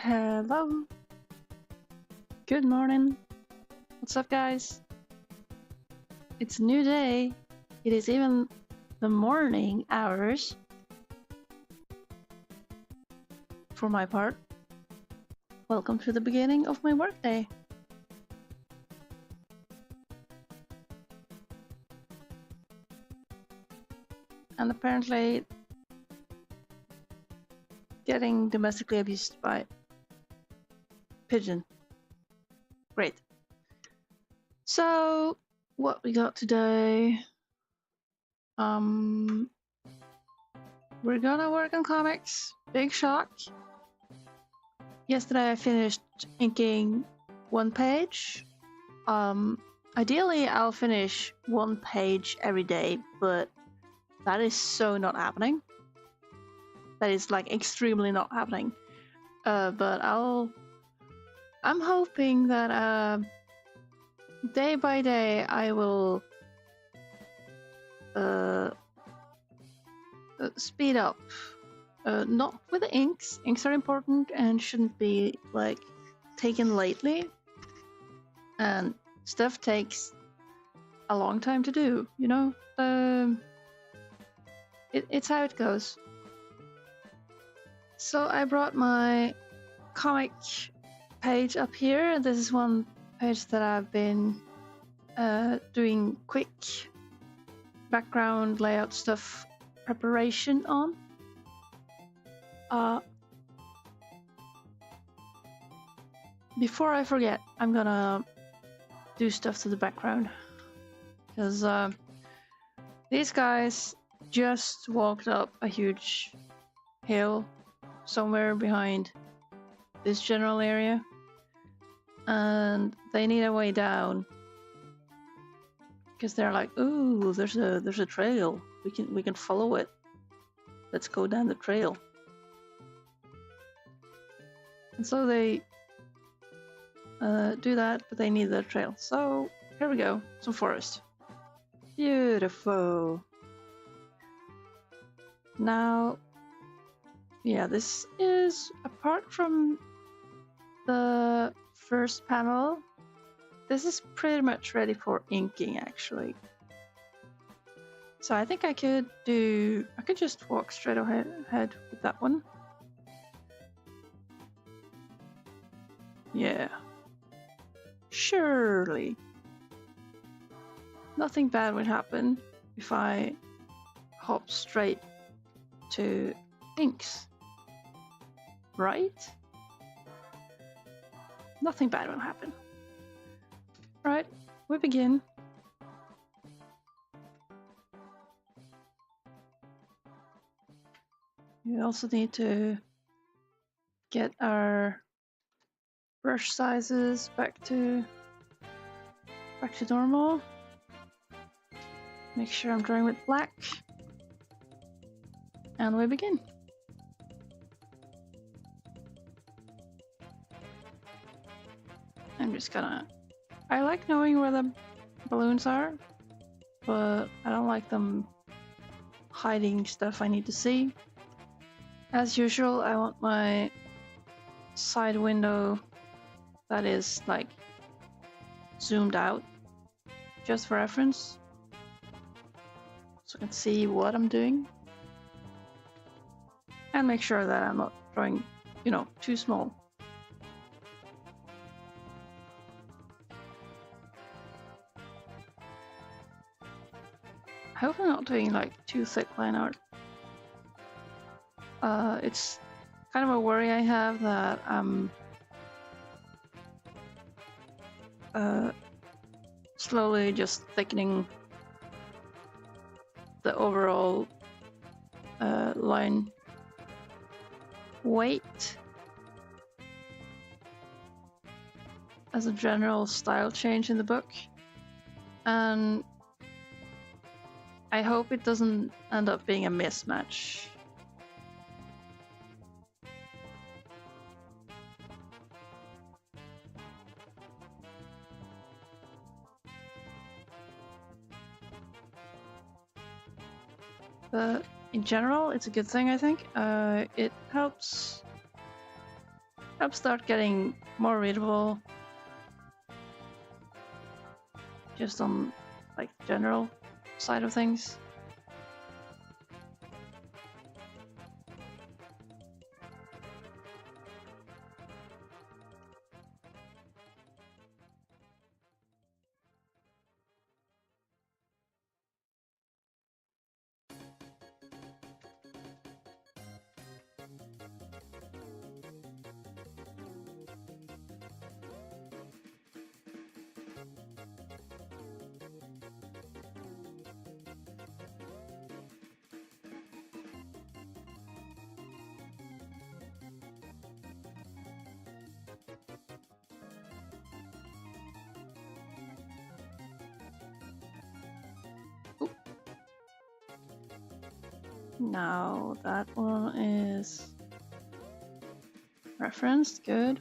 Hello. Good morning. What's up, guys? It's a new day. It is even the morning hours. For my part, welcome to the beginning of my workday. And apparently getting domestically abused by pigeon. Great. So, what we got today? We're gonna work on comics. Big shock. Yesterday I finished inking one page. Ideally I'll finish one page every day, but that is so not happening. That is like extremely not happening. But I'm hoping that day by day I will speed up. Not with the inks. Inks are important and shouldn't be like taken lightly. And stuff takes a long time to do, you know? It's how it goes. So I brought my comic page up here. This is one page that I've been doing quick background layout stuff preparation on. Before I forget, I'm gonna do stuff to the background because these guys just walked up a huge hill somewhere behind this general area, and they need a way down because they're like, "Ooh, there's a trail. We can follow it. Let's go down the trail." And so they do that, but they need the trail. So here we go, some forest. Beautiful. Now, yeah, this is, apart from the first panel, this is pretty much ready for inking actually. So I think I could just walk straight ahead with that one. Yeah. Surely. Nothing bad would happen if I hop straight to inks. Right? Nothing bad will happen. Right, we begin. We also need to get our brush sizes back to normal. Make sure I'm drawing with black. And we begin. I'm just gonna... I like knowing where the balloons are, but I don't like them hiding stuff I need to see. As usual, I want my side window that is like zoomed out, just for reference, so I can see what I'm doing. And make sure that I'm not drawing, you know, too small. I hope I'm not doing like too thick line art. It's kind of a worry I have that I'm slowly just thickening the overall line weight as a general style change in the book, and I hope it doesn't end up being a mismatch. But in general, it's a good thing, I think. It helps Helps start getting more readable, just on like general side of things. Now that one is referenced, good.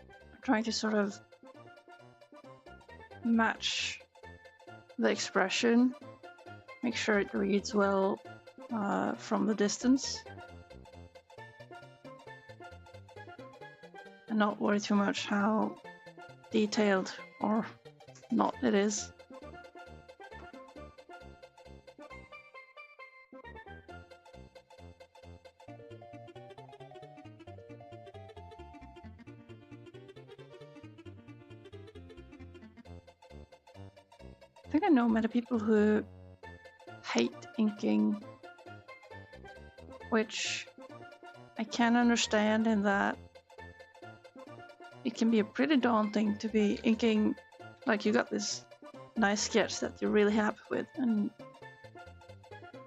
I'm trying to sort of match the expression, make sure it reads well from the distance, and not worry too much how detailed or not it is. I think I know many people who hate inking, which I can understand in that it can be pretty daunting to be inking, like you got this nice sketch that you're really happy with, and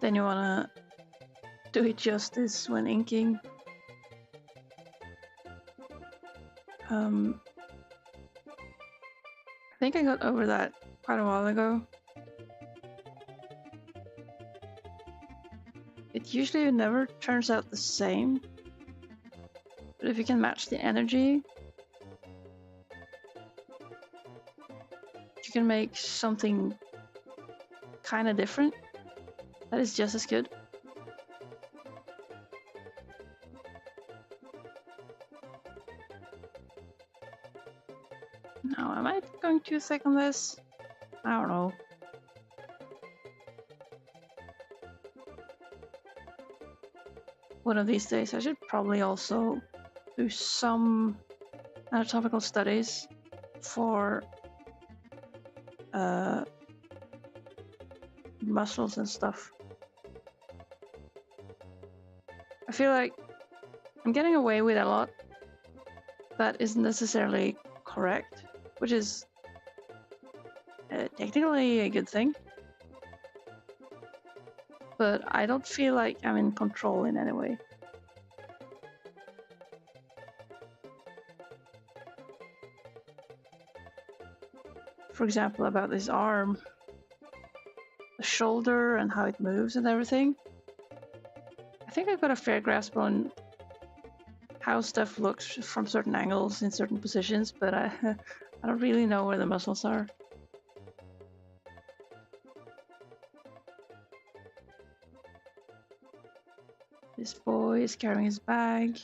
then you wanna do it justice when inking. I think I got over that quite a while ago. It usually never turns out the same, but if you can match the energy, you can make something kind of different that is just as good. Now, am I going too thick on this? I don't know. One of these days I should probably also do some anatomical studies for muscles and stuff. I feel like I'm getting away with a lot that isn't necessarily correct, which is technically a good thing. But I don't feel like I'm in control in any way. For example, about this arm, the shoulder and how it moves and everything. I think I've got a fair grasp on how stuff looks from certain angles in certain positions, but I don't really know where the muscles are. This boy is carrying his bag.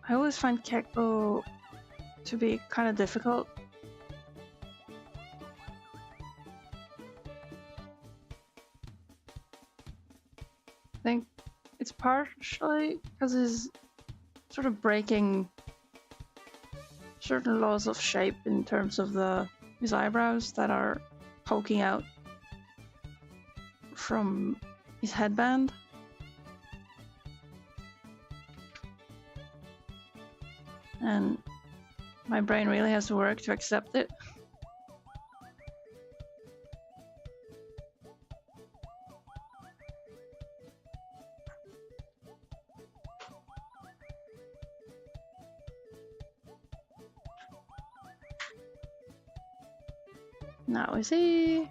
I always find Kekko to be kind of difficult. I think it's partially because he's sort of breaking certain laws of shape in terms of his eyebrows that are poking out from his headband. And my brain really has to work to accept it. Now is he?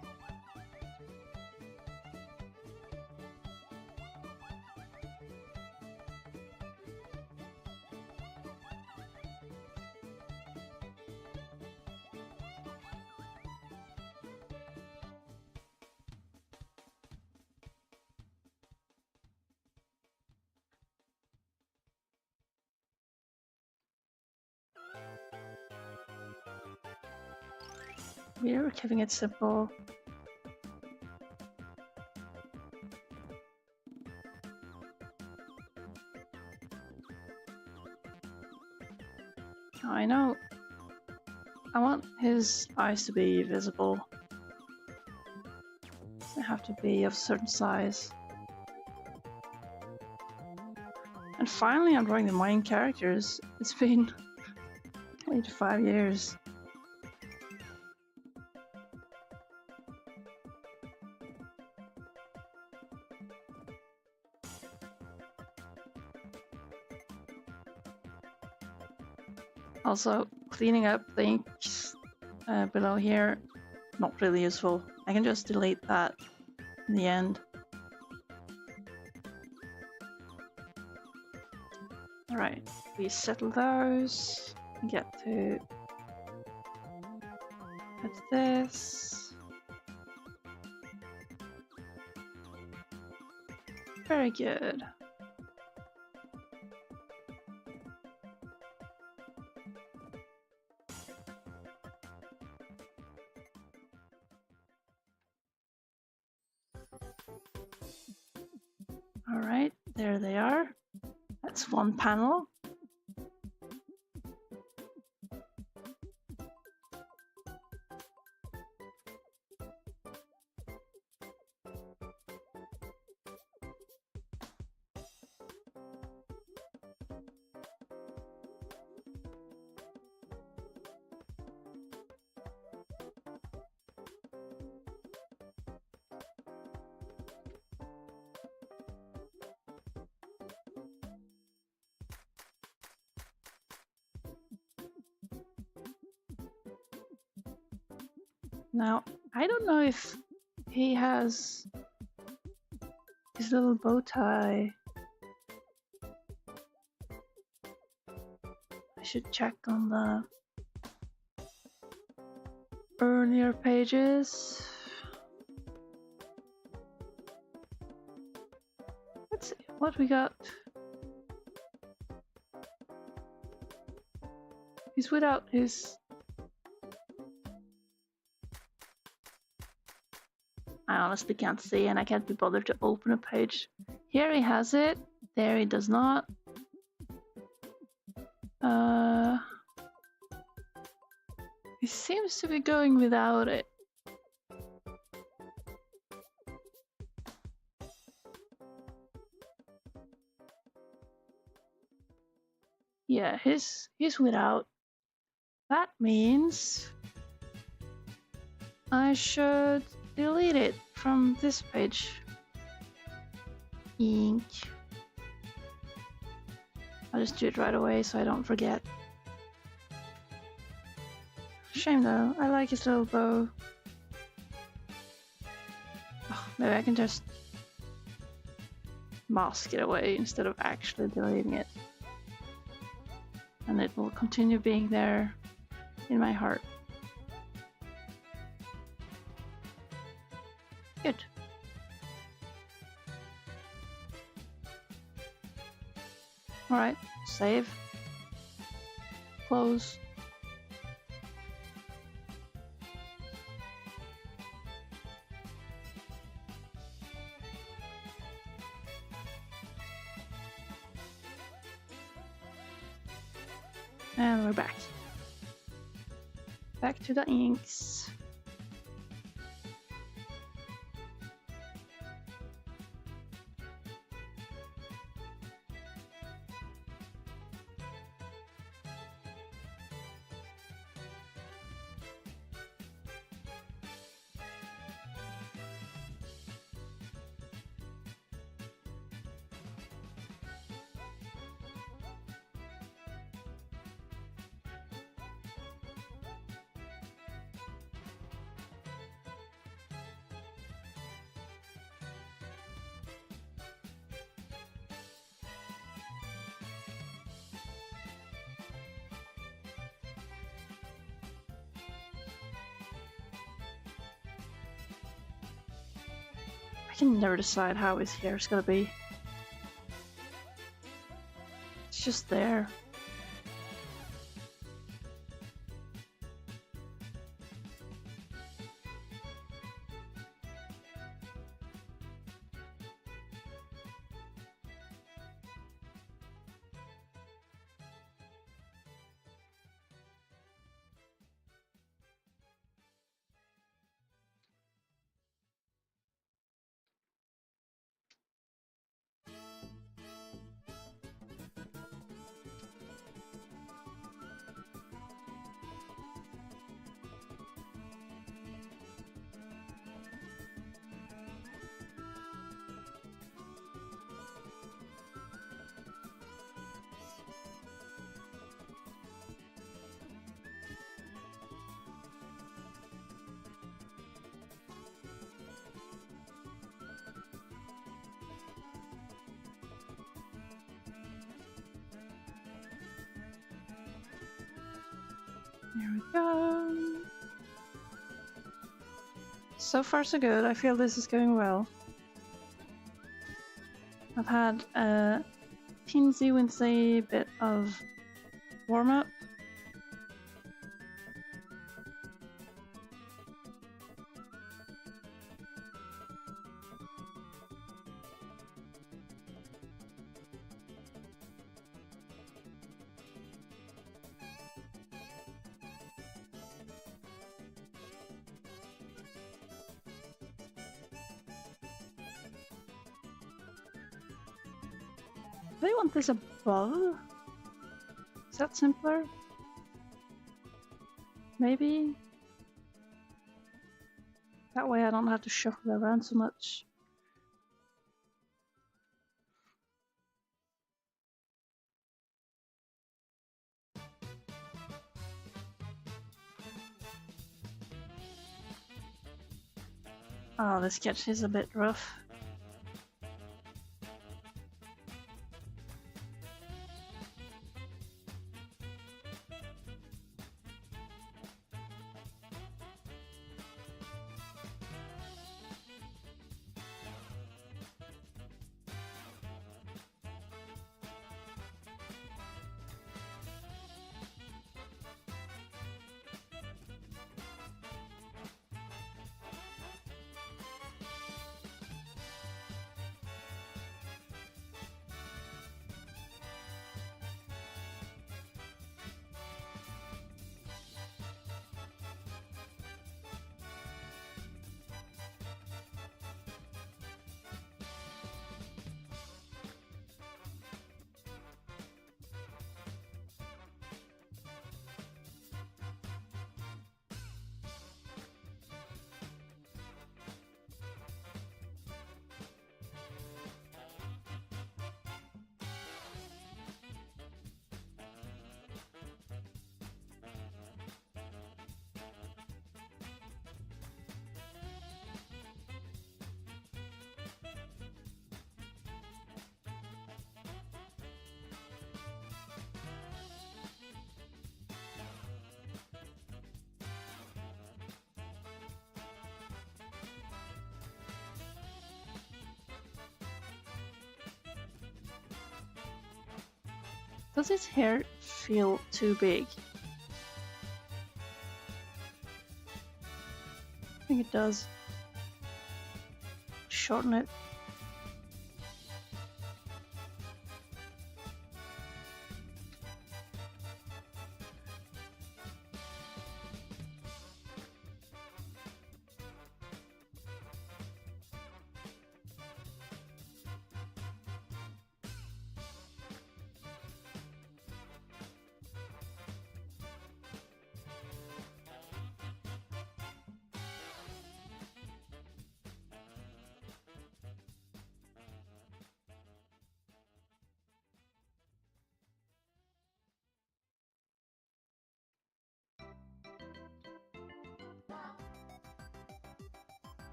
We're keeping it simple. I know. I want his eyes to be visible. They have to be of a certain size. And finally I'm drawing the main characters. It's been 85 years. Also, cleaning up the inks below here, not really useful. I can just delete that in the end. Alright, we settle those. Get to put this. Very good. Alright, there they are. That's one panel. Now, I don't know if he has his little bow tie. I should check on the earlier pages. Let's see what we got. He's without his... I honestly can't see and I can't be bothered to open a page. Here he has it, there he does not. He seems to be going without it. Yeah, he's without. That means I should delete it from this page. Ink. I'll just do it right away so I don't forget. Shame though, I like his little bow. Oh, maybe I can just mask it away instead of actually deleting it. And it will continue being there in my heart. Good. Alright, save. close. And we're back. Back to the inks. I can never decide how his hair is gonna be. It's just there. There we go. So far so good. I feel this is going well. I've had a teensy-wincy bit of warm-up. Do I want this above? Is that simpler? Maybe? That way I don't have to shuffle around so much. Oh, this sketch is a bit rough. Does his hair feel too big. I think it does. Shorten it.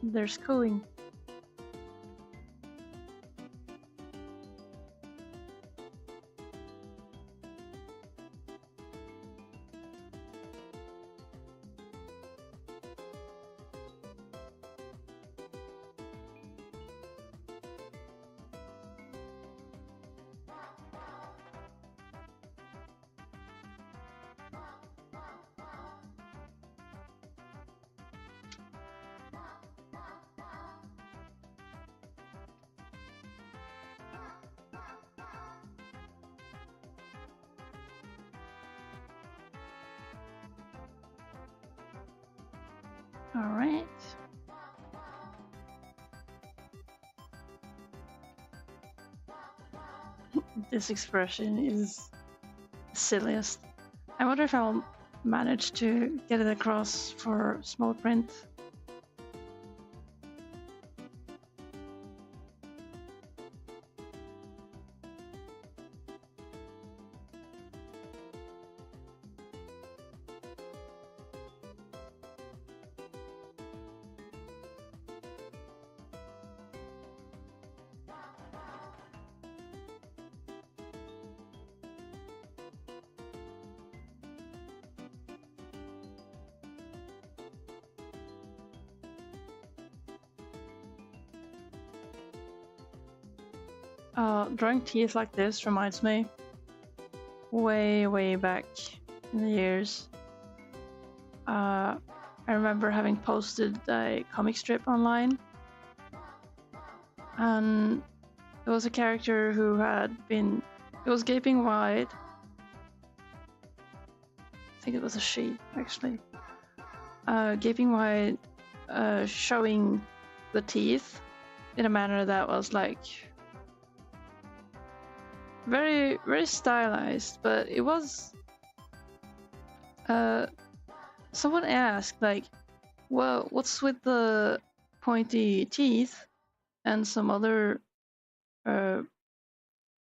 There's cooing. All right. This expression is the silliest. I wonder if I'll manage to get it across for small print. Drawing teeth like this reminds me way back in the years. I remember having posted a comic strip online, and it was a character who it was gaping wide. I think it was a she, actually. Gaping wide, showing the teeth in a manner that was like very stylized, but it was someone asked like, well, what's with the pointy teeth? And some other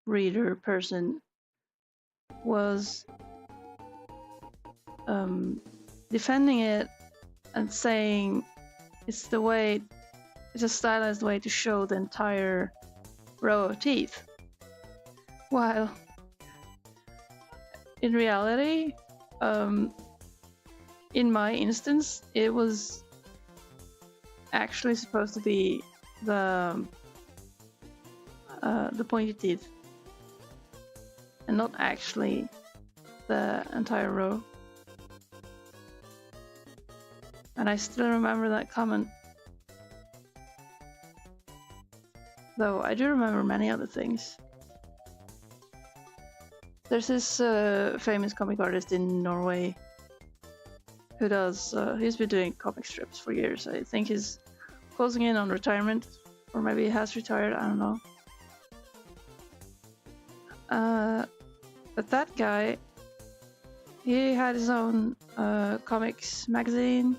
reader person was defending it and saying it's a stylized way to show the entire row of teeth. While in reality, in my instance, it was actually supposed to be the pointy teeth, and not actually the entire row. And I still remember that comment. Though I do remember many other things. There's this famous comic artist in Norway who he's been doing comic strips for years. I think he's closing in on retirement, or maybe he has retired, I don't know. But that guy, he had his own comics magazine,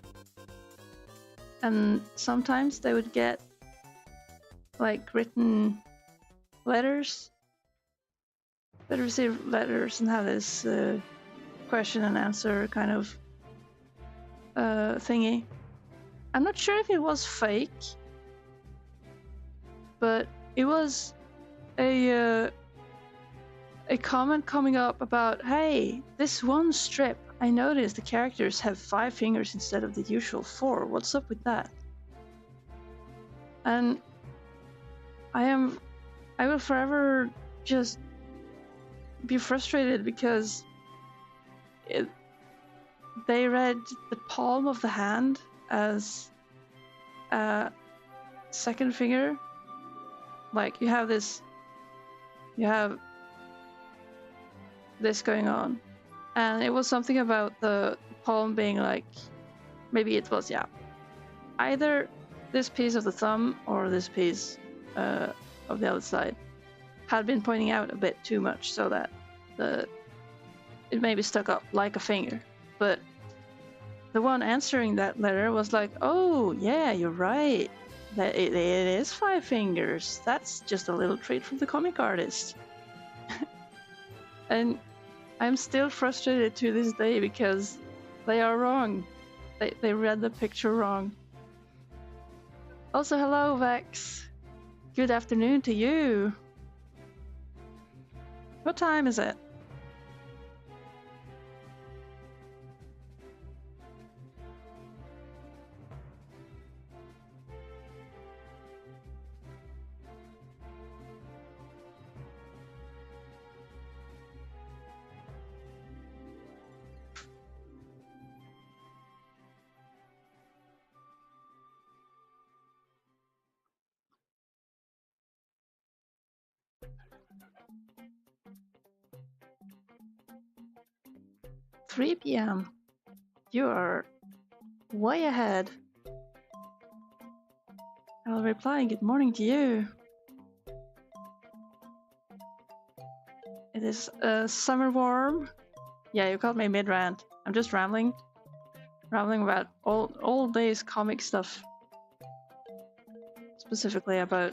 and sometimes they would get like written letters that receive letters and have this question and answer kind of thingy. I'm not sure if it was fake, but it was a comment coming up about, hey, this one strip, I noticed the characters have 5 fingers instead of the usual 4. What's up with that? And I will forever just be frustrated because they read the palm of the hand as a second finger. Like you have this going on, and it was something about the palm being like, maybe it was, yeah, either this piece of the thumb or this piece of the other side had been pointing out a bit too much, so that it maybe stuck up like a finger. But the one answering that letter was like, oh yeah, you're right, that it is 5 fingers. That's just a little treat from the comic artist. And I'm still frustrated to this day because they are wrong. They read the picture wrong. Also, hello Vex. Good afternoon to you. What time is it? $3 p.m. You are way ahead. I'll reply good morning to you. It is summer warm. Yeah, you called me mid-rant. I'm just rambling about all days comic stuff. Specifically about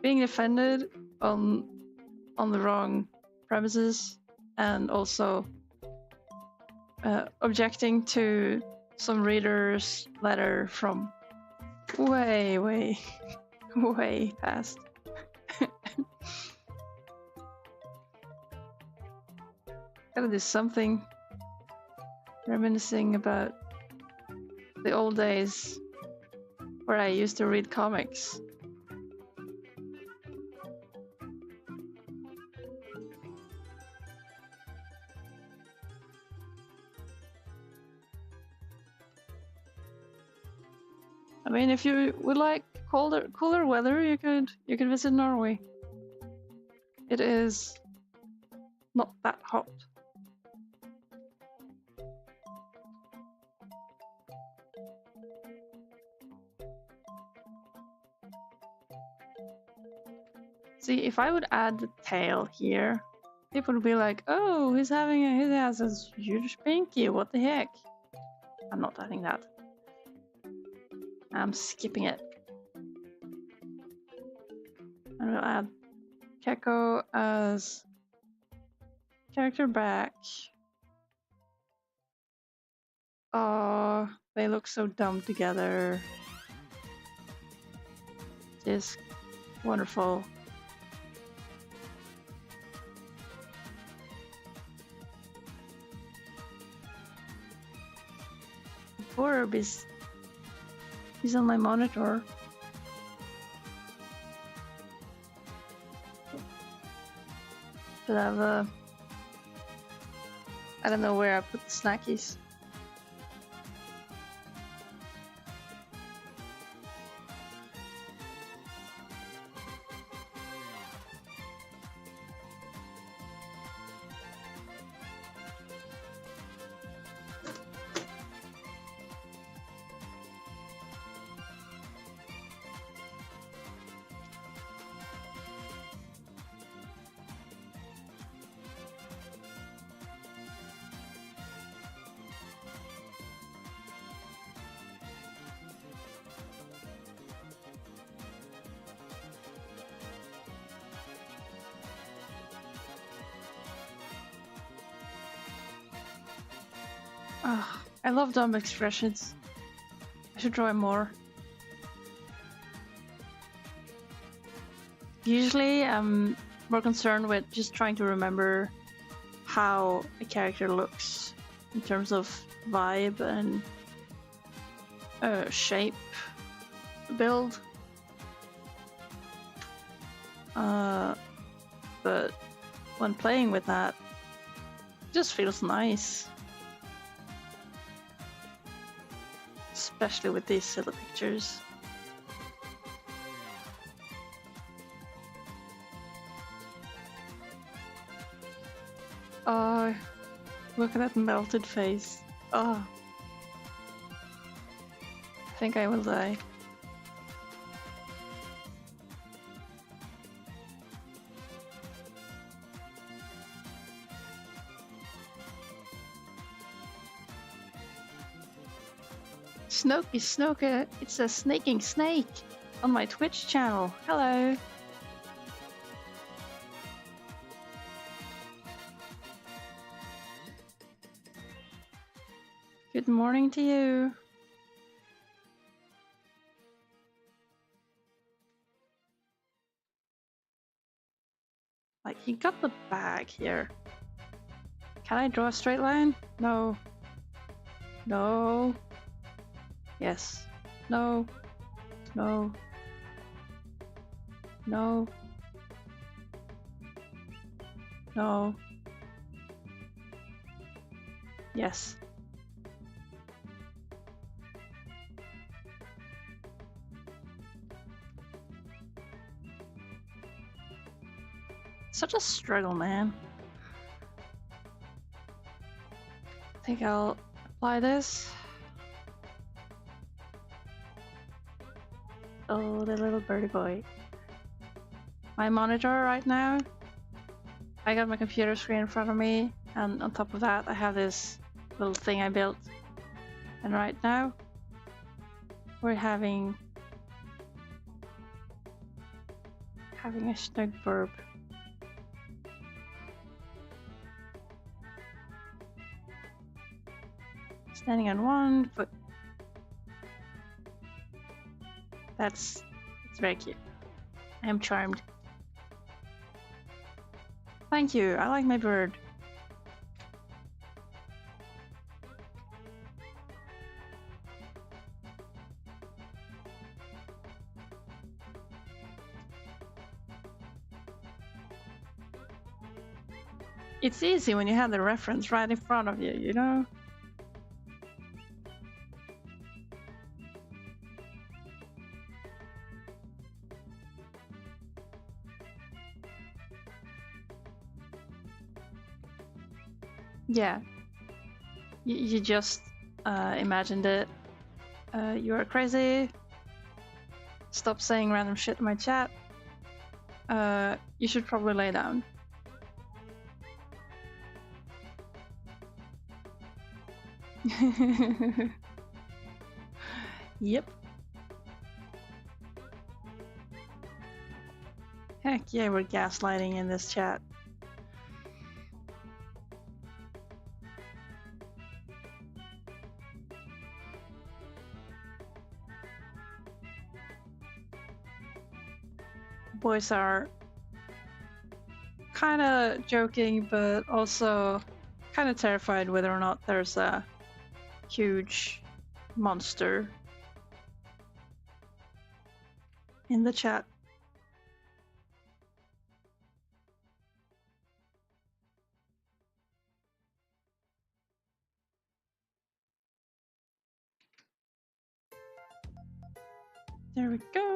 being offended on the wrong premises, and also objecting to some reader's letter from way past. Gotta do something reminiscing about the old days where I used to read comics. I mean, if you would like cooler weather, you could visit Norway. It is not that hot. See, if I would add the tail here, people would be like, "Oh, he has this huge pinky. What the heck?" I'm not adding that. I'm skipping it. I'm gonna add Keko as character back. Oh, they look so dumb together. Just wonderful. Orb is on my monitor. But I don't know where I put the snackies. I love dumb expressions. I should draw more. Usually I'm more concerned with just trying to remember how a character looks in terms of vibe and shape, build. But when playing with that, it just feels nice. Especially with these silly pictures. Oh, look at that melted face. Oh. I think I will die. Snoker, it's a snaking snake on my Twitch channel. Hello. Good morning to you. Like, you got the bag here. Can I draw a straight line? No. No. Yes. No. No. No. No. Yes. Such a struggle, man. I think I'll apply this. Oh, the little birdie boy. My monitor right now, I got my computer screen in front of me, and on top of that I have this little thing I built. And right now, we're having a snug verb. Standing on one foot. It's very cute. I am charmed. Thank you, I like my bird. It's easy when you have the reference right in front of you, you know? Yeah. You just imagined it. You are crazy. Stop saying random shit in my chat. You should probably lay down. Yep. Heck yeah, we're gaslighting in this chat. Boys are kind of joking, but also kind of terrified whether or not there's a huge monster in the chat. There we go.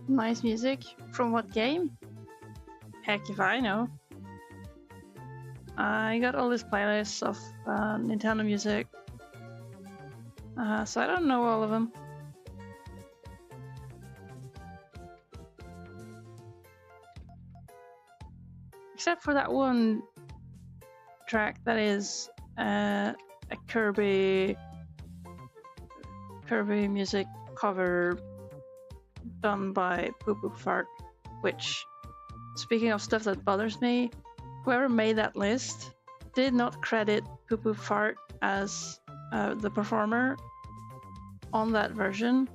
Nice music. From what game? Heck if I know. I got all these playlists of Nintendo music. So I don't know all of them. Except for that one track that is a Kirby music cover done by Poo Poo Fart, which, speaking of stuff that bothers me, whoever made that list did not credit Poo Poo Fart as the performer on that version.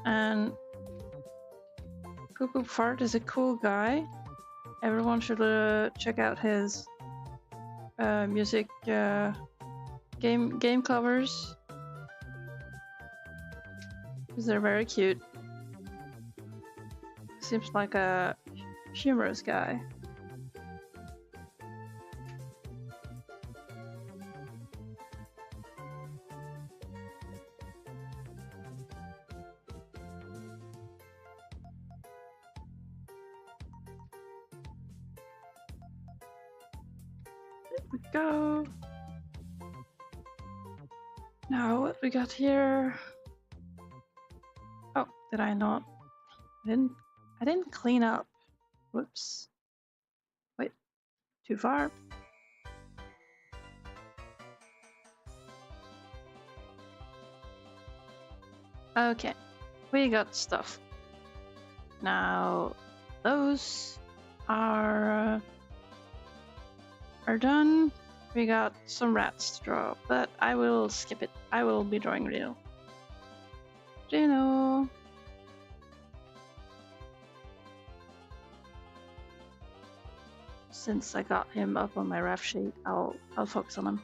And Poo Poo Fart is a cool guy. Everyone should check out his music game covers, because they're very cute. Seems like a humorous guy. There we go. Now what we got here? Oh, did I not? I didn't clean up. Whoops. Wait, too far. Okay, we got stuff. Now those are done. We got some rats to draw, but I will skip it. I will be drawing Reno. Reno. Since I got him up on my ref sheet, I'll focus on him.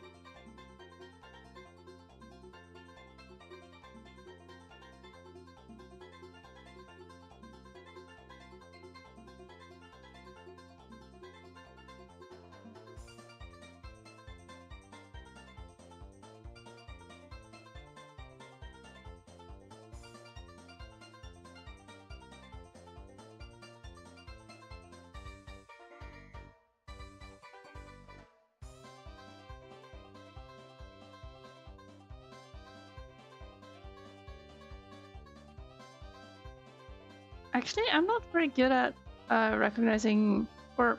Actually, I'm not very good at recognizing, or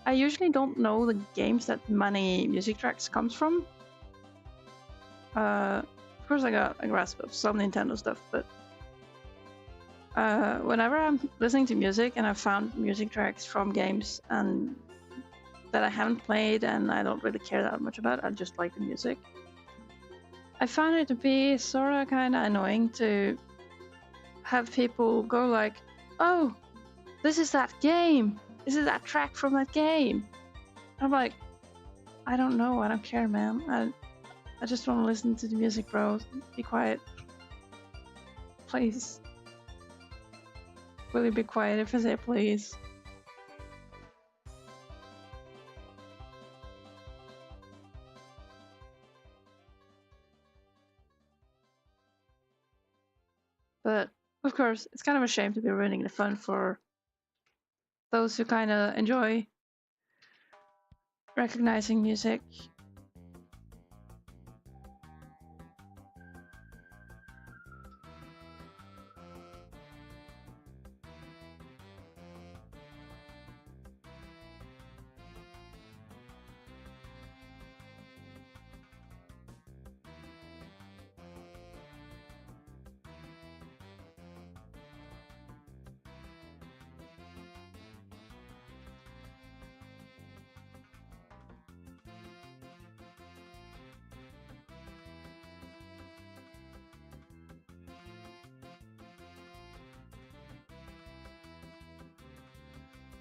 I usually don't know the games that many music tracks comes from. Of course, I got a grasp of some Nintendo stuff, but whenever I'm listening to music and I've found music tracks from games and that I haven't played and I don't really care that much about, I just like the music. I find it to be sort of kind of annoying to have people go like, oh, this is that game. This is that track from that game. I'm like, I don't know. I don't care, man. I just want to listen to the music, bro. Be quiet. Please. Will you be quiet if I say please? But of course, it's kind of a shame to be ruining the fun for those who kind of enjoy recognizing music.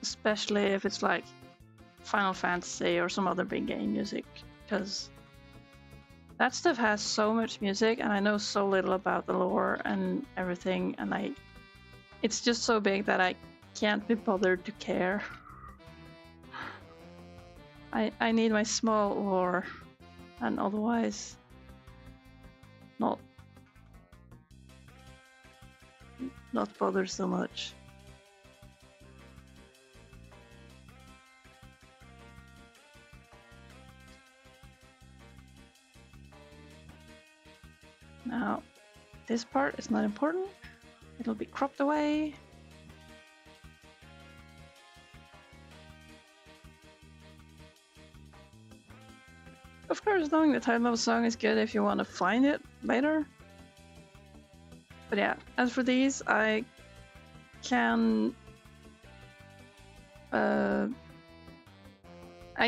Especially if it's like Final Fantasy or some other big game music, because that stuff has so much music and I know so little about the lore and everything, and it's just so big that I can't be bothered to care. I need my small lore, and otherwise not not bother so much. Now, this part is not important. It'll be cropped away. Of course, knowing the title of a song is good if you want to find it later. But yeah, as for these, I can... I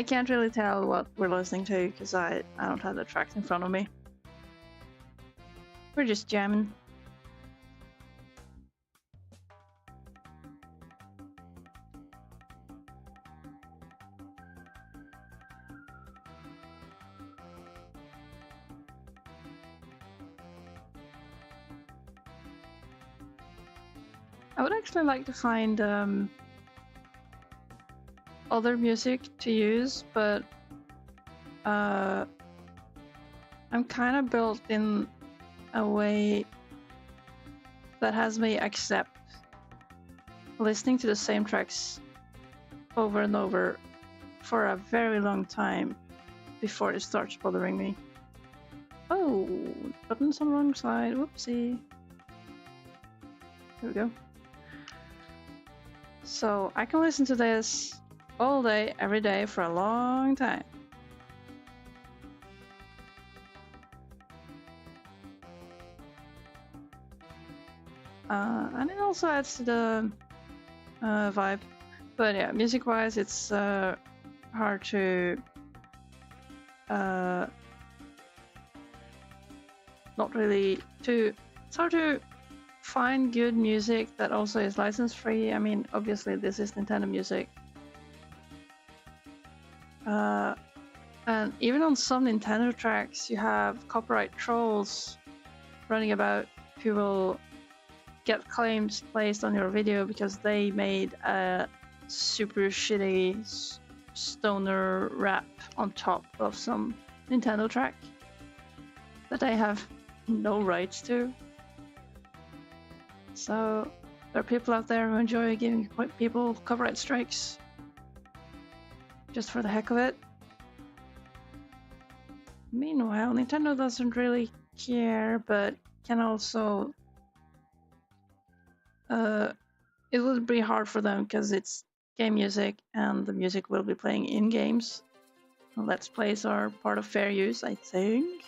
can't really tell what we're listening to because I don't have the tracks in front of me. We're just jamming. I would actually like to find other music to use, but I'm kind of built in a way that has me accept listening to the same tracks over and over for a very long time before it starts bothering me. Oh, buttons on the wrong side. Whoopsie. There we go. So I can listen to this all day, every day for a long time. And it also adds to the vibe. But yeah, music-wise, it's hard to not really to. It's hard to find good music that also is license free. I mean, obviously this is Nintendo music. And even on some Nintendo tracks, you have copyright trolls running about who will get claims placed on your video because they made a super shitty stoner rap on top of some Nintendo track that they have no rights to. So there are people out there who enjoy giving people copyright strikes just for the heck of it. Meanwhile, Nintendo doesn't really care, but can also... it would be hard for them because it's game music and the music will be playing in games. Let's Plays are part of fair use, I think.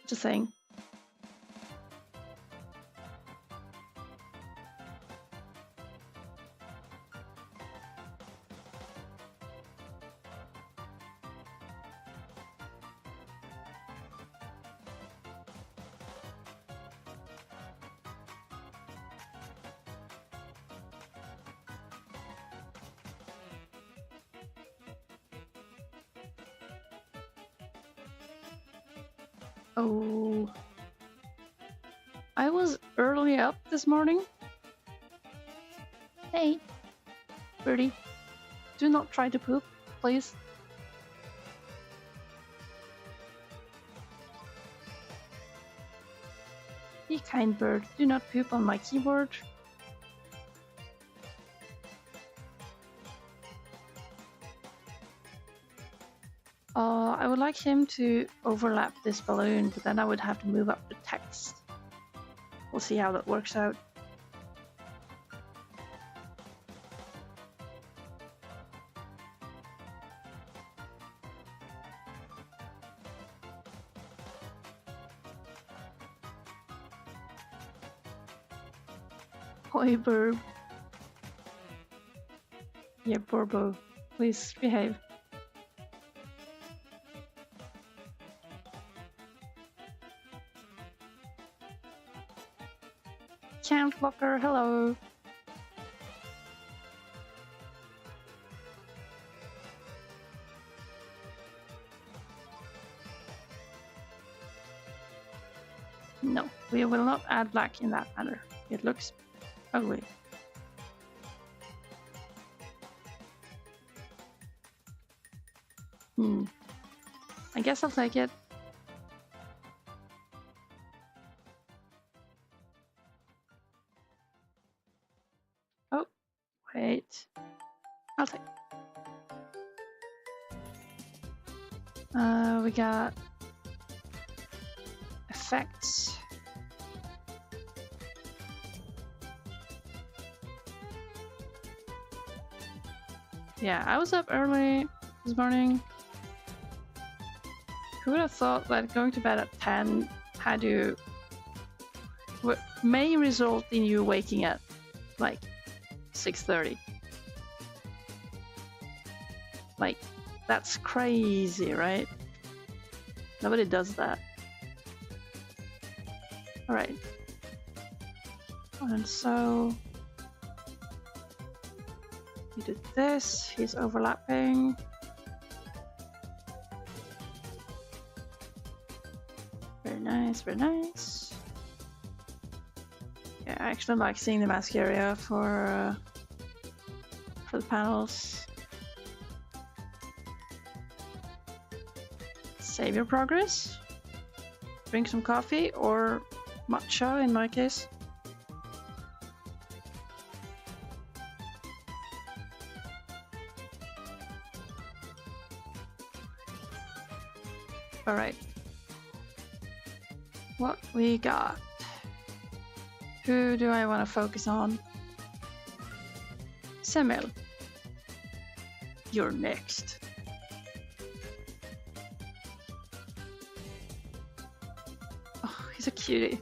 Just saying. Oh, I was early up this morning. Hey, birdie, do not try to poop, please. Be kind, bird. Do not poop on my keyboard. I would like him to overlap this balloon, but then I would have to move up the text. We'll see how that works out. Oi, Burb. Yeah, Borbo. Please behave. Count Blocker, hello. No, we will not add black in that manner. It looks ugly. I guess I'll take it. Wait. I'll take. We got effects. Yeah, I was up early this morning. Who would have thought that going to bed at 10 had you may result in you waking at like 6:30. Like, that's crazy, right? Nobody does that. Alright. And so he did this, he's overlapping. Very nice, very nice. Yeah, I actually like seeing the mask area for the panels. Save your progress. Drink some coffee or matcha in my case. Alright. What we got? Who do I want to focus on? Semil. You're next. Oh, he's a cutie.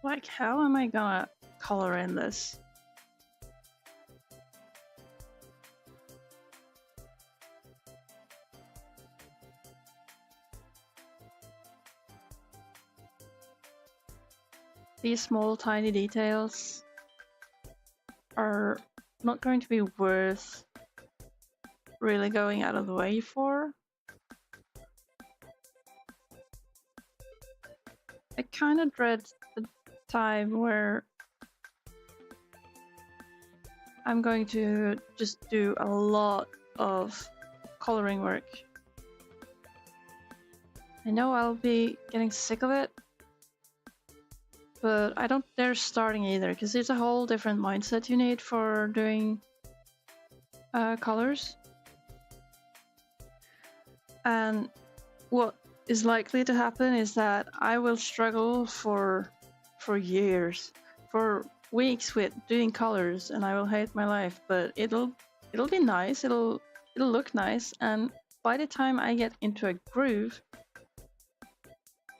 Like, how am I gonna color in this? These small tiny details are not going to be worth really going out of the way for. I kind of dread the time where I'm going to just do a lot of coloring work. I know I'll be getting sick of it, but I don't dare starting either, because it's a whole different mindset you need for doing colors. And what is likely to happen is that I will struggle for years, for weeks with doing colors, and I will hate my life. But it'll be nice. It'll look nice, and by the time I get into a groove,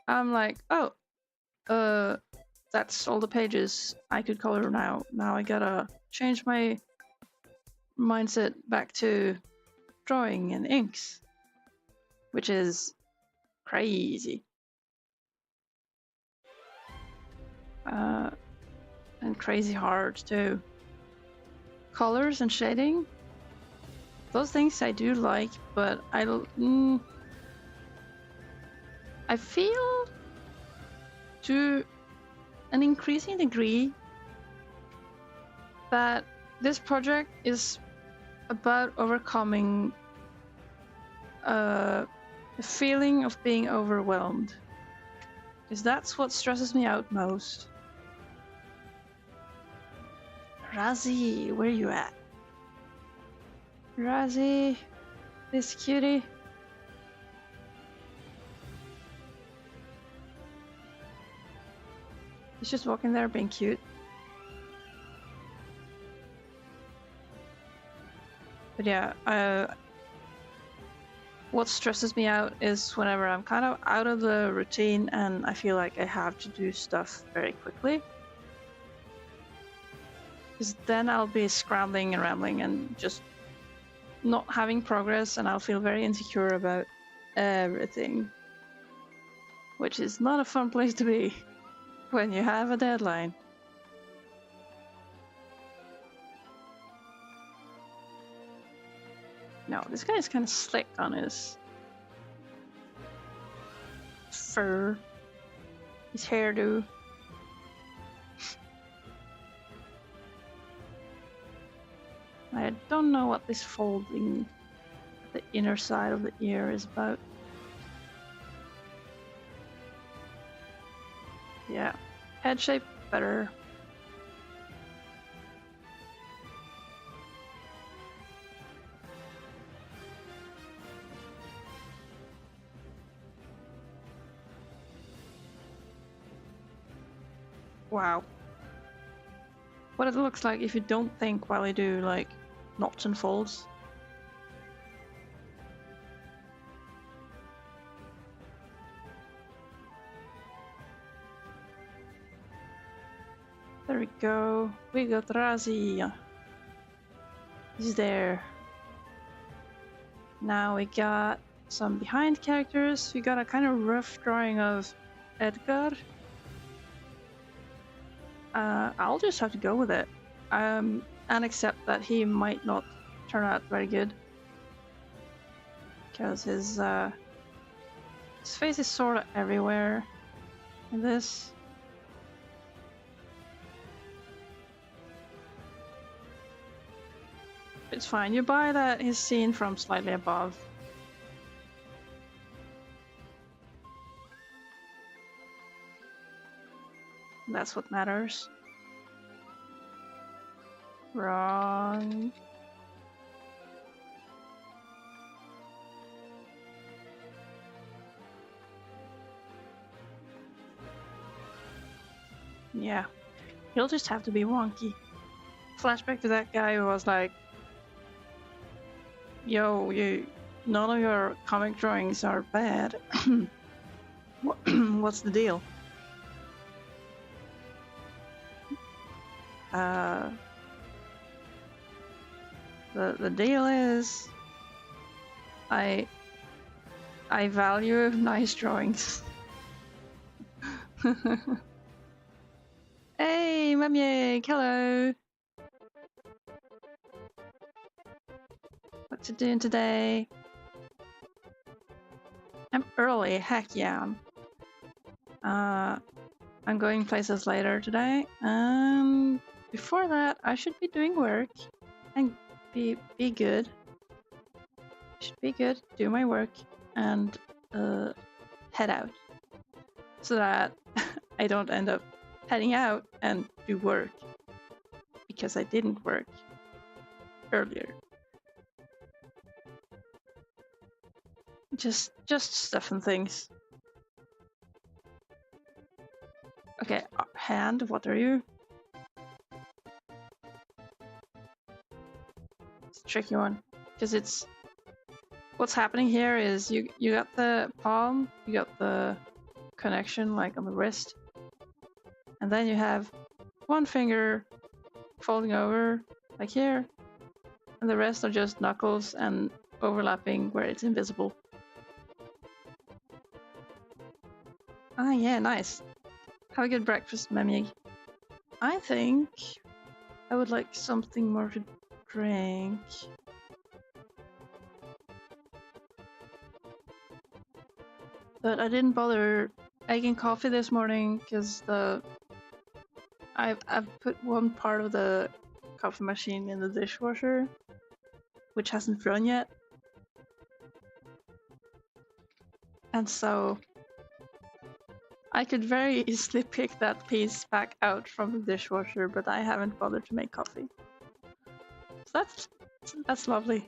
I'm like, oh, that's all the pages I could color now. Now I gotta change my mindset back to drawing and inks, which is crazy. And crazy hard too. Colors and shading, those things I do like, but I feel to an increasing degree that this project is about overcoming the feeling of being overwhelmed, because that's what stresses me out most. Razzie, where you at? Razzie, this cutie. He's just walking there being cute. But yeah, what stresses me out is whenever I'm kind of out of the routine and I feel like I have to do stuff very quickly. Because then I'll be scrambling and rambling and just not having progress, and I'll feel very insecure about everything. Which is not a fun place to be when you have a deadline. No, this guy is kind of slick on his fur, his hairdo. I don't know what this folding the inner side of the ear is about. Yeah, head shape better. Wow. What it looks like if you don't think while you do like knots and folds. There we go. We got Razi. He's there. Now we got some behind characters. We got a kind of rough drawing of Edgar. I'll just have to go with it. And accept that he might not turn out very good. Because his face is sort of everywhere in this. It's fine, you buy that he's seen from slightly above. That's what matters. Wrong. Yeah, he'll just have to be wonky. Flashback to that guy who was like, yo, none of your comic drawings are bad. What's the deal? The deal is I value nice drawings. Hey, Mamyeg, hello. What you doing today? I'm early, heck yeah. I'm going places later today. Before that, I should be doing work and be good. Should be good, do my work, and head out. So that I don't end up heading out and do work. Because I didn't work earlier. Just stuff and things. Okay, hand, what are you? It's a tricky one. Because it's... What's happening here is you got the palm, you got the connection like on the wrist. And then you have one finger folding over like here. And the rest are just knuckles and overlapping where it's invisible. Ah yeah, nice. Have a good breakfast, Memyeg. I think I would like something more to drink. But I didn't bother making coffee this morning because I've put one part of the coffee machine in the dishwasher, which hasn't run yet. And so I could very easily pick that piece back out from the dishwasher, but I haven't bothered to make coffee. So that's lovely.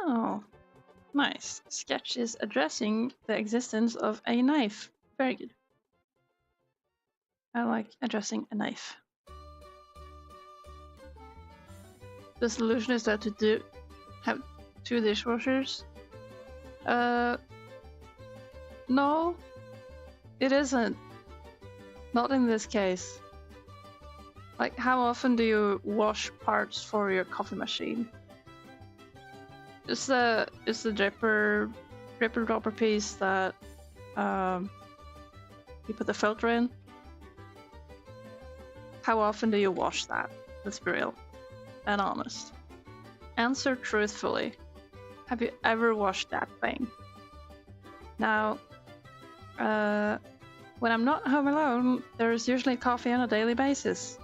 Oh, Nice. Sketch is addressing the existence of a knife. Very good. I like addressing a knife. The solution is that to have 2 dishwashers. No, it isn't. Not in this case. Like, how often do you wash parts for your coffee machine? It's the dripper dropper piece that you put the filter in. How often do you wash that? Let's be real and honest. Answer truthfully. Have you ever washed that thing? Now, when I'm not home alone, there's usually coffee on a daily basis.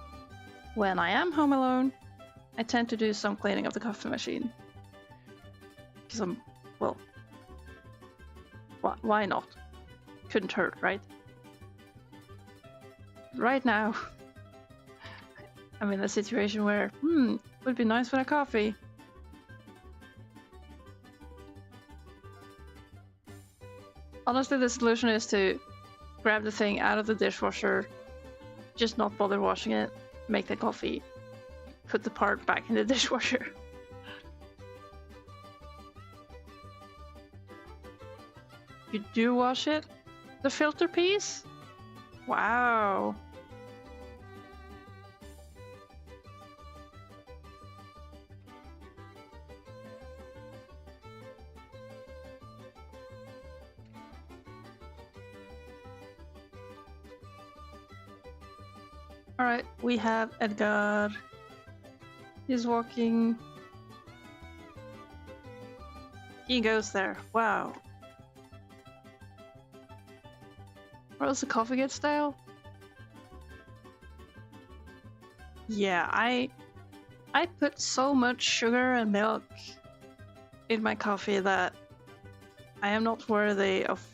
When I am home alone, I tend to do some cleaning of the coffee machine. Because well, why not? Couldn't hurt, right? Right now, I'm in a situation where, would be nice for a coffee. Honestly, the solution is to grab the thing out of the dishwasher, just not bother washing it, make the coffee, put the part back in the dishwasher. You do wash it? The filter piece? Wow. Alright, we have Edgar. He's walking. He goes there. Wow. Or else the coffee gets stale? Yeah, I put so much sugar and milk in my coffee that I am not worthy of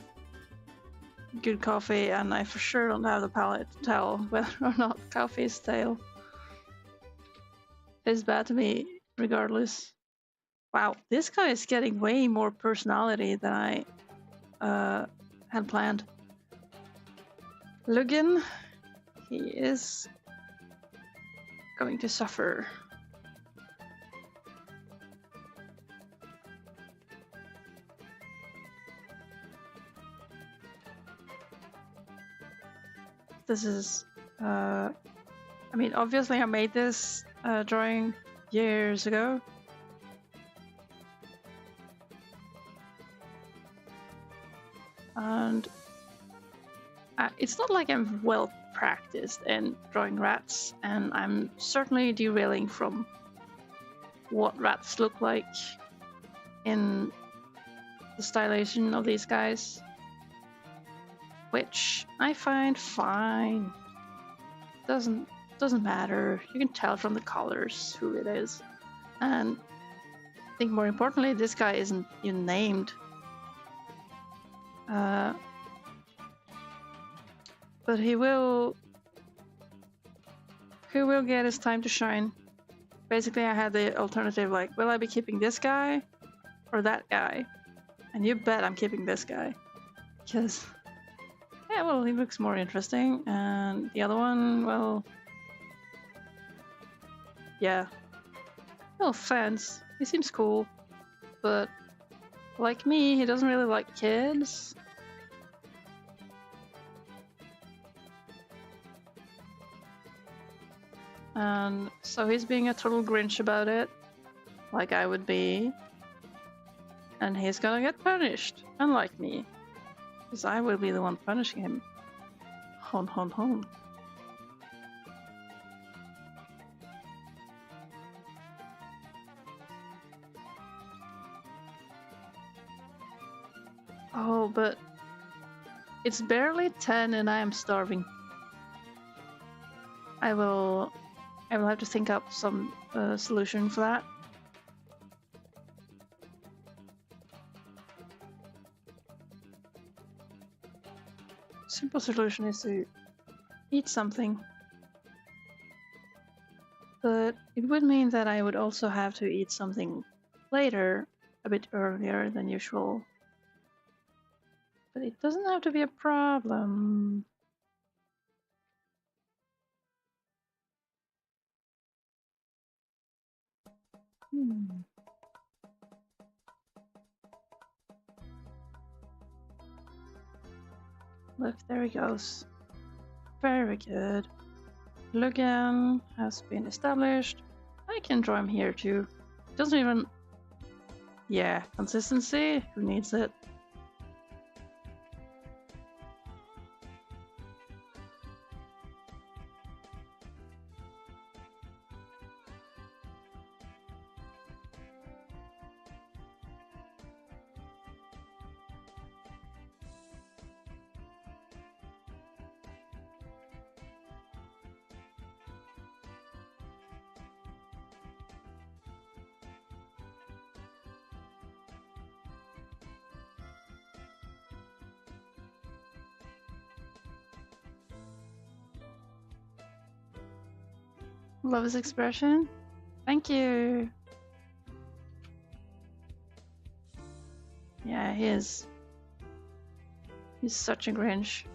good coffee, and I for sure don't have the palate to tell whether or not coffee is stale. It's bad to me regardless. Wow, this guy is getting way more personality than I had planned. Lugin, he is going to suffer. This is, I mean, obviously I made this drawing years ago. And it's not like I'm well practiced in drawing rats, and I'm certainly derailing from what rats look like in the stylization of these guys, which I find fine. Doesn't matter. You can tell from the colors who it is, and I think more importantly, this guy isn't even named. But he will get his time to shine. Basically, I had the alternative, like, will I be keeping this guy or that guy? And you bet I'm keeping this guy. Because, yeah, well, he looks more interesting. And the other one, well, yeah. No offense, he seems cool. But, like me, he doesn't really like kids. And so he's being a total Grinch about it, like I would be. And he's gonna get punished, unlike me. Because I will be the one punishing him. Hon hon hon. Oh, but it's barely 10 and I am starving. I will have to think up some solution for that. Simple solution is to eat something. But it would mean that I would also have to eat something later, a bit earlier than usual. But it doesn't have to be a problem. Look, there he goes. Very good. Lugan has been established. I can draw him here too. Doesn't even... Yeah, consistency? Who needs it? Love his expression. Thank you. Yeah, he is. He's such a Grinch.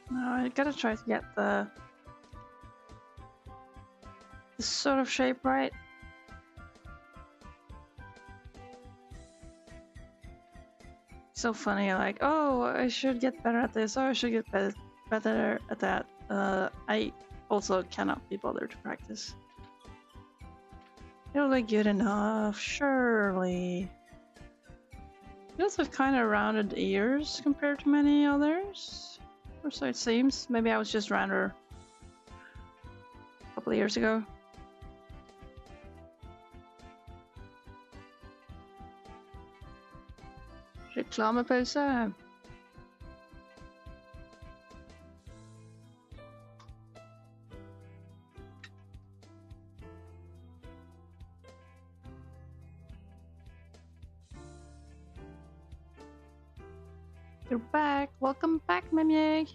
No, I gotta try to get the sort of shape right. So funny, like, oh, I should get better at this, or I should get better at that. I also cannot be bothered to practice. It'll be good enough, surely. You also have kind of rounded ears compared to many others, or so it seems. Maybe I was just rounder a couple of years ago. Reklamepause. You're back. Welcome back, Memyeg.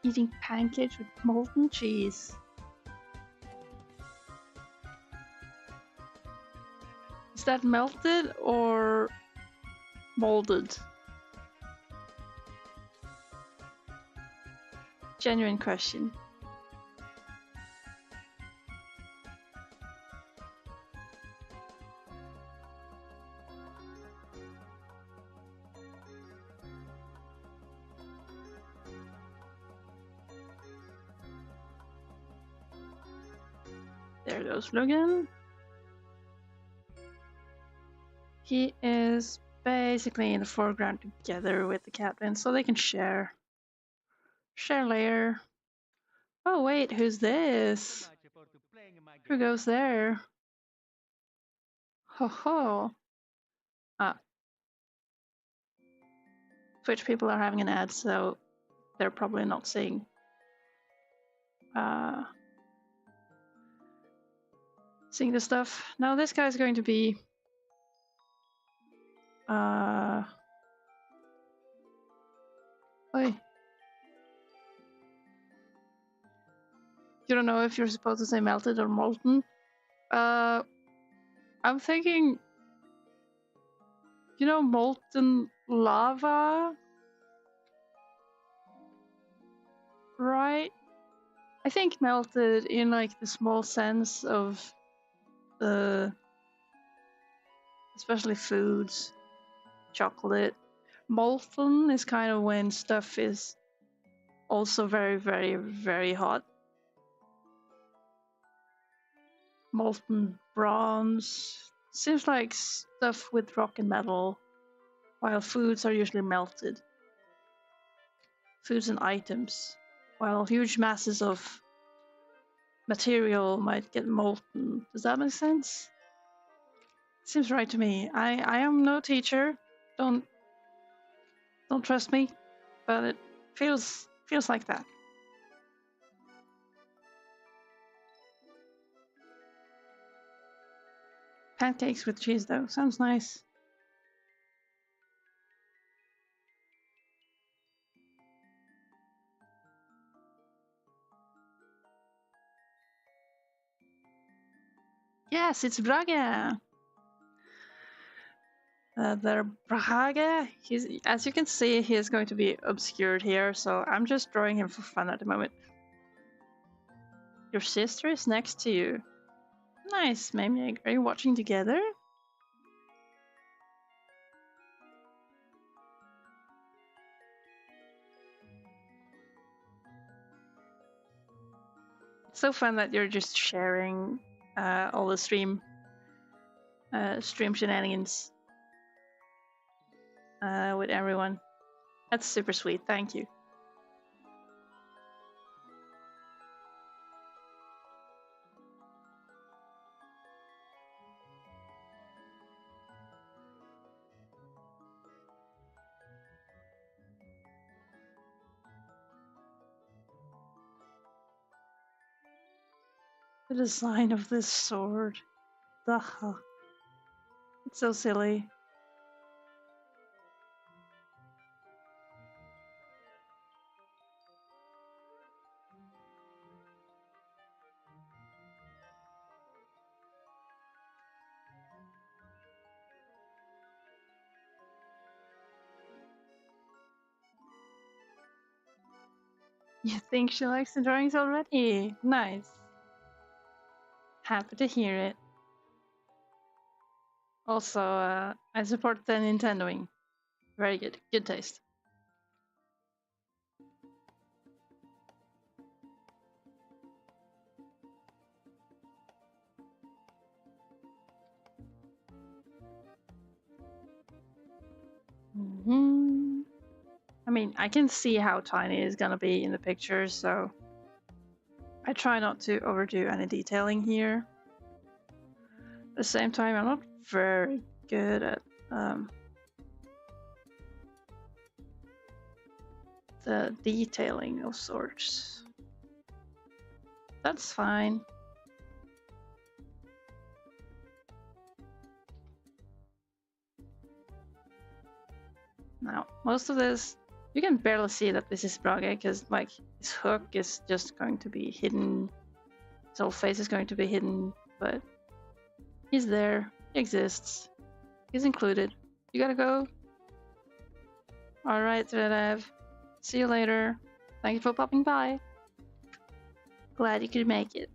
Eating pancakes with molten cheese. Is that melted or molded? Genuine question. There goes Logan. He is basically in the foreground together with the captain, so they can share layer. Oh wait, who's this? Who goes there? Ho ho. Ah. Twitch people are having an ad, so they're probably not seeing seeing the stuff. Now this guy's going to be Oi. You don't know if you're supposed to say melted or molten. I'm thinking, you know, molten lava, right? I think melted in like the small sense of especially foods, chocolate. Molten is kind of when stuff is also very, very, very hot. Molten bronze seems like stuff with rock and metal, while foods are usually melted. Foods and items, while huge masses of material might get molten. Does that make sense? Seems right to me. I am no teacher. Don't don't trust me, but it feels like that. Pancakes with cheese though. Sounds nice. Yes, it's Braga. There, Braga. He's, as you can see, he is going to be obscured here, so I'm just drawing him for fun at the moment. Your sister is next to you. Nice, Mamie. Are you watching together? It's so fun that you're just sharing all the stream shenanigans with everyone. That's super sweet. Thank you. The design of this sword. Ugh. It's so silly. You think she likes the drawings already? Nice. Happy to hear it. Also, I support the Nintendoing. Very good. Good taste. Mm-hmm. I mean, I can see how tiny it's gonna be in the pictures, so I try not to overdo any detailing here. At the same time, I'm not very good at the detailing of sorts. That's fine. Now, most of this, you can barely see that this is Brage, because like his hook is just going to be hidden, his whole face is going to be hidden, but he's there, he exists, he's included. You gotta go. Alright, Zverev. See you later. Thank you for popping by. Glad you could make it.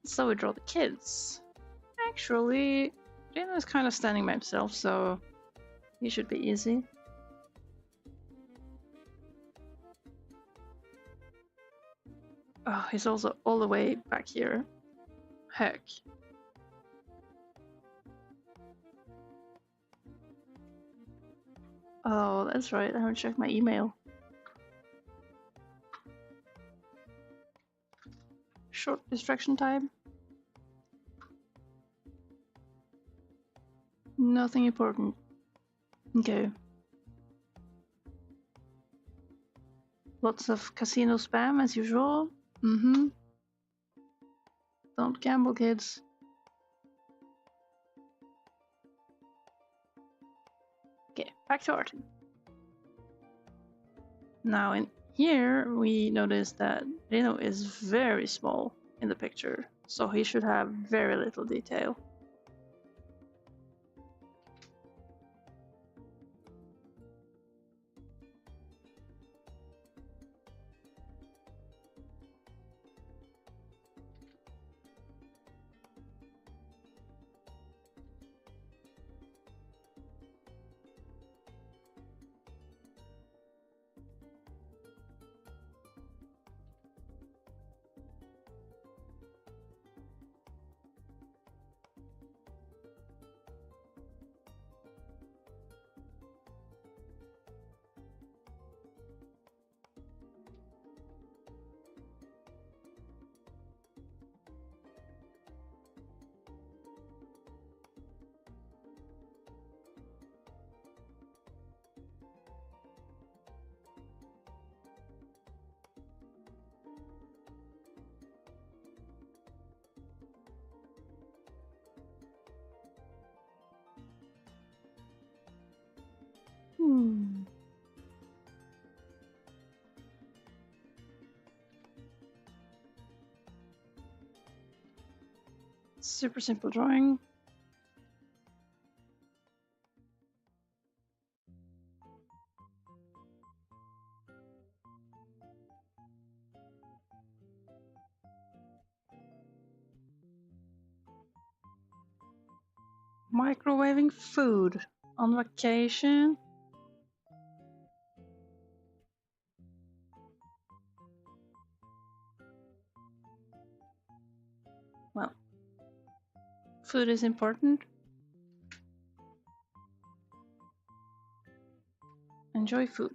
So we draw the kids. Actually, Jana is kind of standing by himself, so he should be easy. Oh, he's also all the way back here. Heck. Oh, that's right, I haven't checked my email. Short distraction time. Nothing important. Okay. Lots of casino spam as usual. Mm-hmm. Don't gamble, kids. Okay, back to art. Now in here we notice that Reno is very small in the picture, so he should have very little detail. Super simple drawing. Microwaving food on vacation. Well, food is important. Enjoy food.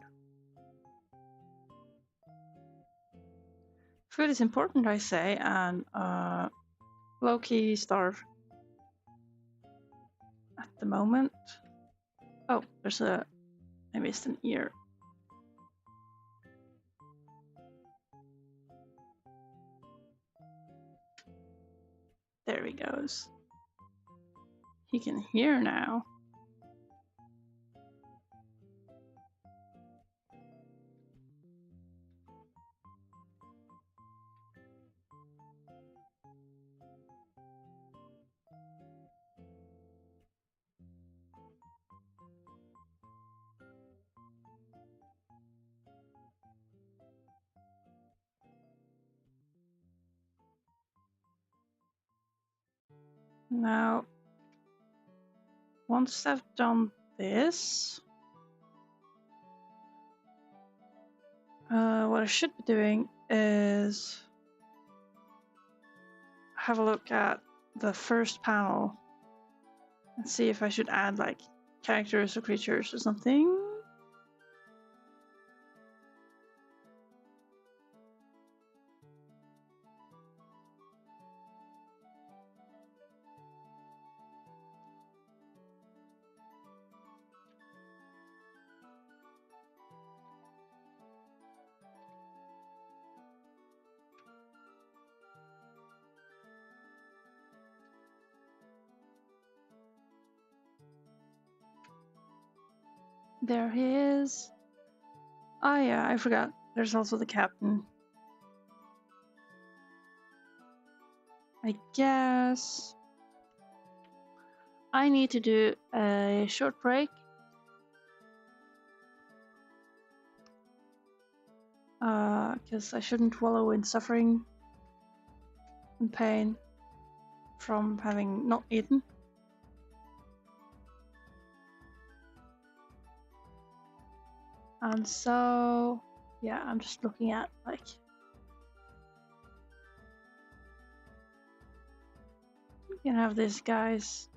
Food is important, I say, and low-key starve at the moment. Oh, I missed an ear. There he goes. He can hear now. Now, once I've done this, what I should be doing is have a look at the first panel and see if I should add like characters or creatures or something. There he is. Oh yeah, I forgot. There's also the captain. I guess I need to do a short break. Because I shouldn't wallow in suffering and pain from having not eaten. And so, yeah, I'm just looking at like you can have these guys.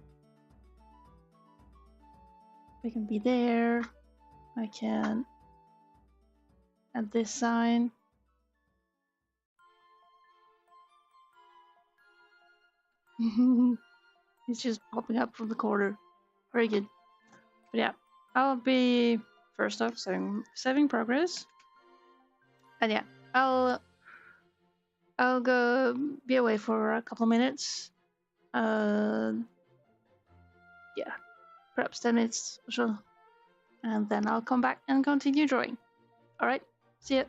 They can be there. I can add this sign. It's just popping up from the corner. Very good. But yeah, I'll be first off saving progress. And yeah, I'll go be away for a couple minutes. Yeah, perhaps 10 minutes or so. And then I'll come back and continue drawing. Alright, see ya.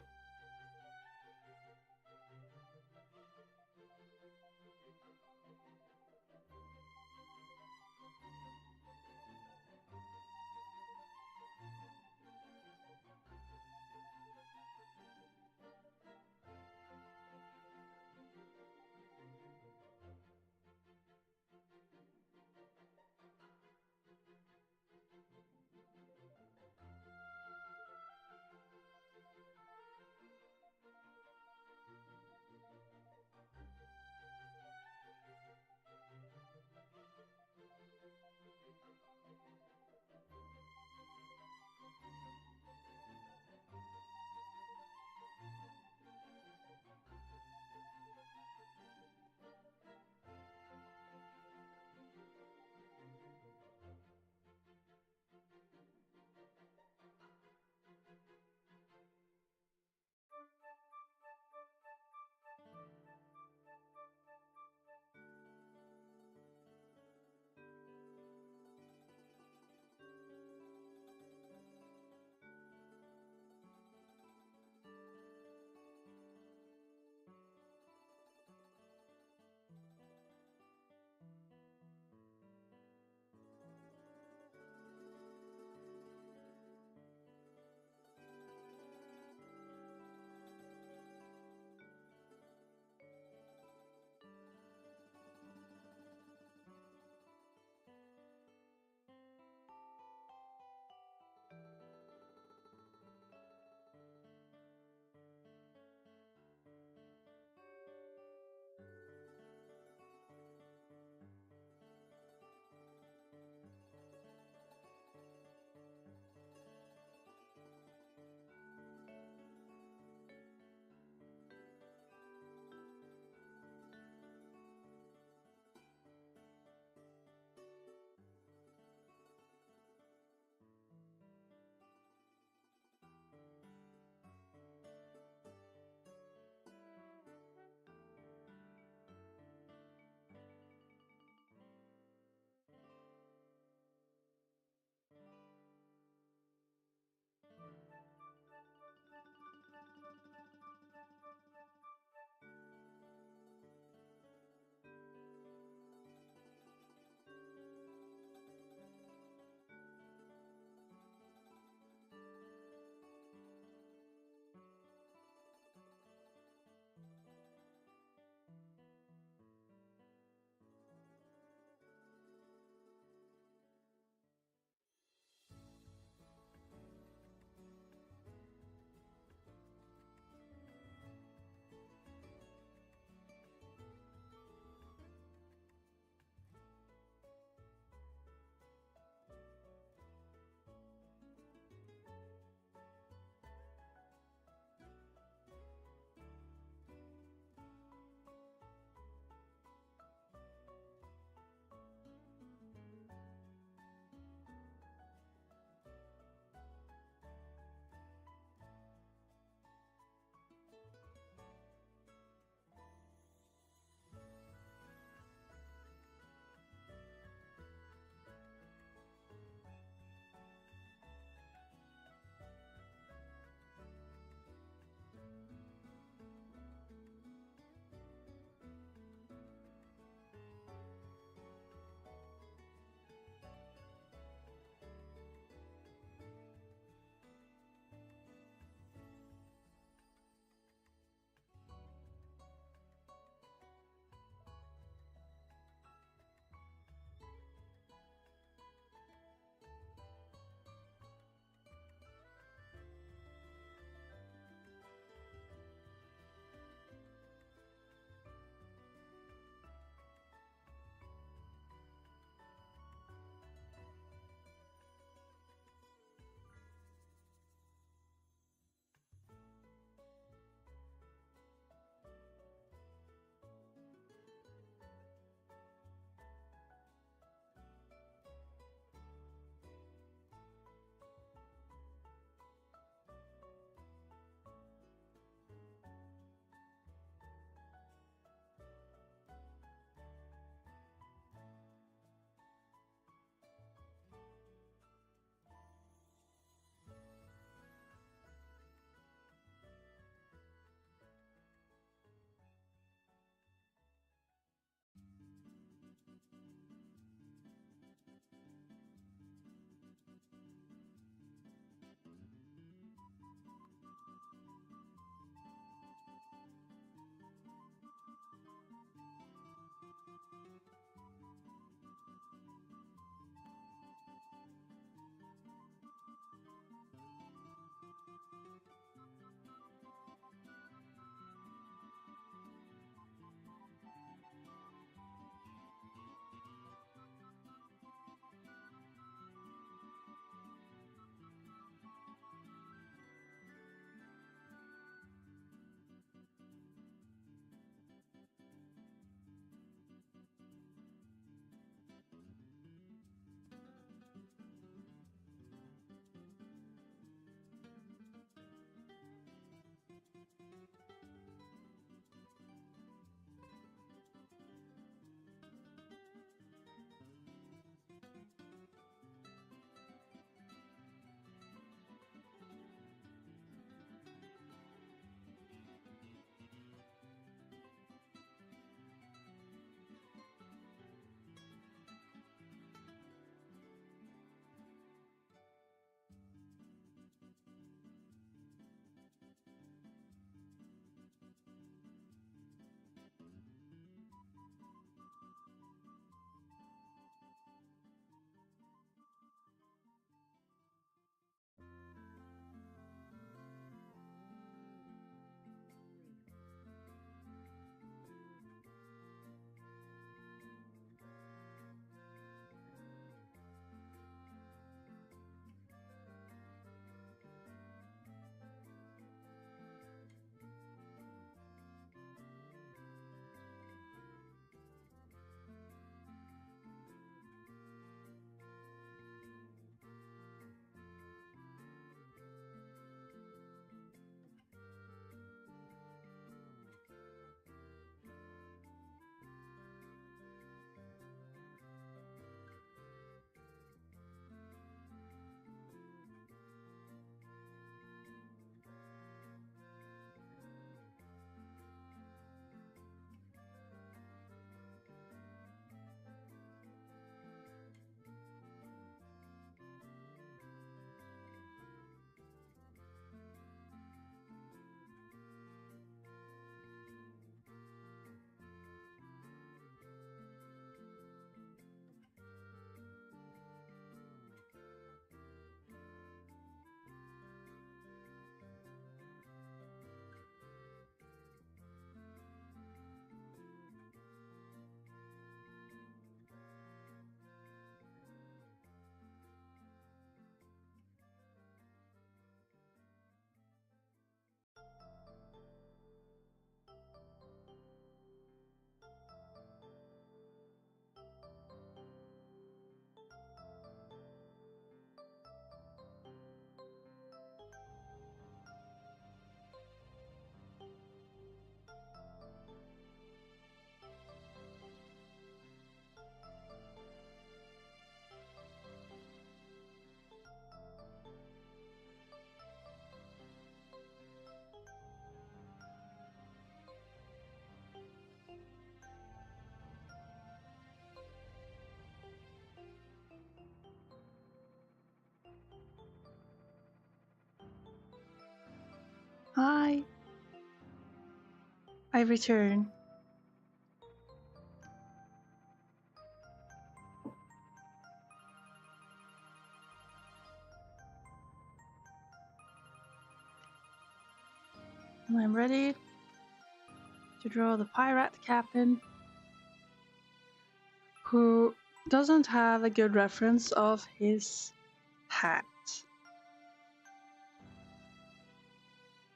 Hi, I return. And I'm ready to draw the pirate captain who doesn't have a good reference of his hat.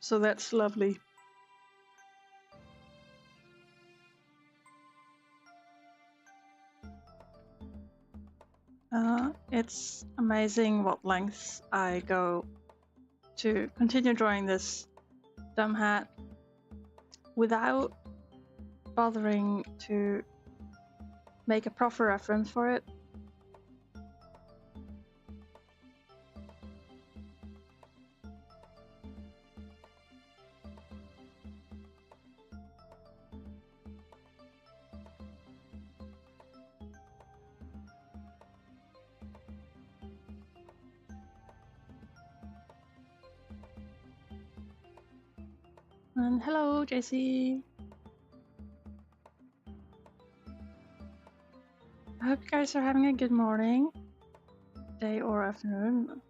So that's lovely. It's amazing what lengths I go to continue drawing this dumb hat without bothering to make a proper reference for it. And hello, JC. I hope you guys are having a good morning, day, or afternoon.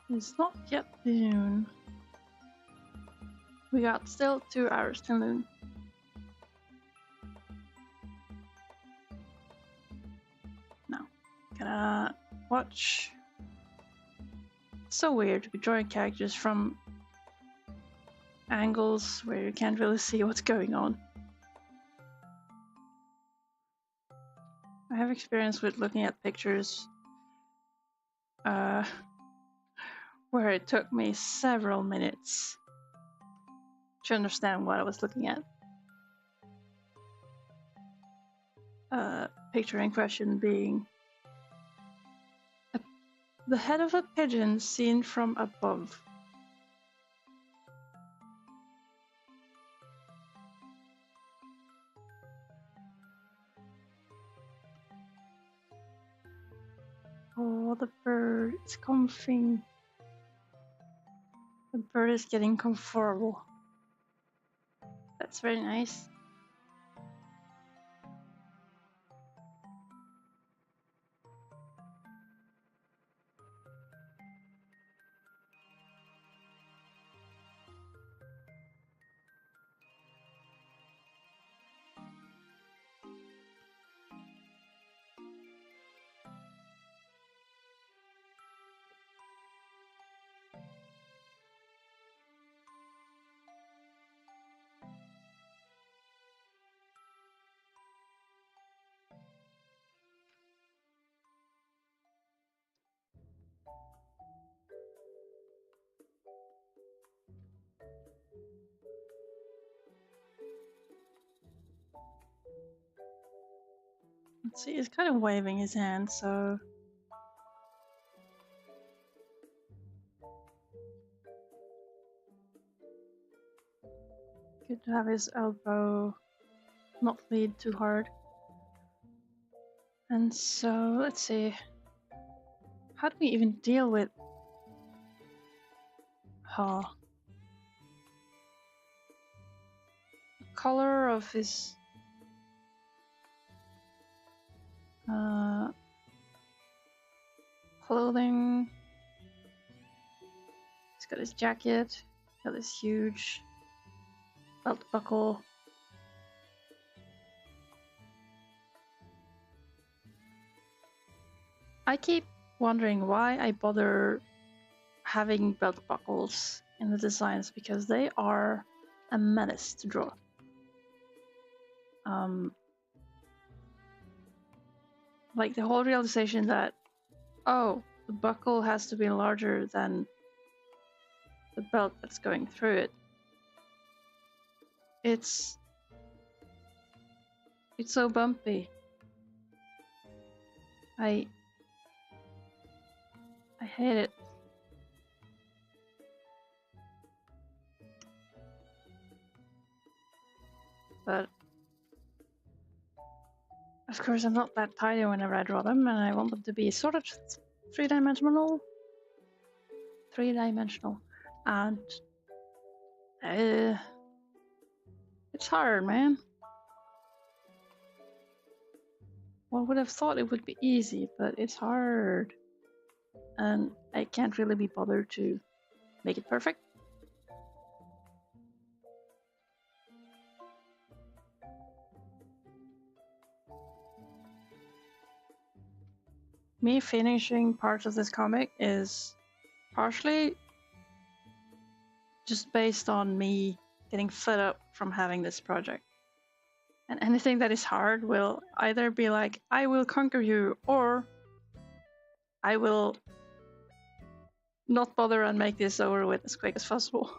It's not yet noon. We got still 2 hours till noon. Now, gonna watch. It's so weird to be drawing characters from angles where you can't really see what's going on. I have experience with looking at pictures where it took me several minutes to understand what I was looking at. Picture in question being the head of a pigeon seen from above. Oh, the bird is comfy. The bird is getting comfortable. That's very nice. Let's see, he's kind of waving his hand, so good to have his elbow not lead too hard. And so, let's see. How do we even deal with... the color of his... clothing. He's got his jacket, got this huge belt buckle. I keep wondering why I bother having belt buckles in the designs, because they are a menace to draw. Like the whole realization that, oh, the buckle has to be larger than the belt that's going through it. It's so bumpy. I hate it. But of course I'm not that tidy whenever I draw them, and I want them to be sort of three-dimensional. And it's hard, man. One would have thought it would be easy, but it's hard. And I can't really be bothered to make it perfect. Me finishing parts of this comic is partially just based on me getting fed up from having this project. And anything that is hard will either be like, I will conquer you, or I will not bother and make this over with as quick as possible.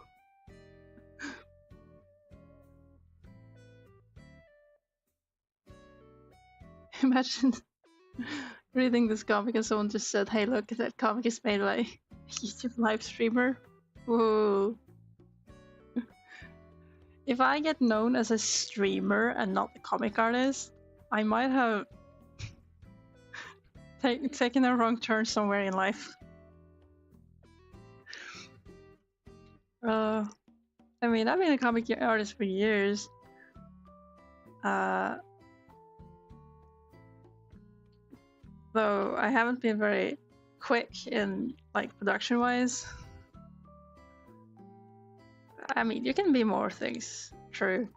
Imagine reading this comic and someone just said, hey look, that comic is made by a YouTube live streamer. Whoa. If I get known as a streamer and not a comic artist, I might have taking a wrong turn somewhere in life. I mean, I've been a comic artist for years. Though I haven't been very quick in like production-wise. I mean, you can be more things. True.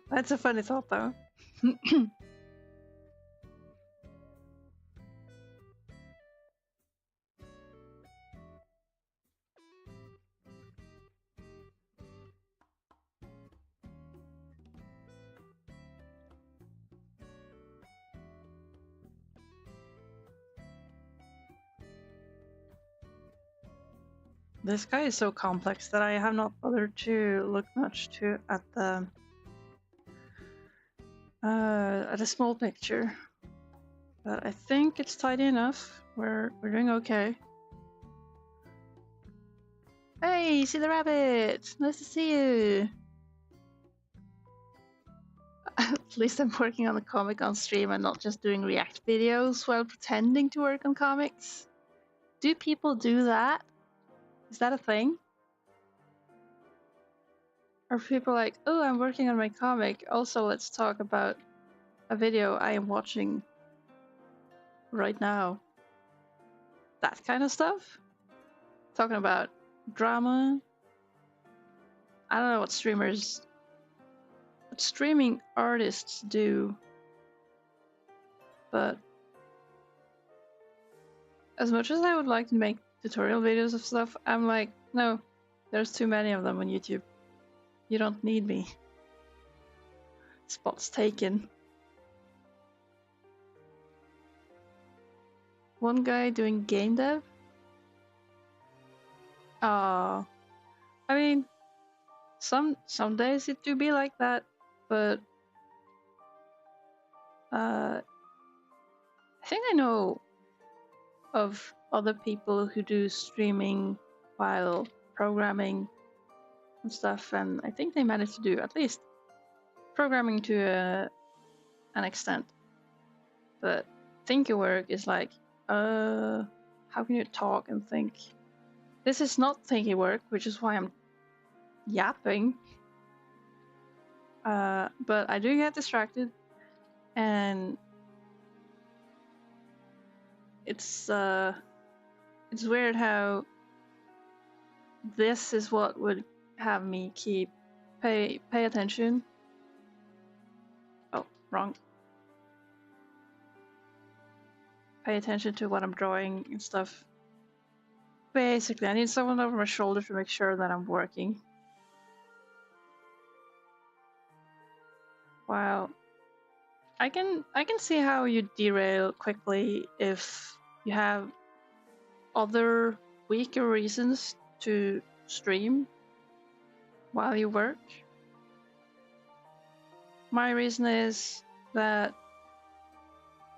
That's a funny thought, though. This guy is so complex that I have not bothered to look much at the small picture. But I think it's tidy enough. We're doing okay. Hey, see the rabbit! Nice to see you! At least I'm working on a comic on stream and not just doing react videos while pretending to work on comics. Do people do that? Is that a thing? Are people like, oh, I'm working on my comic, also let's talk about a video I am watching right now? That kind of stuff? Talking about drama? I don't know what streaming artists do, but as much as I would like to make tutorial videos of stuff, I'm like, no, there's too many of them on YouTube. You don't need me. Spot's taken. One guy doing game dev? I mean, some days it do be like that, but I think I know of other people who do streaming while programming and stuff, and I think they manage to do at least programming to an extent. But thinker work is like, how can you talk and think? This is not thinky work, which is why I'm yapping. But I do get distracted, and it's weird how this is what would have me pay attention. Oh, wrong. Pay attention to what I'm drawing and stuff. Basically, I need someone over my shoulder to make sure that I'm working. Wow. I can see how you derail quickly if you have other weaker reasons to stream while you work. My reason is that,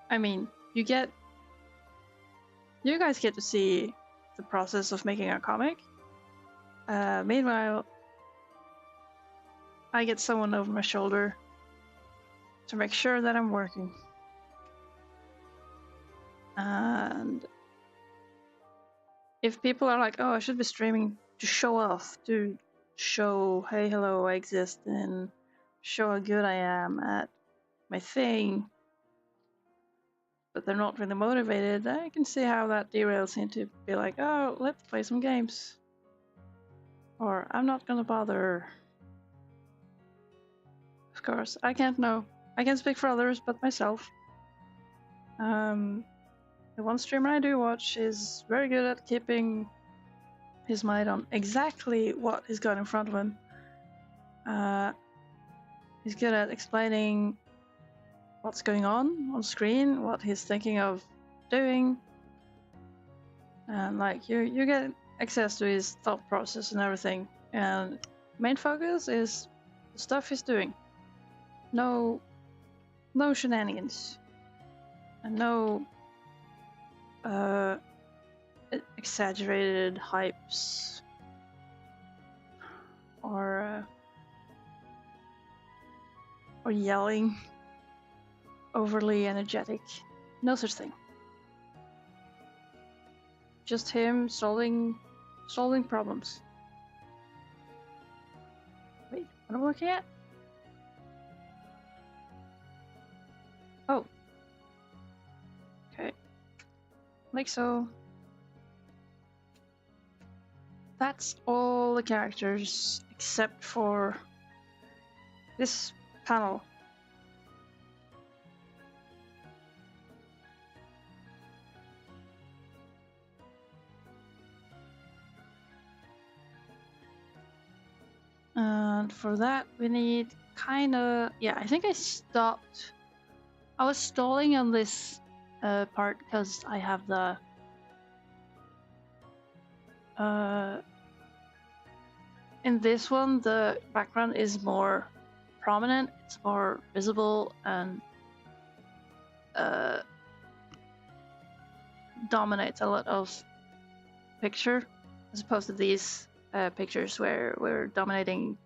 I mean, you guys get to see the process of making a comic. Meanwhile, I get someone over my shoulder to make sure that I'm working. And if people are like, oh, I should be streaming to show off, to show, hey, hello, I exist, and show how good I am at my thing, but they're not really motivated, I can see how that derails into be like, oh, let's play some games. Or, I'm not gonna bother. Of course, I can't know. I can't speak for others but myself. The one streamer I do watch is very good at keeping his mind on exactly what he's got in front of him. He's good at explaining what's going on screen, what he's thinking of doing, and like you get access to his thought process and everything. And main focus is the stuff he's doing. No shenanigans, and no exaggerated hypes. or yelling, overly energetic. No such thing. Just him solving problems. Wait, what am I looking at? Oh. Okay. Like so. That's all the characters except for this panel. And for that we need kinda... yeah, I think I stopped. I was stalling on this part because I have the in this one the background is more prominent, it's more visible, and dominates a lot of picture, as opposed to these pictures where we're dominating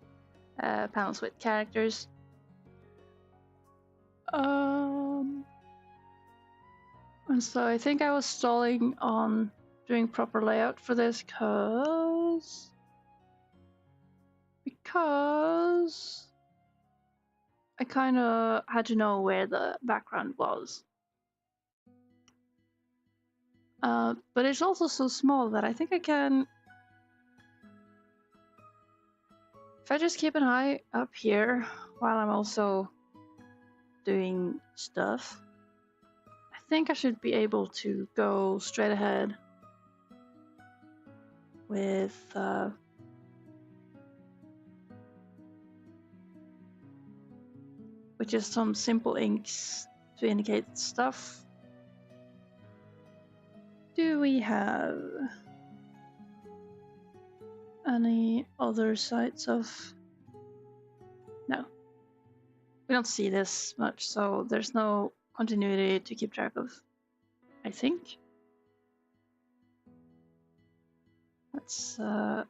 panels with characters. And so I think I was stalling on doing proper layout for this because I kind of had to know where the background was. But it's also so small that I think I can... if I just keep an eye up here while I'm also doing stuff, I think I should be able to go straight ahead with just some simple inks to indicate stuff. Do we have any other sites of... no. We don't see this much, so there's no continuity to keep track of, I think. Let's have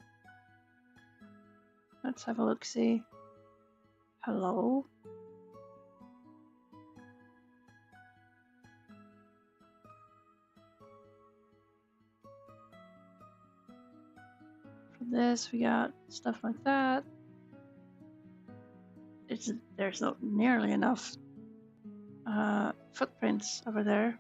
a look, see. Hello? For this, we got stuff like that. There's not nearly enough footprints over there.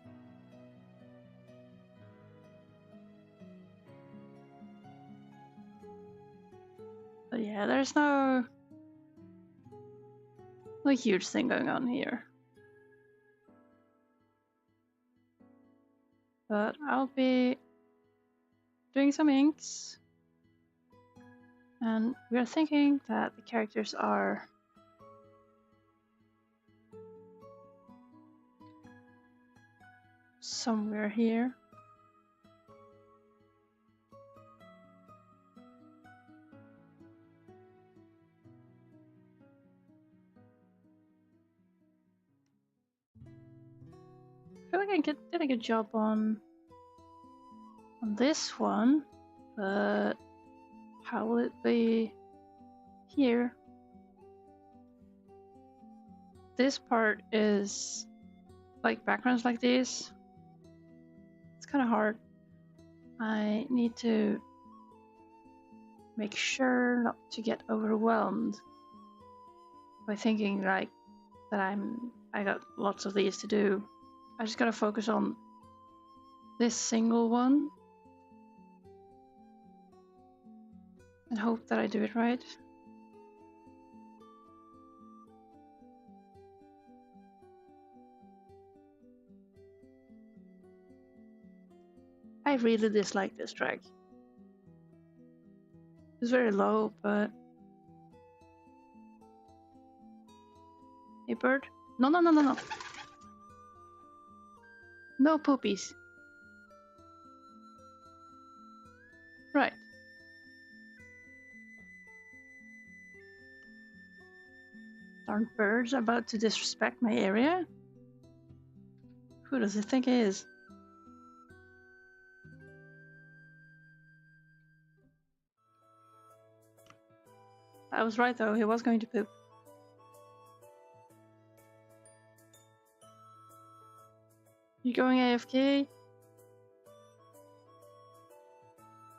But yeah, there's no huge thing going on here. But I'll be doing some inks. And we are thinking that the characters are somewhere here. I feel like I did a good job on this one, but how will it be here? This part is like backgrounds like this. It's kind of hard. I need to make sure not to get overwhelmed by thinking like that I got lots of these to do. I just gotta focus on this single one and hope that I do it right. I really dislike this track. It's very low, but... hey, bird. No, no, no, no, no. No poopies. Right. Aren't birds about to disrespect my area? Who does it think it is? I was right though, he was going to poop. You going AFK?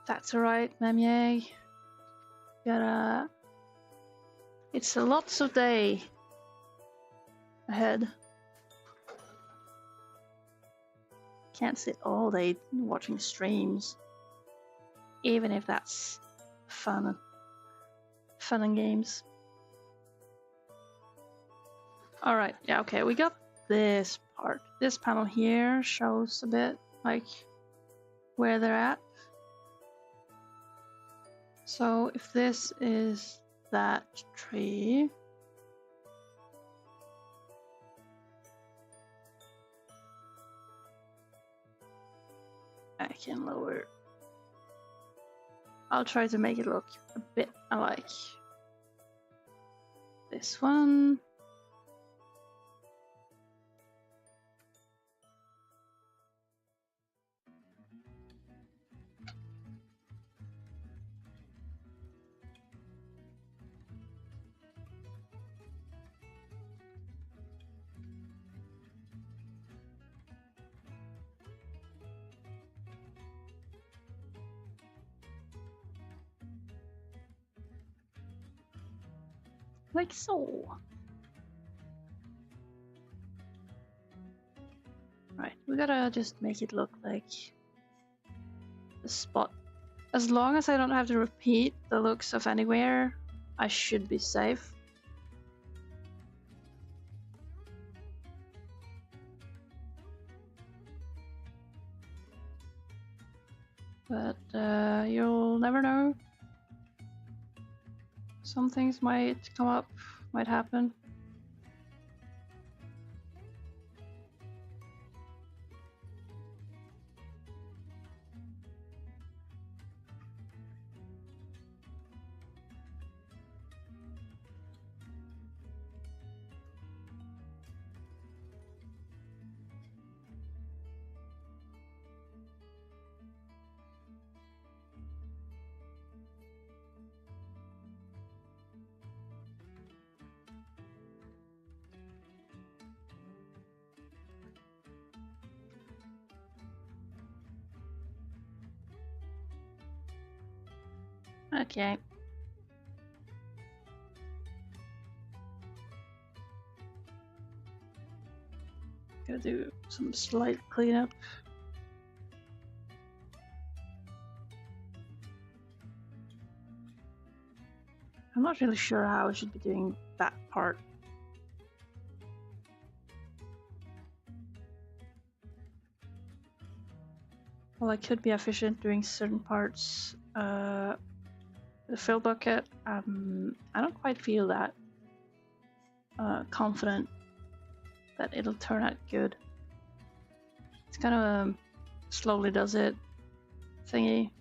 That's alright, Mamie. Gotta... It's a lots of day ahead. Can't sit all day watching streams. Even if that's fun and games. Alright, yeah, okay, we got this part. This panel here shows a bit like where they're at. So if this is that tree, I can lower. I'll try to make it look a bit like this one. Like so. Right, we gotta just make it look like the spot. As long as I don't have to repeat the looks of anywhere, I should be safe. But you'll never know. Some things might come up, might happen. Okay. Gotta do some slight cleanup. I'm not really sure how I should be doing that part. Well, I could be efficient doing certain parts. The fill bucket, I don't quite feel that confident that it'll turn out good. It's kind of slowly does it thingy.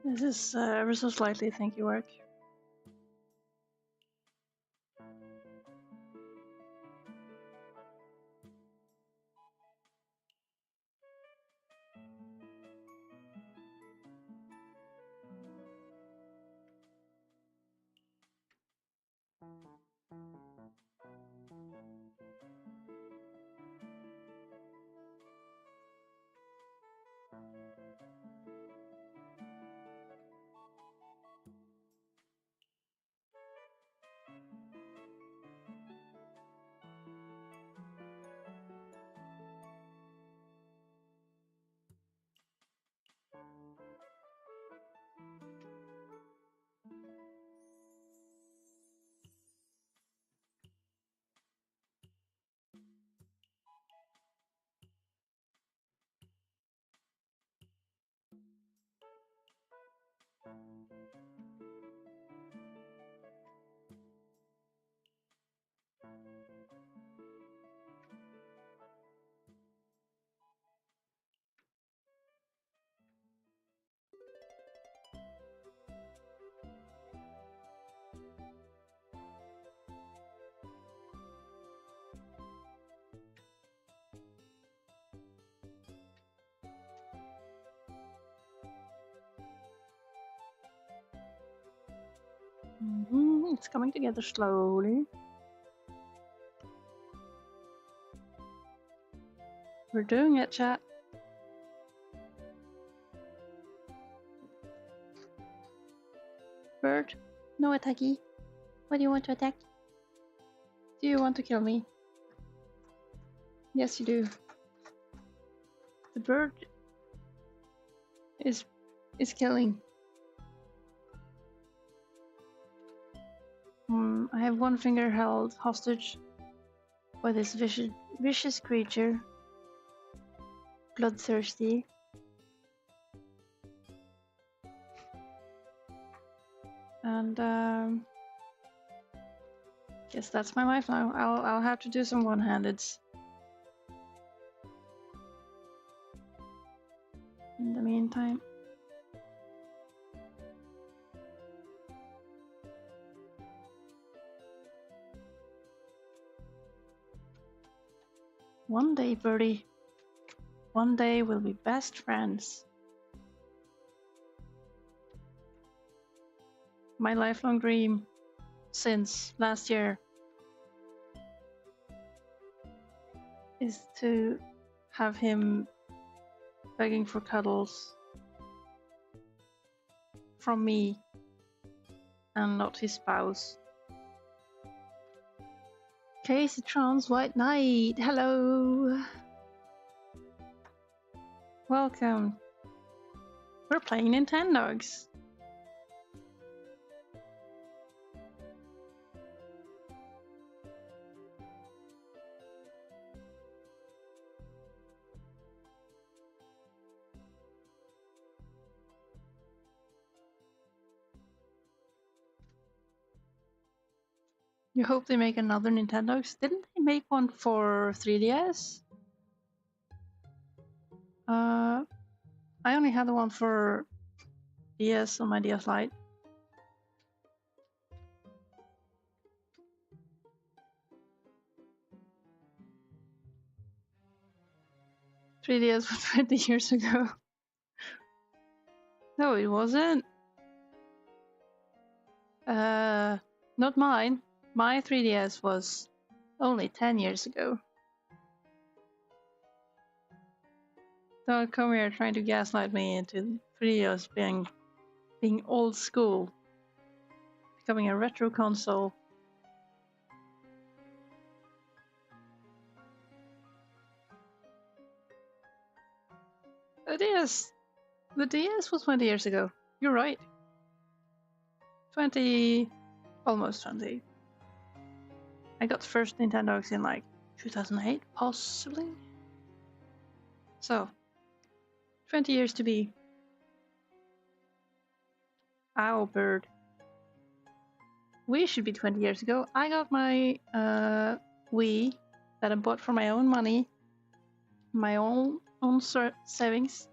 This is ever so slightly thank you work. It's coming together slowly. We're doing it, chat. Bird, no attacky. What do you want to attack? Do you want to kill me? Yes, you do. The bird is killing. I have one finger held hostage by this vicious creature. Bloodthirsty. And guess that's my life now. I'll have to do some one-handeds. In the meantime. One day, birdie. One day we'll be best friends. My lifelong dream since last year is to have him begging for cuddles from me and not his spouse. Casey Trans White Knight, hello! Welcome. We're playing Nintendogs. You hope they make another Nintendogs? Didn't they make one for 3DS? I only had the one for DS on my DS Lite. 3DS was 20 years ago. No, it wasn't. Not mine. My 3DS was only 10 years ago. Don't come here trying to gaslight me into 3DS being old school. Becoming a retro console. The DS was 20 years ago. You're right. 20, almost 20. I got the first Nintendogs in like 2008, possibly. So, 20 years to be. Ow, bird. We should be 20 years ago. I got my Wii that I bought for my own money, my own savings,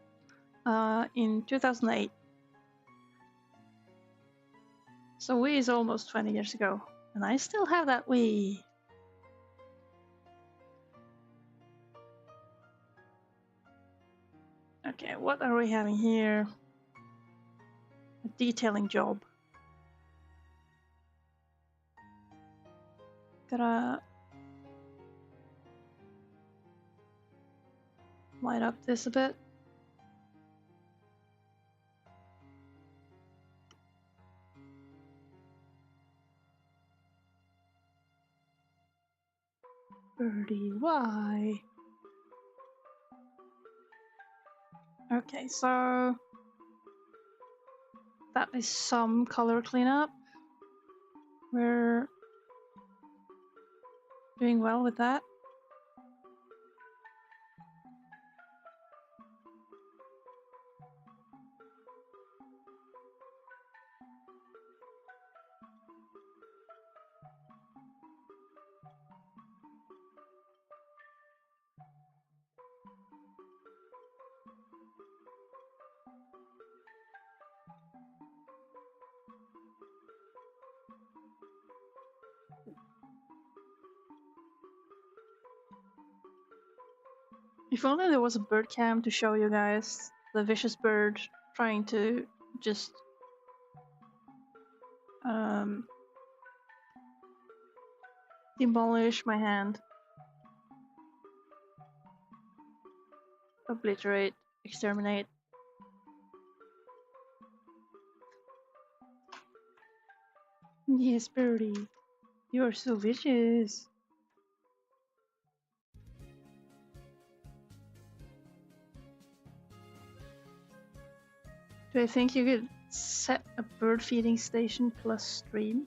in 2008. So Wii is almost 20 years ago, and I still have that Wii. Okay, what are we having here? A detailing job. Gotta light up this a bit. Birdie, why? Okay, so that is some color cleanup. We're doing well with that. If only there was a bird cam to show you guys the vicious bird trying to just Um, demolish my hand. Obliterate. Exterminate. Yes, Birdie. You are so vicious. Do I think you could set a bird feeding station plus stream?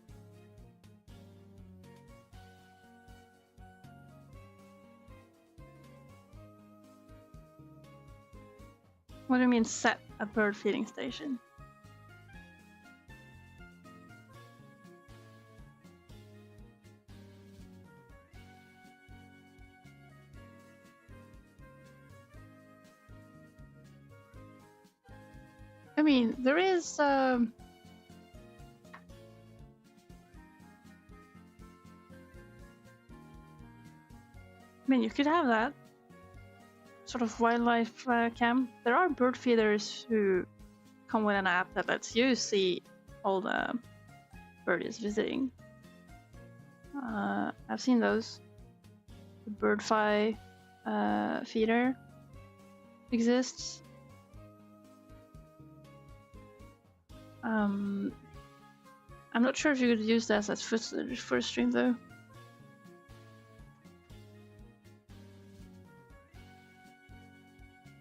What do you mean set a bird feeding station? I mean, there is I mean, you could have that sort of wildlife cam. There are bird feeders who come with an app that lets you see all the birdies visiting. I've seen those. The BirdFi feeder exists. I'm not sure if you could use that as footage for a stream though.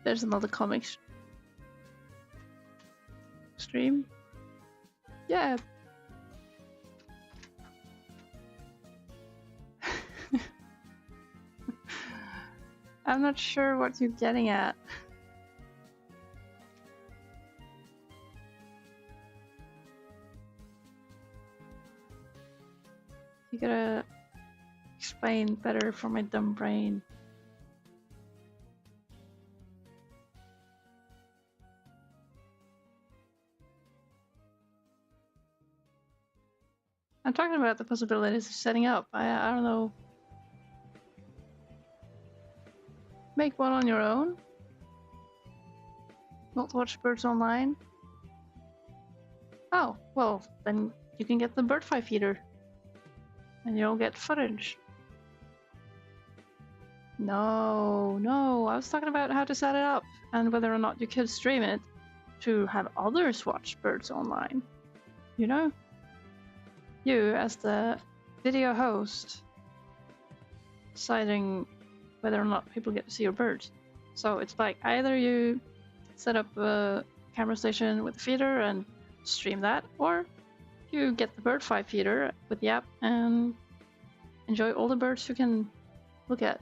There's another comics stream. Yeah. I'm not sure what you're getting at. You gotta explain better for my dumb brain. I'm talking about the possibilities of setting up. I don't know. Make one on your own. Not watch birds online. Oh, well, then you can get the BirdFi feeder. And you'll get footage. No, I was talking about how to set it up and whether or not you could stream it to have others watch birds online. You know? You, as the video host, deciding whether or not people get to see your birds. So it's like either you set up a camera station with a feeder and stream that, or you get the BirdFi feeder with the app and enjoy all the birds you can look at.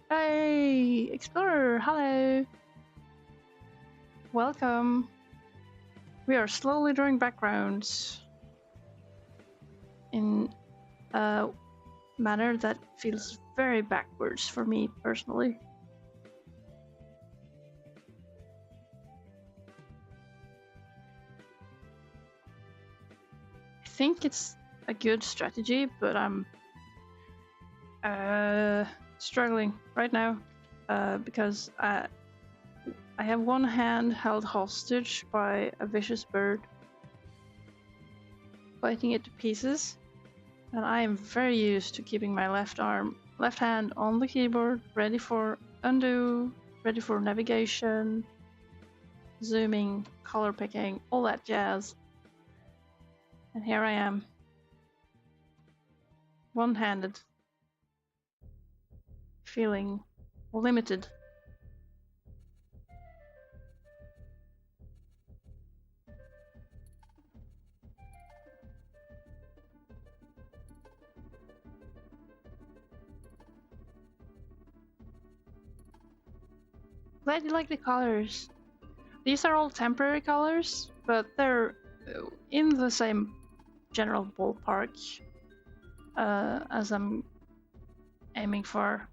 Hey, Explorer, hello! Welcome! We are slowly drawing backgrounds in a manner that feels very backwards for me personally. I think it's a good strategy, but I'm struggling right now because I have one hand held hostage by a vicious bird, biting it to pieces, and I am very used to keeping my left hand on the keyboard, ready for undo, ready for navigation, zooming, color picking, all that jazz. And here I am, one-handed, feeling limited. Glad you like the colors. These are all temporary colors, but they're in the same general ballpark as I'm aiming for.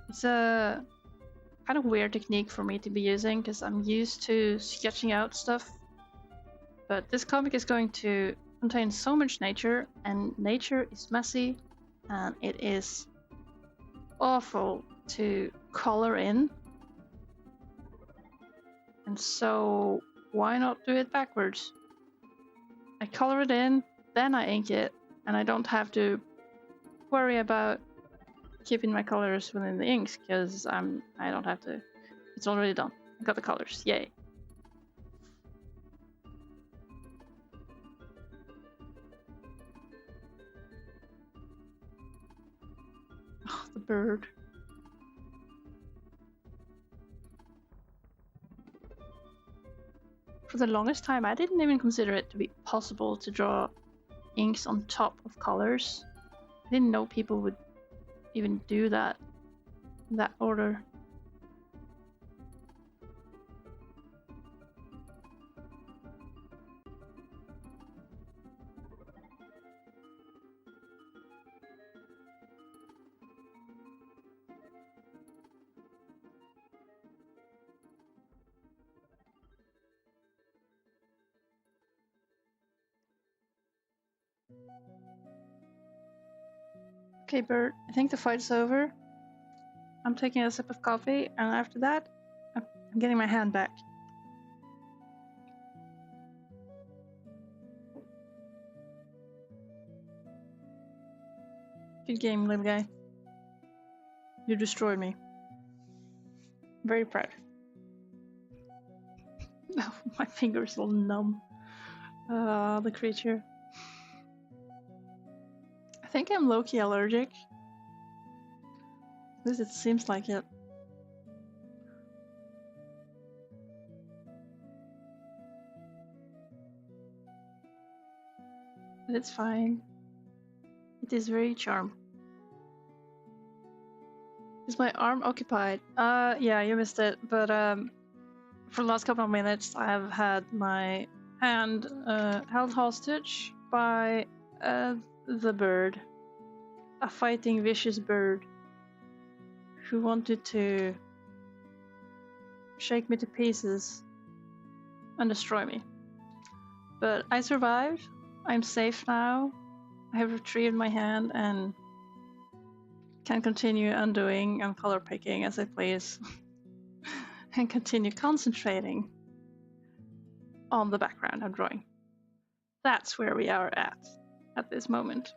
It's a kind of weird technique for me to be using because I'm used to sketching out stuff, but this comic is going to contain so much nature, and nature is messy, and it is awful to color in. And so why not do it backwards? I color it in, then I ink it, and I don't have to worry about keeping my colors within the inks because I don't have to. It's already done. I got the colors. Yay. Oh, the bird. For the longest time, I didn't even consider it to be possible to draw inks on top of colors. I didn't know people would even do that in that order. Okay, Bert, I think the fight's over. I'm taking a sip of coffee, and after that, I'm getting my hand back. Good game, little guy. You destroyed me. Very proud. Oh, my finger's all numb. The creature. I think I'm low-key allergic. At least it seems like it. But it's fine. It is very charm. Is my arm occupied? Yeah, you missed it. But for the last couple of minutes, I've had my hand held hostage by the bird. A fighting, vicious bird who wanted to shake me to pieces and destroy me. But I survived. I'm safe now. I have retrieved my hand and can continue undoing and color picking as I please and continue concentrating on the background I'm drawing. That's where we are at this moment.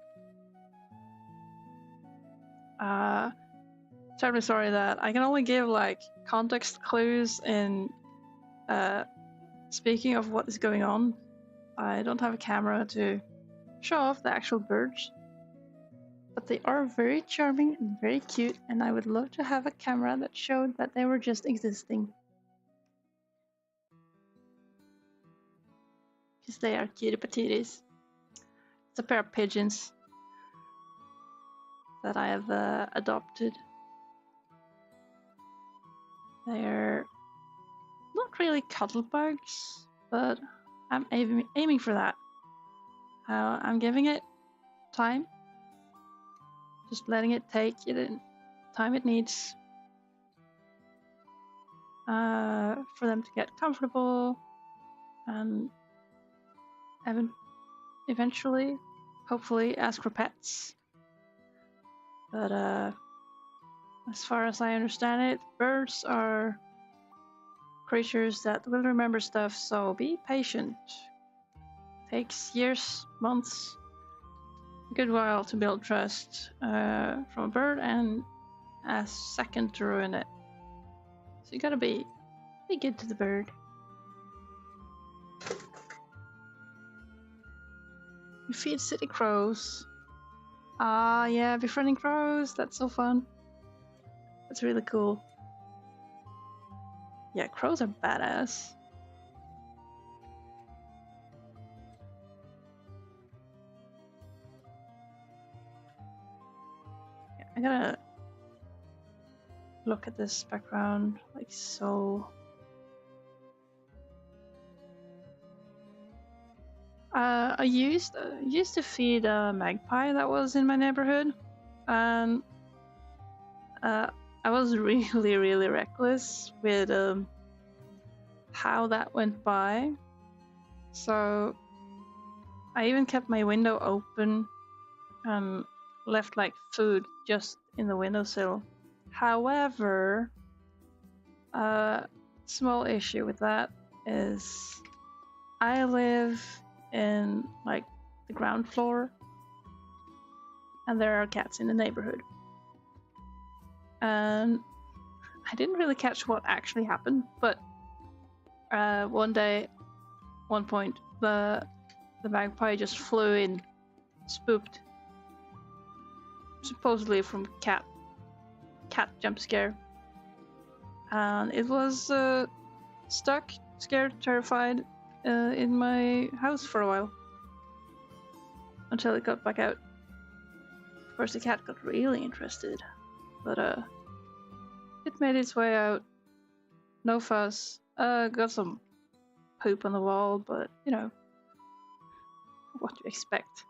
Terribly sorry that I can only give like context clues in speaking of what is going on. I don't have a camera to show off the actual birds, but they are very charming and very cute, and I would love to have a camera that showed that they were just existing. Because they are cutie patooties. It's a pair of pigeons that I have adopted. They're not really cuddle bugs, but I'm aiming for that. I'm giving it time. Just letting it take the time it needs for them to get comfortable and eventually, hopefully, ask for pets. But as far as I understand it, birds are creatures that will remember stuff, so be patient. Takes years, months, a good while to build trust from a bird, and a second to ruin it. So you gotta be good to the bird. You feed city crows. Ah, yeah, befriending crows. That's so fun. That's really cool. Yeah, crows are badass. Yeah, I gotta look at this background like so. I used to feed a magpie that was in my neighborhood, and I was really reckless with how that went by. So I even kept my window open and left like food just in the windowsill. However, a small issue with that is I live in like the ground floor, and there are cats in the neighborhood. And I didn't really catch what actually happened, but one point, the magpie just flew in, spooked, supposedly from cat jump scare, and it was stuck, scared, terrified in my house for a while until it got back out. Of course, the cat got really interested, but it made its way out. No fuss. Got some poop on the wall, but you know what you expect.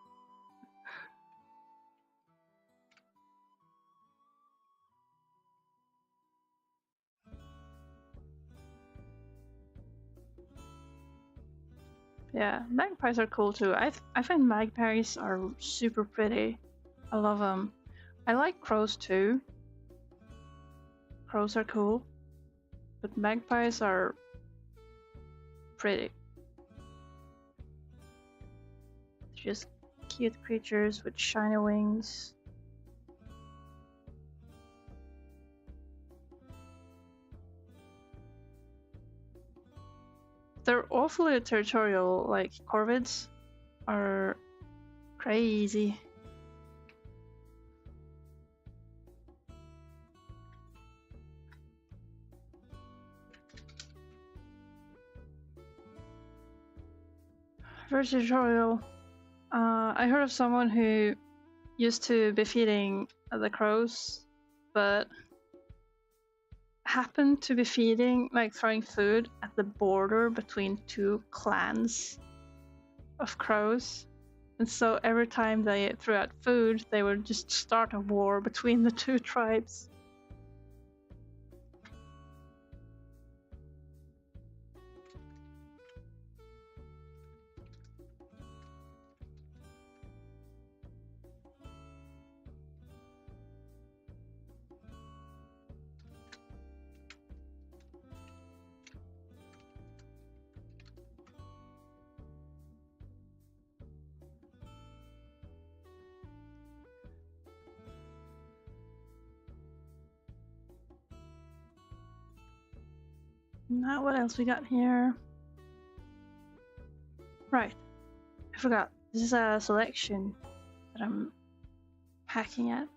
Yeah, magpies are cool too. I find magpies are super pretty. I love them. I like crows too. Crows are cool, but magpies are pretty. Just cute creatures with shiny wings. They're awfully territorial, like corvids are crazy. Very territorial. I heard of someone who used to be feeding the crows, but happened to be feeding, like throwing food at the border between two clans of crows. And so every time they threw out food, they would just start a war between the two tribes. Now, what else we got here? Right, I forgot. This is a selection that I'm hacking at.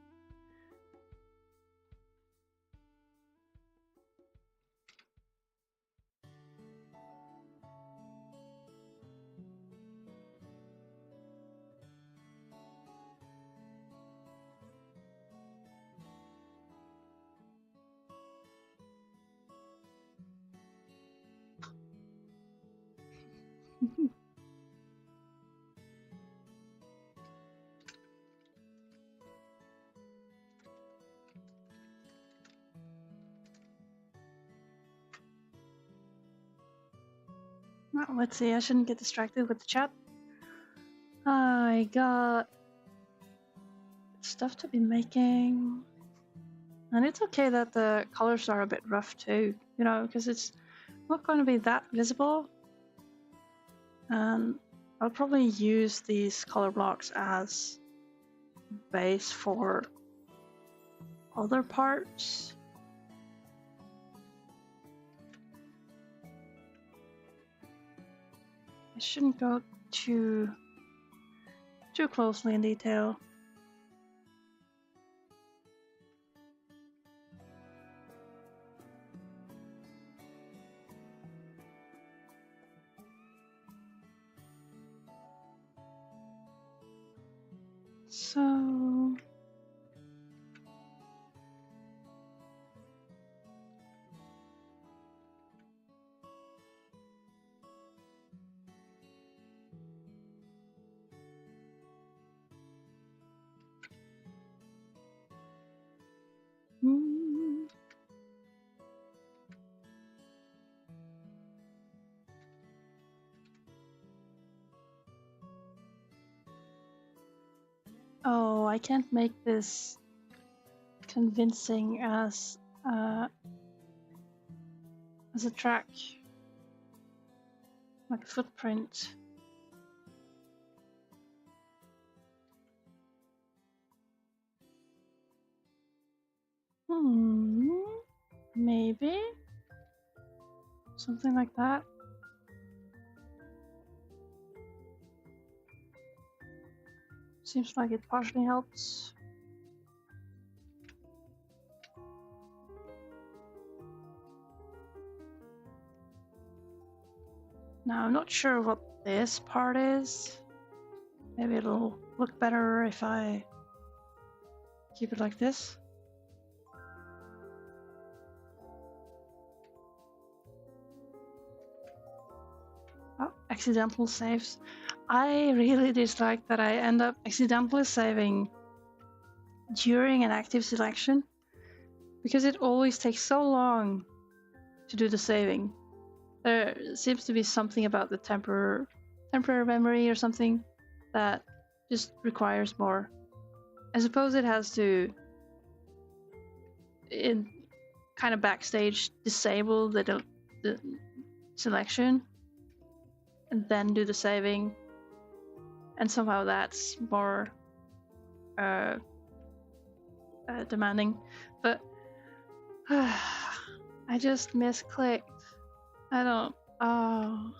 Well, let's see, I shouldn't get distracted with the chat. I got stuff to be making. And it's okay that the colors are a bit rough too, you know, because it's not going to be that visible. And I'll probably use these color blocks as base for other parts. I shouldn't go too closely in detail. So oh, I can't make this convincing as a track. Like a footprint. Maybe something like that. Seems like it partially helps. Now I'm not sure what this part is. Maybe it'll look better if I keep it like this. Oh, accidental saves. I really dislike that I end up accidentally saving during an active selection because it always takes so long to do the saving. There seems to be something about the temporary memory or something that just requires more. I suppose it has to, in kind of backstage, disable the selection and then do the saving, and somehow that's more demanding. But I just misclicked. I don't. Oh,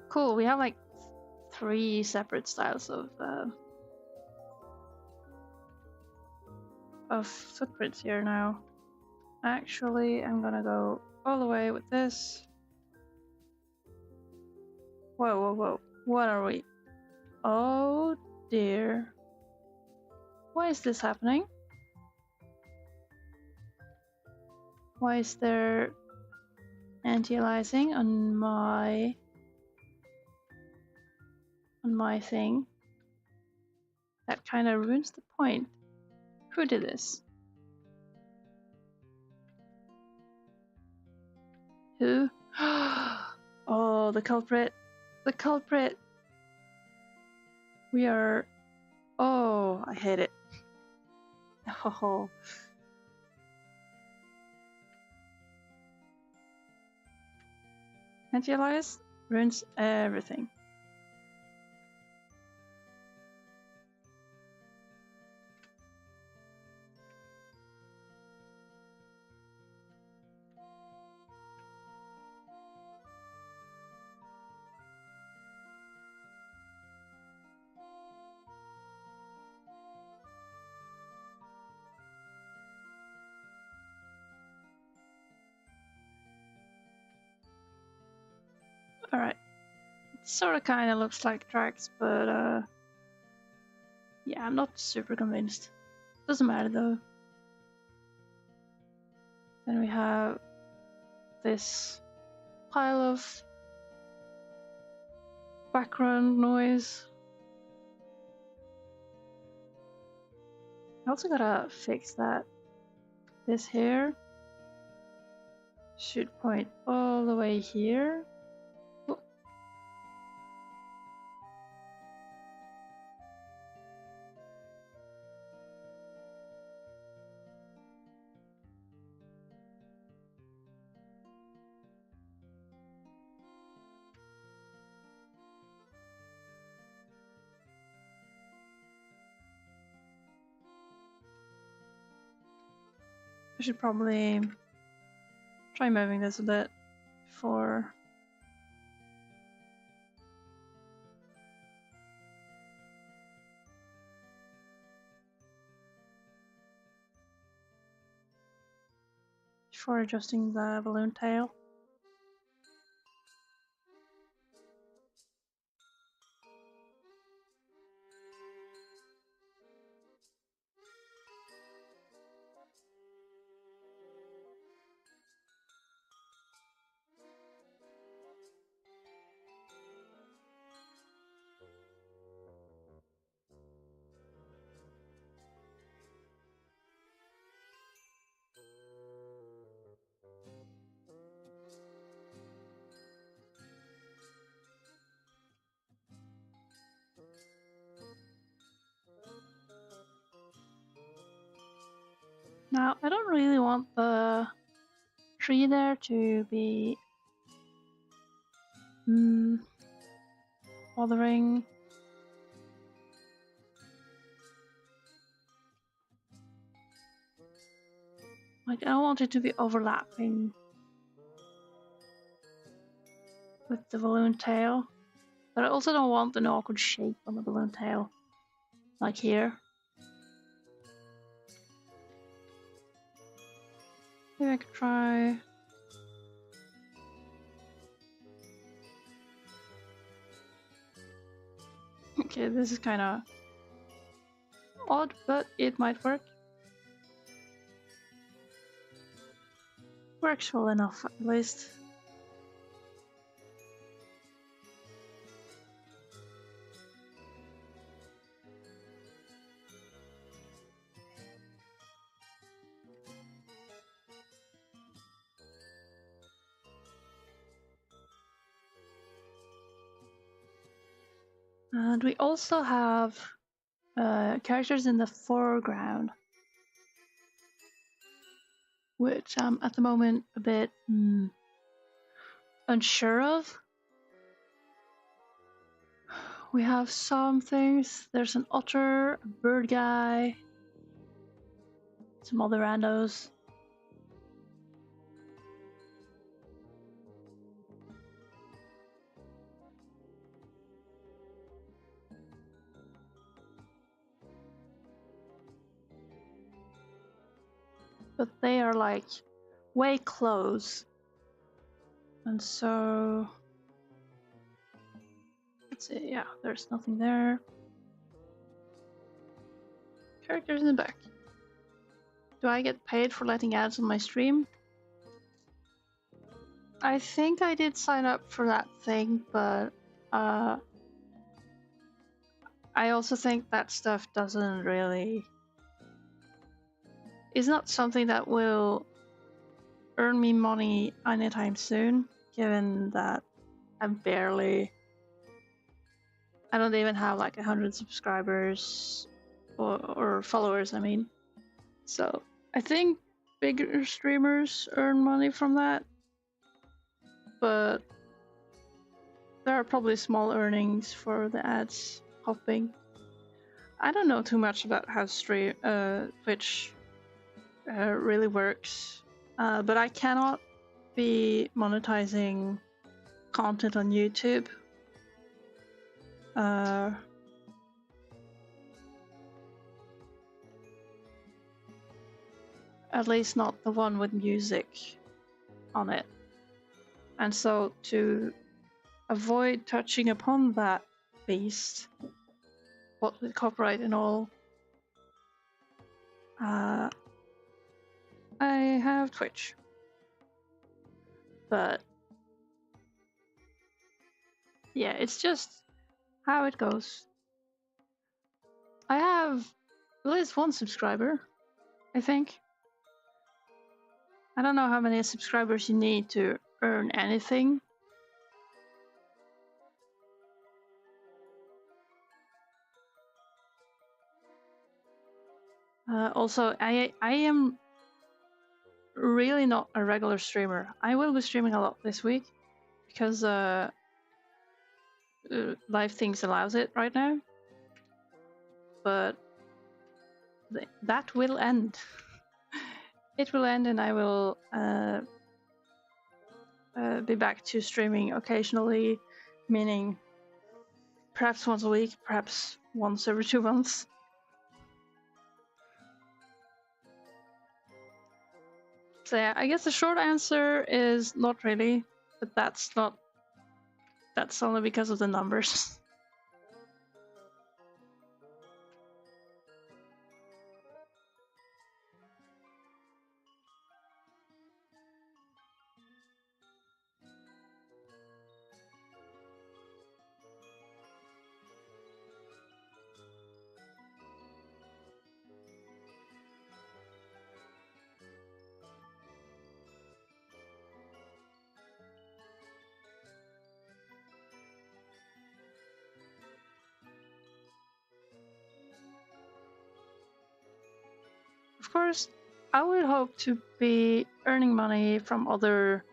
cool. We have like 3 separate styles of footprints here now. Actually, I'm gonna go all the way with this. Whoa, whoa, whoa. What are we? Oh dear. Why is this happening? Why is there anti-aliasing on my thing? That kind of ruins the point. Who did this? Who? Oh, the culprit. The culprit. We are... Oh, I hate it. Oh. Anti-alias ruins everything. Alright. It sort of kind of looks like tracks, but yeah, I'm not super convinced. Doesn't matter though. Then we have this pile of background noise. I also gotta fix that. This here should point all the way here. Oh. I should probably try moving this a bit before adjusting the balloon tail. Now, I don't really want the tree there to be Bothering. Like, I don't want it to be overlapping with the balloon tail. But I also don't want an awkward shape on the balloon tail. Like here. Maybe I could try... Okay, this is kind of odd, but it might work. Works well enough, at least. And we also have characters in the foreground, which I'm at the moment a bit unsure of. We have some things. There's an otter, a bird guy, some other randos. But they are like way close. And so let's see, yeah, there's nothing there. Characters in the back. Do I get paid for letting ads on my stream? I think I did sign up for that thing, but I also think that stuff doesn't really... It's not something that will earn me money anytime soon, given that I don't even have like 100 subscribers or followers, I mean. So I think bigger streamers earn money from that, but there are probably small earnings for the ads popping. I don't know too much about how Twitch really works, but I cannot be monetizing content on YouTube. At least not the one with music on it. And so to avoid touching upon that beast, what with copyright and all, I have Twitch. But yeah, it's just how it goes. I have at least one subscriber, I think. I don't know how many subscribers you need to earn anything. Also, I am really not a regular streamer. I will be streaming a lot this week because live things allows it right now. But that will end. It will end, and I will be back to streaming occasionally, meaning perhaps once a week, perhaps once every 2 months. So yeah, I guess the short answer is not really, but that's only because of the numbers. Of course, I would hope to be earning money from other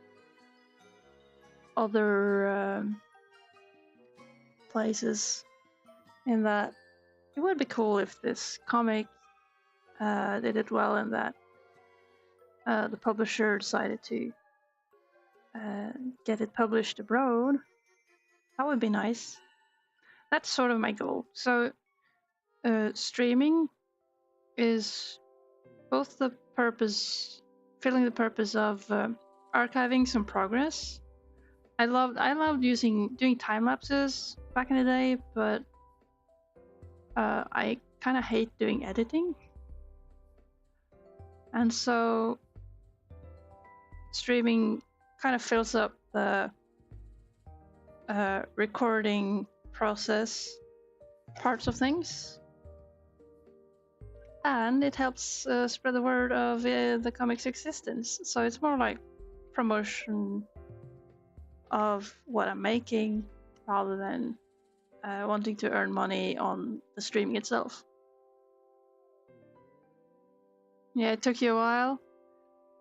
places in that it would be cool if this comic did it well and that the publisher decided to get it published abroad. That would be nice. That's sort of my goal. So streaming is both the purpose, filling the purpose of archiving some progress. I loved doing time lapses back in the day, but I kind of hate doing editing, and so streaming kind of fills up the recording process parts of things, and it helps spread the word of the comic's existence. So it's more like promotion of what I'm making rather than wanting to earn money on the streaming itself. Yeah, it took you a while.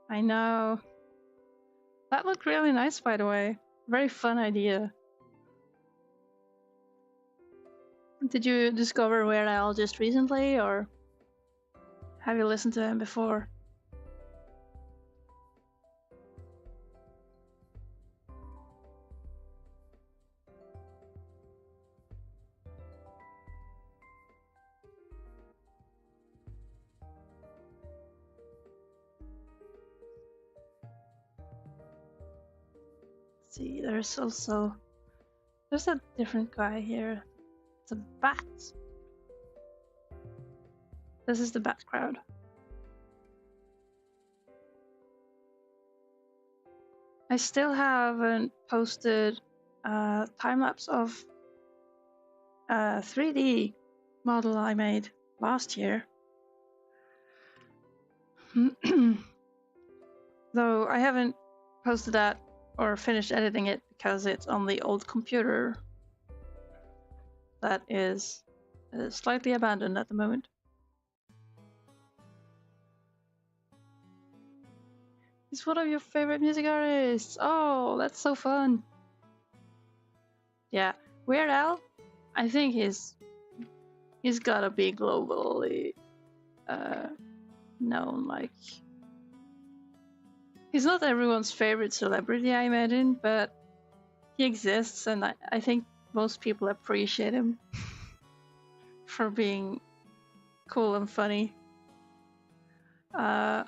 I know. That looked really nice, by the way. Very fun idea. Did you discover Weird Al just recently, or have you listened to him before? Let's see, there's a different guy here. It's a bat. This is the bat crowd. I still haven't posted a time-lapse of a 3D model I made last year. Though I haven't posted that or finished editing it because it's on the old computer that is slightly abandoned at the moment. He's one of your favorite music artists. Oh, that's so fun. Yeah, Weird Al, I think he's gotta be globally known. Like, he's not everyone's favorite celebrity, I imagine, but he exists, and I think most people appreciate him for being cool and funny. I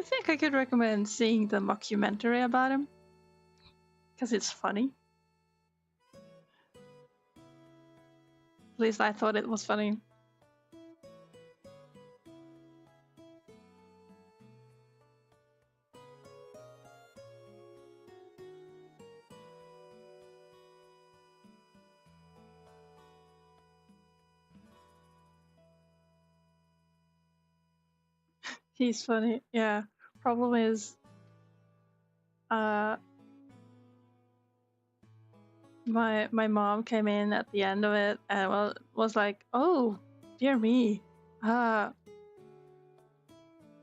think I could recommend seeing the mockumentary about him because it's funny. At least I thought it was funny. He's funny, yeah. Problem is, my mom came in at the end of it and was like, "Oh, dear me, what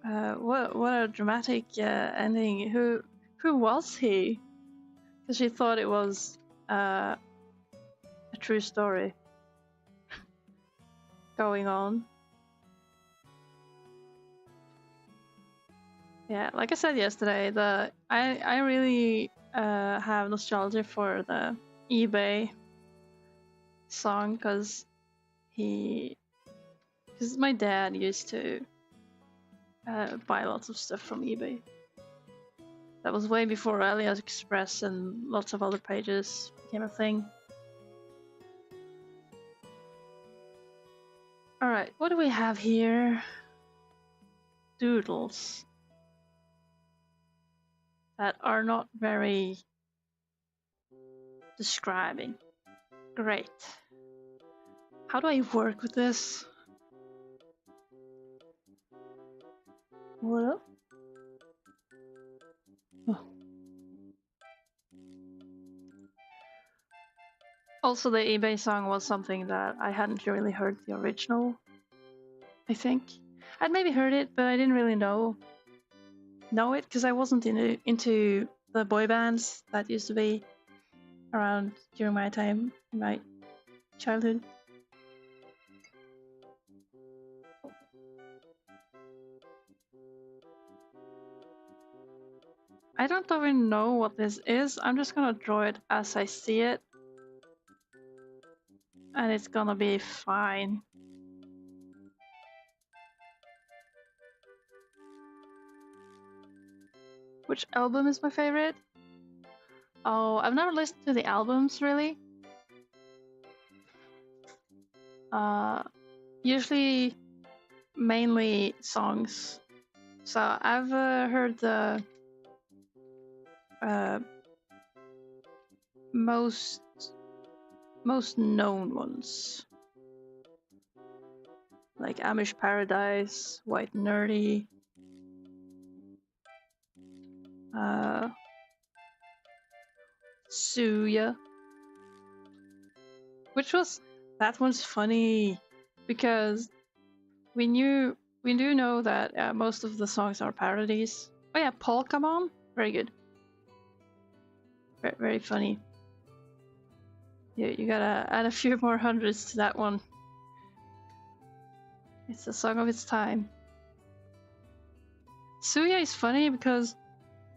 a dramatic ending. Who was he?" Because she thought it was a true story going on. Yeah, like I said yesterday, I really have nostalgia for the eBay song because my dad used to buy lots of stuff from eBay. That was way before AliExpress and lots of other pages became a thing. Alright, what do we have here? Doodles that are not very describing. Great. How do I work with this? What up? Oh. Also, the eBay song was something that I hadn't really heard the original, I think. I'd maybe heard it, but I didn't really know it because I wasn't into the boy bands that used to be. around during my time, my childhood. I don't even know what this is. I'm just gonna draw it as I see it. And it's gonna be fine. Which album is my favorite? Oh, I've never listened to the albums really. Usually mainly songs. So I've heard the most known ones, like Amish Paradise, White Nerdy, Suya, that one's funny because we do know that most of the songs are parodies. Oh yeah, Paul, come on, very good, very funny. You gotta add a few more hundreds to that one. It's a song of its time. Suya is funny because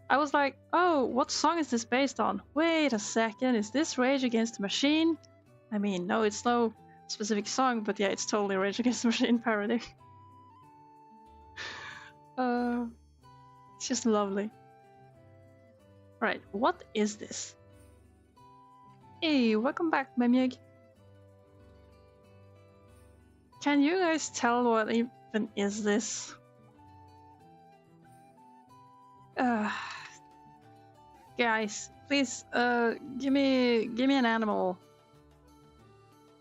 I was like, oh, what song is this based on? Wait a second, is this Rage Against the Machine? I mean, no, it's no specific song, but yeah, it's totally Rage Against the Machine parody. It's just lovely. Right, what is this? Hey, welcome back, Memyeg. Can you guys tell what even is this? Guys, please, give me an animal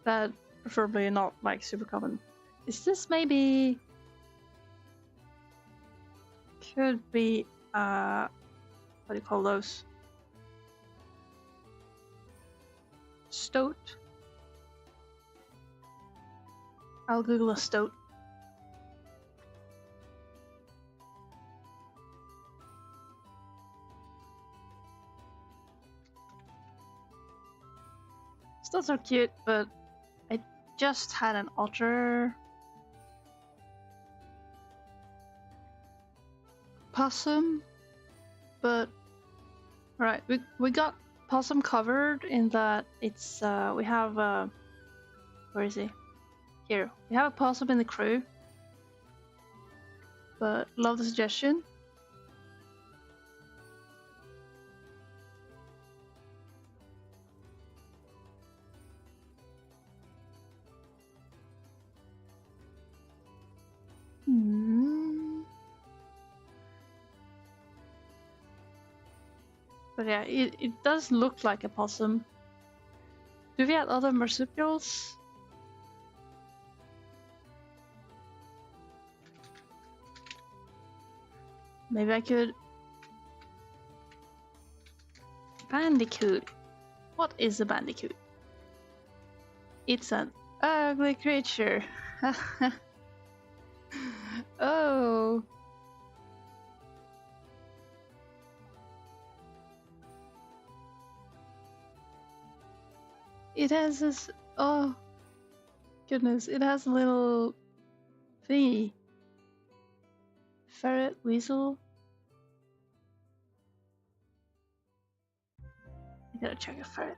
that preferably not like super common. Is this maybe? Could be what do you call those? Stoat. I'll Google a stoat. Stoats are cute, but I just had an otter. Possum, but right, we got possum covered in that it's we have where is he? Here. We have a possum in the crew. But love the suggestion. But yeah, it does look like a possum. Do we have other marsupials? Maybe I could... Bandicoot. What is a bandicoot? It's an ugly creature. Oh. It has this... Oh. Goodness, it has a little thingy. Ferret, weasel. I gotta check a ferret.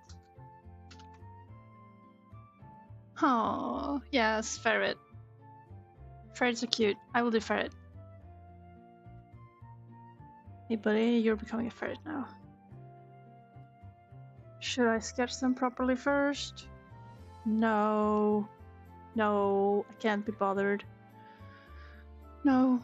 Oh, yes, ferret. Ferrets are cute. I will do ferret. Hey buddy, you're becoming a ferret now. Should I sketch them properly first? No. No, I can't be bothered. No.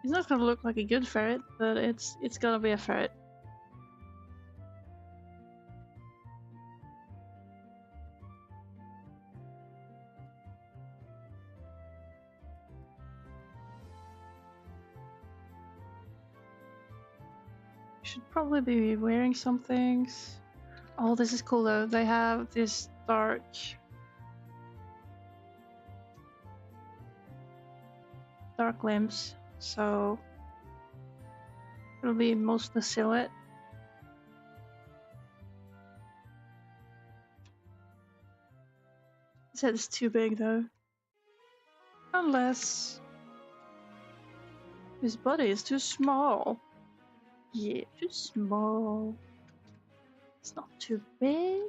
He's not gonna look like a good ferret, but it's gonna be a ferret. Should probably be wearing some things. Oh, this is cool though. They have this dark limbs, so it'll be mostly silhouette. His head is too big though. Unless his body is too small. Yeah, too small. It's not too big.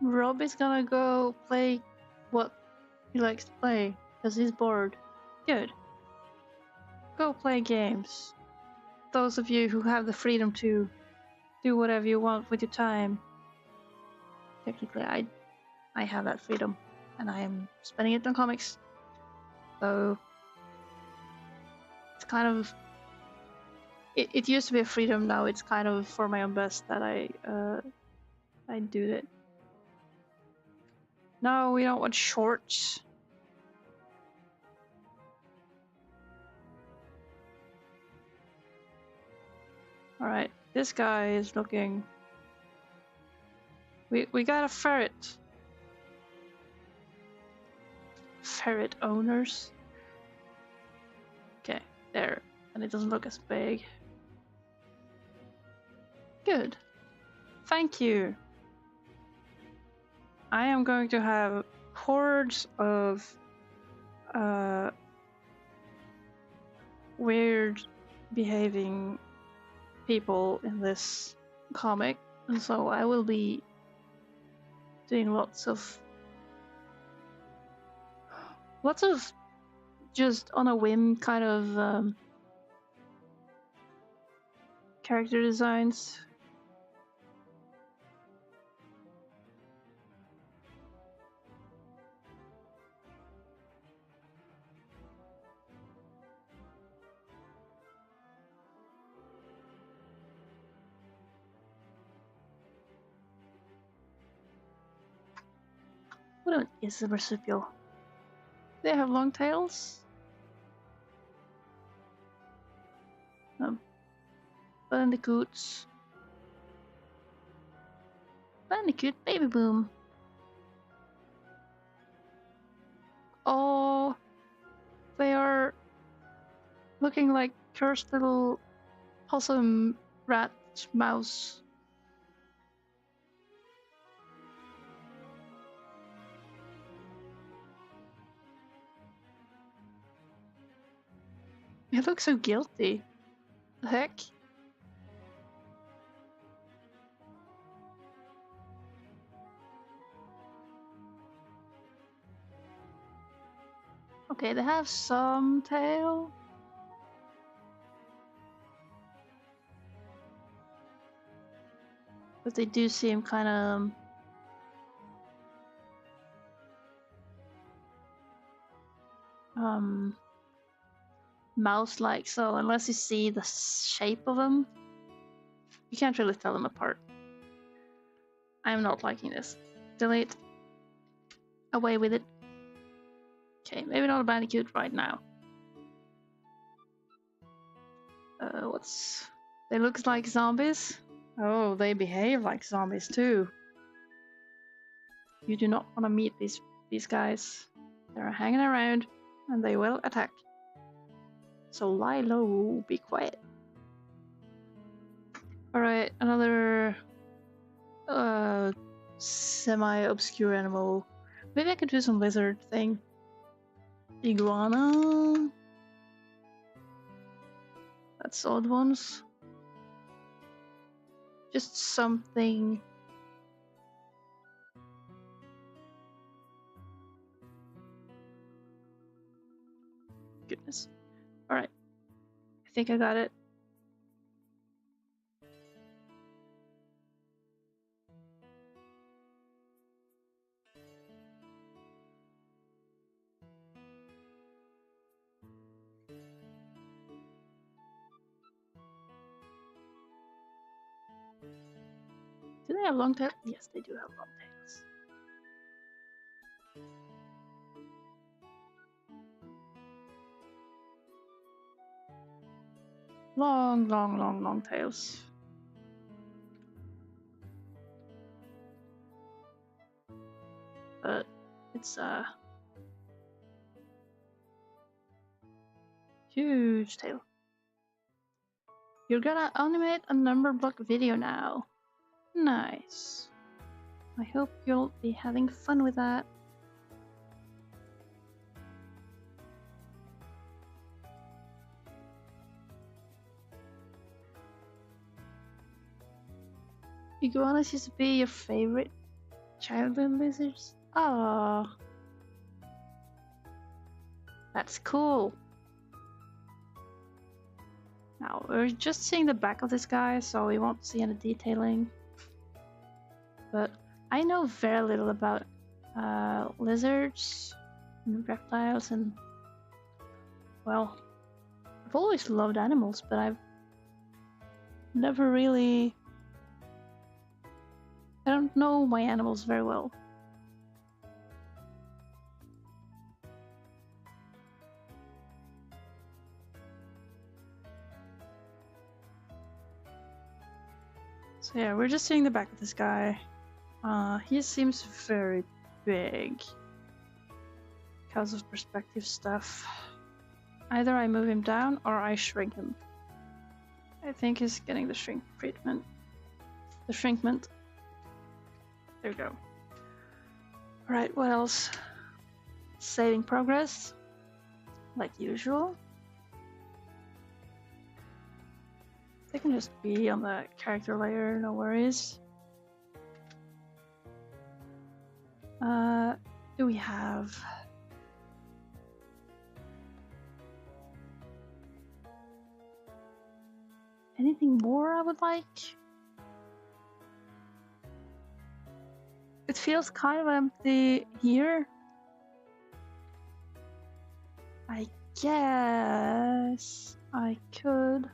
Rob is gonna go play what he likes to play because he's bored. Good. Go play games. Those of you who have the freedom to do whatever you want with your time. Technically, I have that freedom, and I am spending it on comics. So it's kind of it used to be a freedom. Now it's kind of for my own best that I do it. No, we don't want shorts. Alright, this guy is looking... We got a ferret. Ferret owners. Okay, there. And it doesn't look as big. Good. Thank you. I am going to have hordes of weird behaving people in this comic, and so I will be doing lots of just on a whim kind of character designs. What is a marsupial? They have long tails? Bandicoots. Bandicoot baby boom. Oh, they are looking like cursed little possum, rat, mouse. They look so guilty. The heck? Okay, they have some tail. But they do seem kind of mouse-like, so unless you see the shape of them, you can't really tell them apart. I am not liking this. Delete. Away with it. Okay, maybe not a bandicoot right now. They look like zombies. Oh, they behave like zombies too. You do not want to meet these guys. They're hanging around and they will attack. So lie low, be quiet. Alright, another semi-obscure animal. Maybe I could do some lizard thing. Iguana. That's odd ones. Just something. goodness. Alright. I think I got it. Do they have long tails? Yes, they do have long tails. Long, long, long, long tails. But it's a huge tail. You're gonna animate a number block video now. Nice. I hope you'll be having fun with that. Iguanas used to be your favorite childhood lizards? Oh, that's cool. Now, we're just seeing the back of this guy, so we won't see any detailing. But I know very little about lizards and reptiles, and well, I've always loved animals, but I've never really... I don't know my animals very well. So yeah, we're just seeing the back of this guy. He seems very big because of perspective stuff. Either I move him down or I shrink him. I think he's getting the shrink treatment. The shrinkment. There we go. Alright, what else? Saving progress, like usual. They can just be on the character layer, no worries. Do we have... anything more I would like? It feels kind of empty here. I guess I could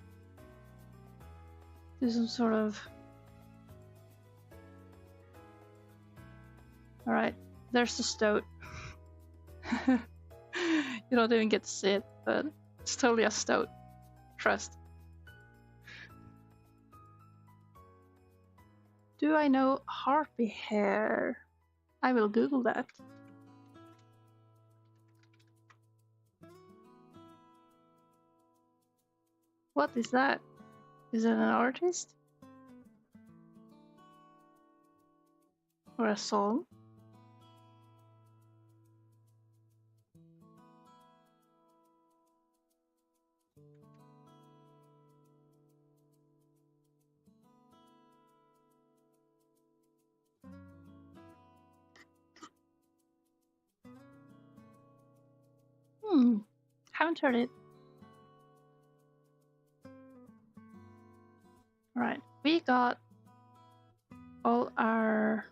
do some sort of... Alright, there's the stoat. You don't even get to see it, but it's totally a stoat. Trust. Do I know harpy hair? I will Google that. What is that? Is it an artist? Or a song? Haven't heard it. Alright, we got all our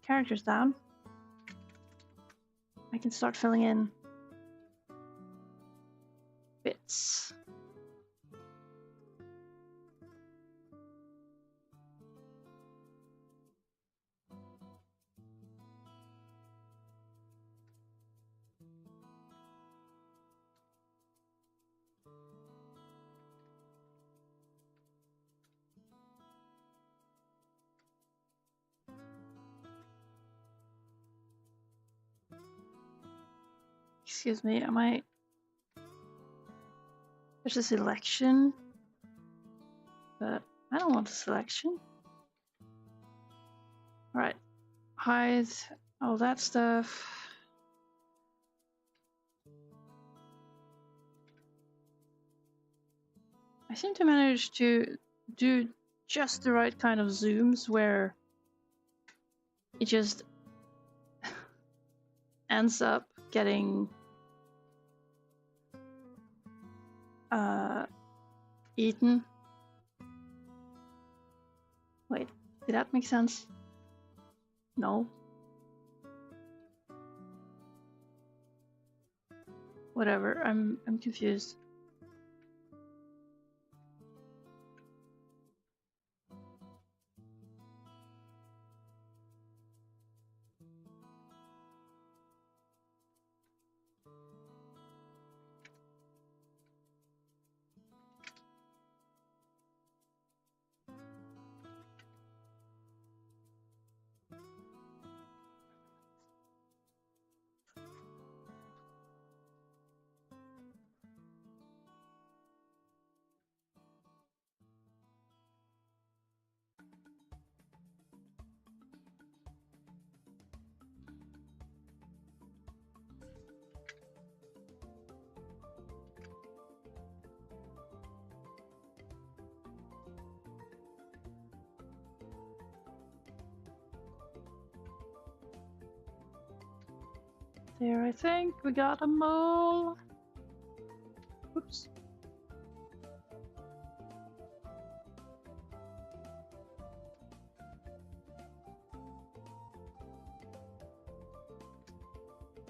characters down. I can start filling in bits. Excuse me, am I... There's a selection, but I don't want a selection. Alright, hide all that stuff. I seem to manage to do just the right kind of zooms where it just ends up getting eaten. Wait, did that make sense? No. Whatever, I'm confused. There, I think we got a mole. Oops.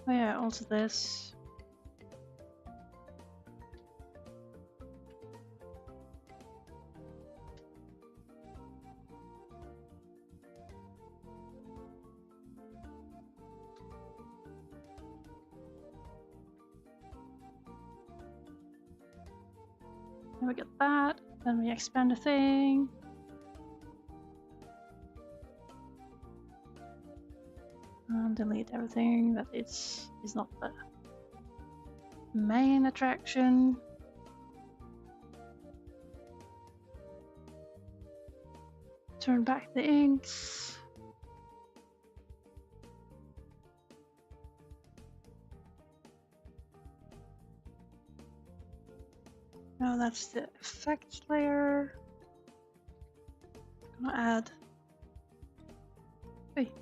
Oh yeah, also this. Then we get that. Then we expand the thing. And delete everything that is not the main attraction. Turn back the inks. Now that's the effects layer. I'm gonna add. Hey.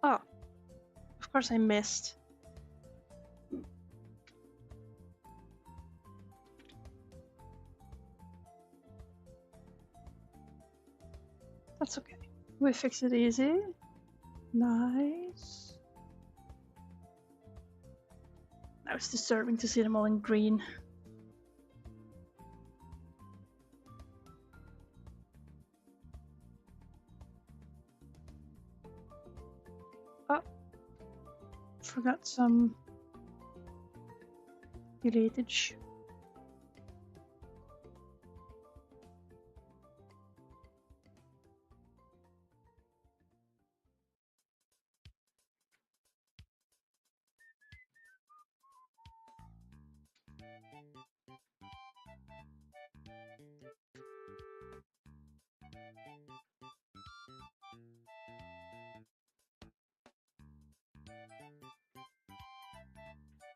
Oh, of course I missed. That's okay. We fix it easy. Nice. Now it's disturbing to see them all in green. Oh, forgot some deletage.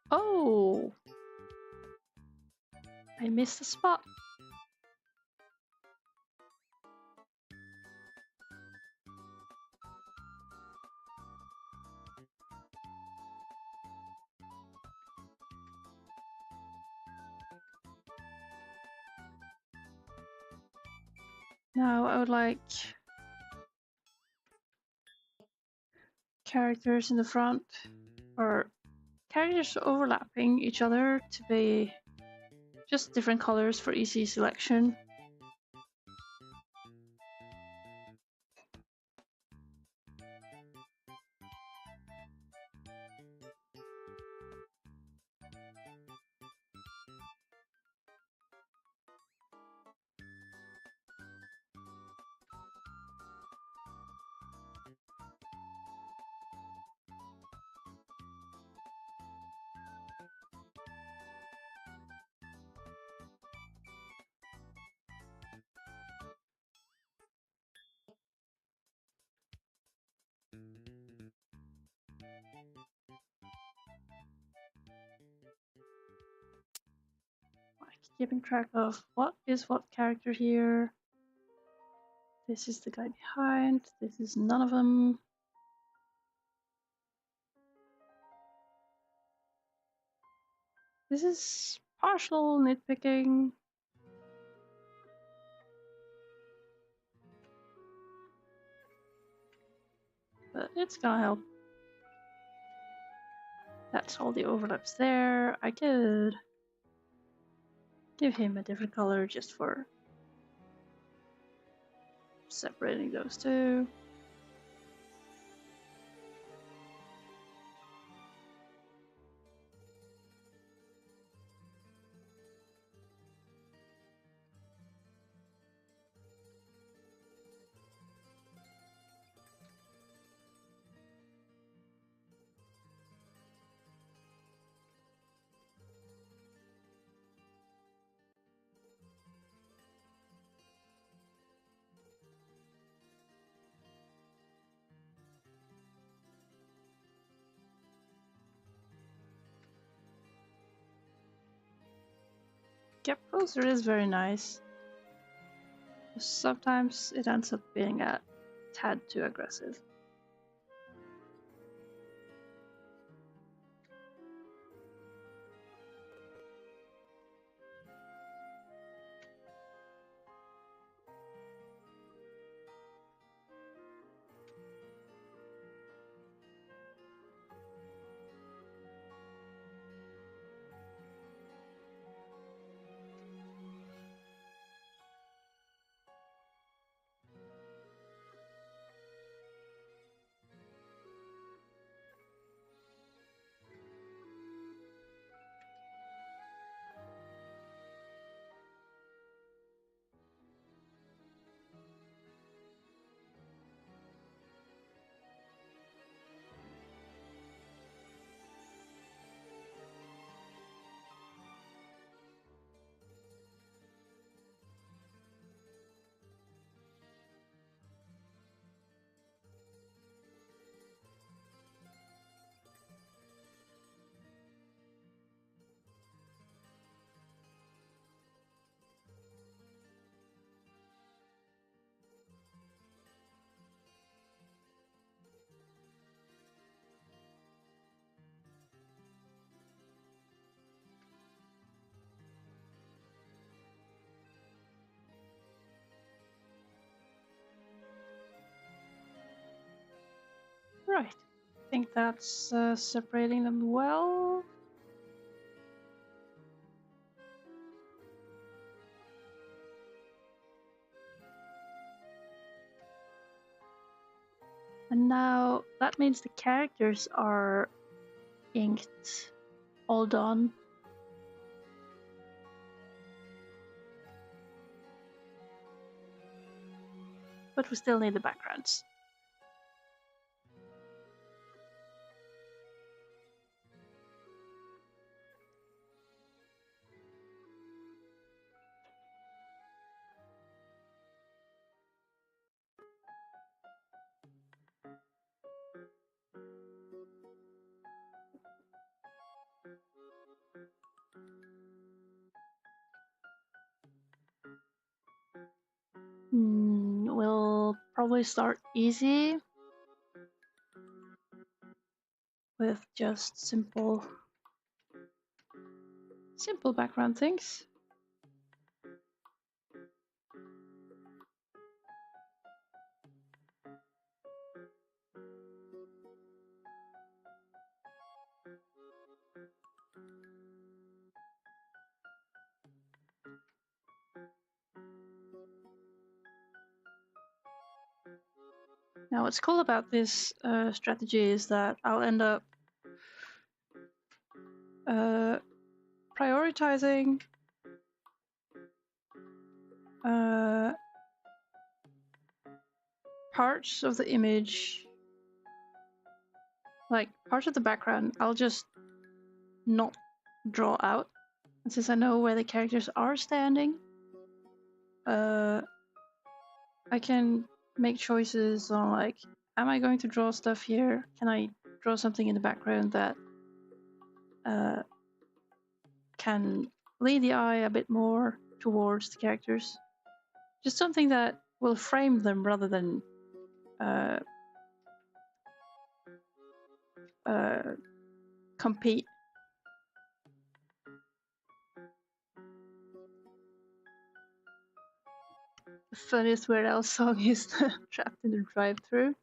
Oh, I missed a spot. Now I would like characters in the front, or characters overlapping each other to be just different colors for easy selection. keeping track of what is what character here. This is the guy behind. This is none of them. This is partial nitpicking. But it's gonna help. That's all the overlaps there. I could give him a different color just for separating those two. Get closer is very nice. Sometimes it ends up being a tad too aggressive. Right. I think that's separating them well. And now that means the characters are inked, all done. But we still need the backgrounds. We'll probably start easy with just simple background things. Now what's cool about this strategy is that I'll end up prioritizing parts of the image, like parts of the background, I'll just not draw out. And since I know where the characters are standing, I can make choices on like, am I going to draw stuff here? Can I draw something in the background that can lead the eye a bit more towards the characters. Just something that will frame them rather than uh, compete. The funniest Weird Al song is Trapped in the Drive-Thru.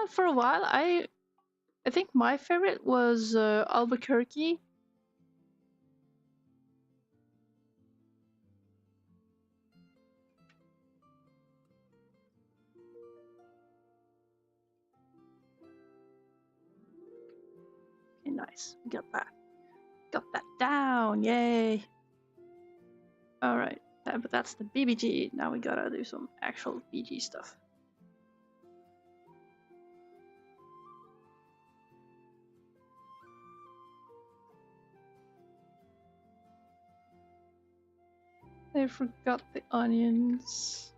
For a while, I think my favorite was Albuquerque. Okay, nice. Got that. Got that down. Yay. Alright. But that's the BBG. Now we gotta do some actual BG stuff. I forgot the onions.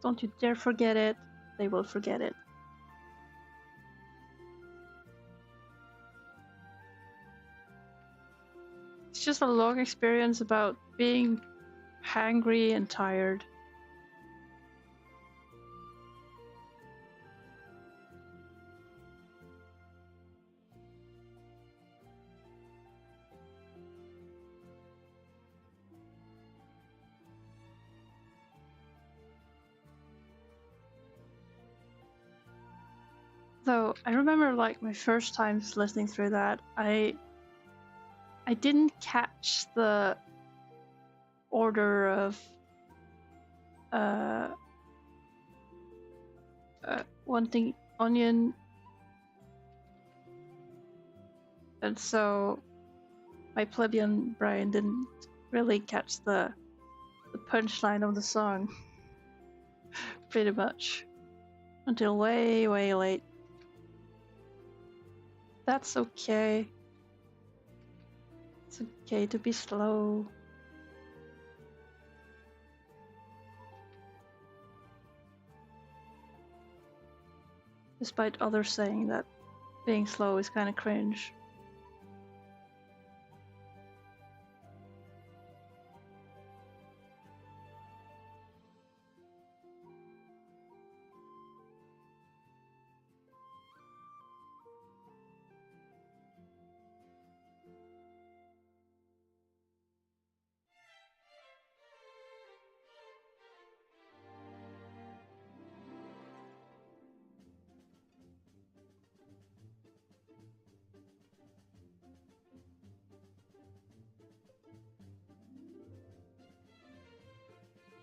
Don't you dare forget it. They will forget it. It's just a long experience about being hangry and tired. Though I remember like my first times listening through that, I didn't catch the order of wanting onion, and so my plebeian brain didn't really catch the punchline of the song pretty much until way late. That's okay. It's okay to be slow. Despite others saying that being slow is kind of cringe.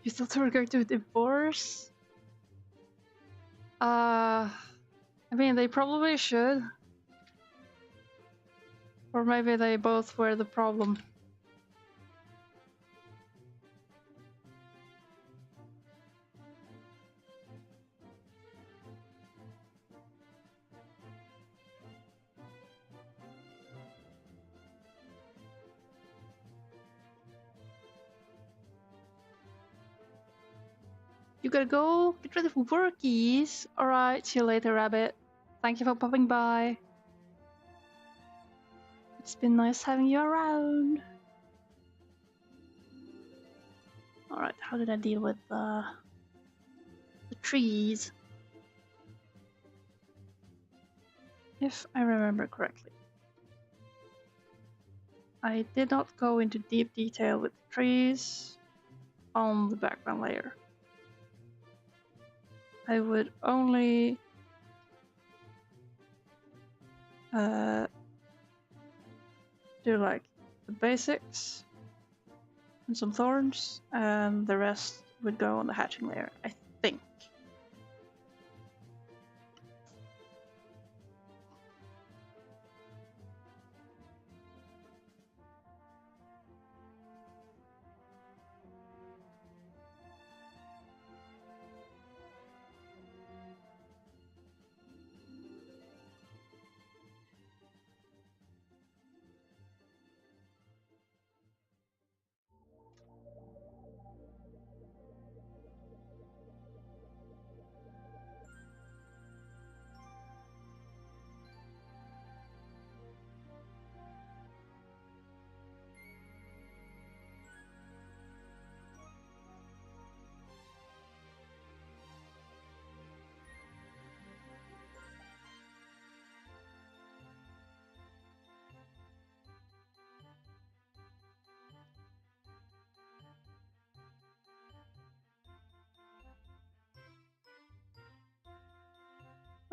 You thought they were going to divorce? I mean, they probably should. Or maybe they both were the problem. You gotta go get ready for workies. Alright, see you later, Rabbit. Thank you for popping by. It's been nice having you around. Alright, how did I deal with the trees? If I remember correctly. I did not go into deep detail with the trees on the background layer. I would only do like the basics and some thorns, and the rest would go on the hatching layer, I think.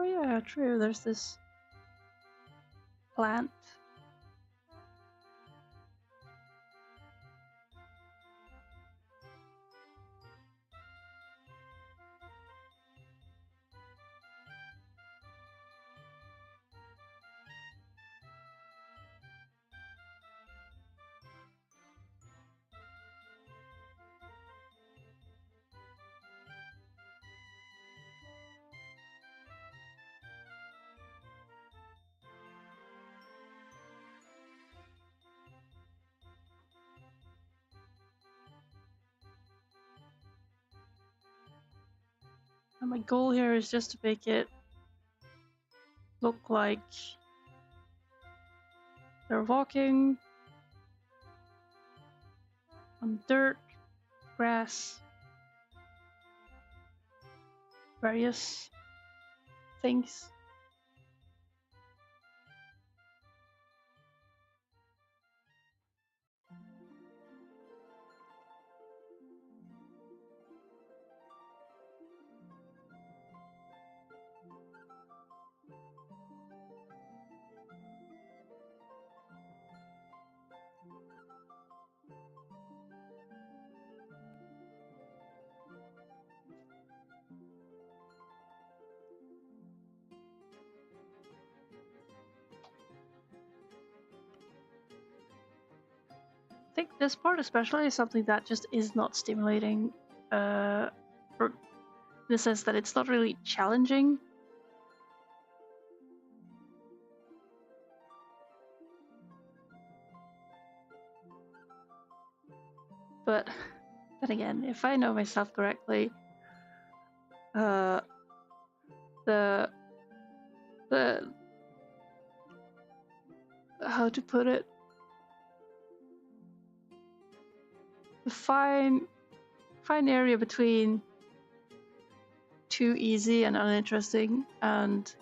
Oh yeah, true. There's this plant. And my goal here is just to make it look like they're walking on dirt, grass, various things. I think this part especially is something that just is not stimulating, or in the sense that it's not really challenging. But then again, if I know myself correctly, the the how to put it, the fine area between too easy and uninteresting and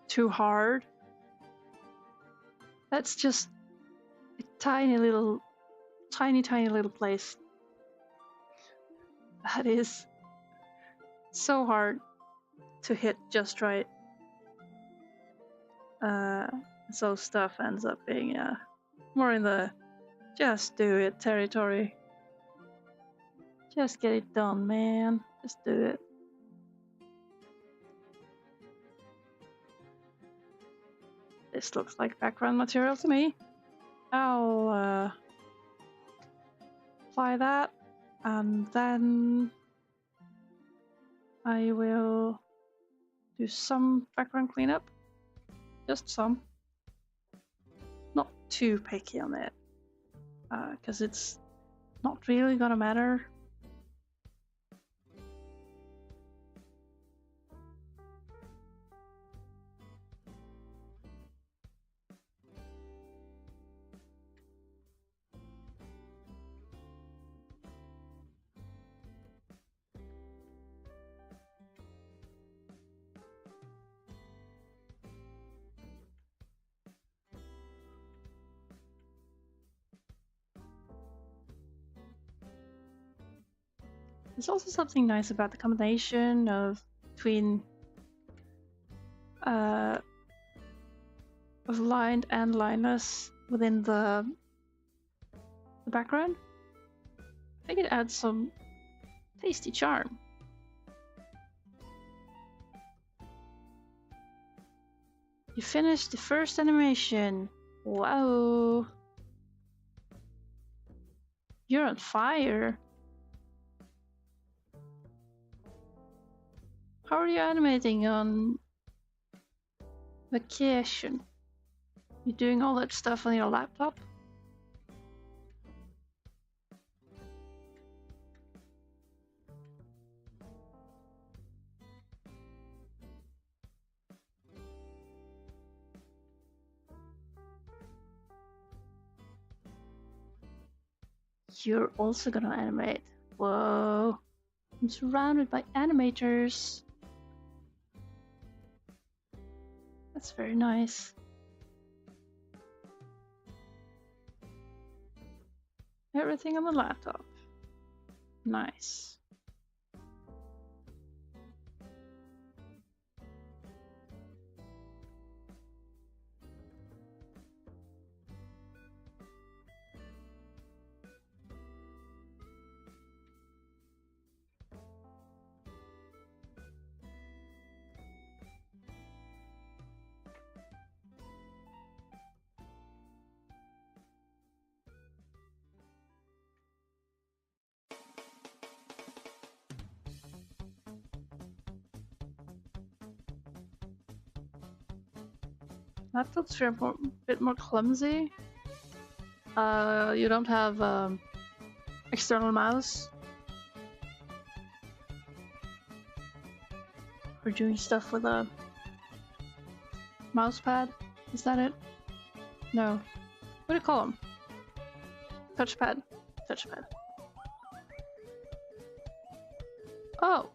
too hard, that's just a tiny little place that is so hard to hit just right. So stuff ends up being more in the just do it territory. Just get it done, man. Just do it. This looks like background material to me. I'll apply that, and then I will do some background cleanup. Just some. Not too picky on it, because it's not really gonna matter. There's also something nice about the combination between of lined and lineless within the background. I think it adds some tasty charm. You finished the first animation. Wow. You're on fire. How are you animating on vacation? You doing all that stuff on your laptop? You're also gonna animate. Whoa. I'm surrounded by animators. That's very nice. Everything on the laptop. Nice. Laptops are a bit more clumsy. You don't have external mouse for doing stuff with a mouse pad. Is that it? No. What do you call them? Touchpad. Touchpad. Oh!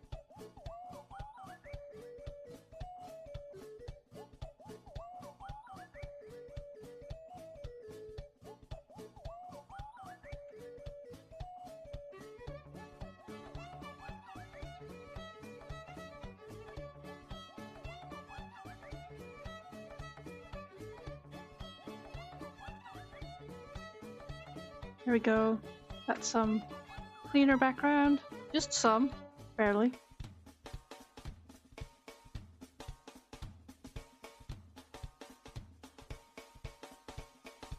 There we go. That's some cleaner background. Just some. Barely.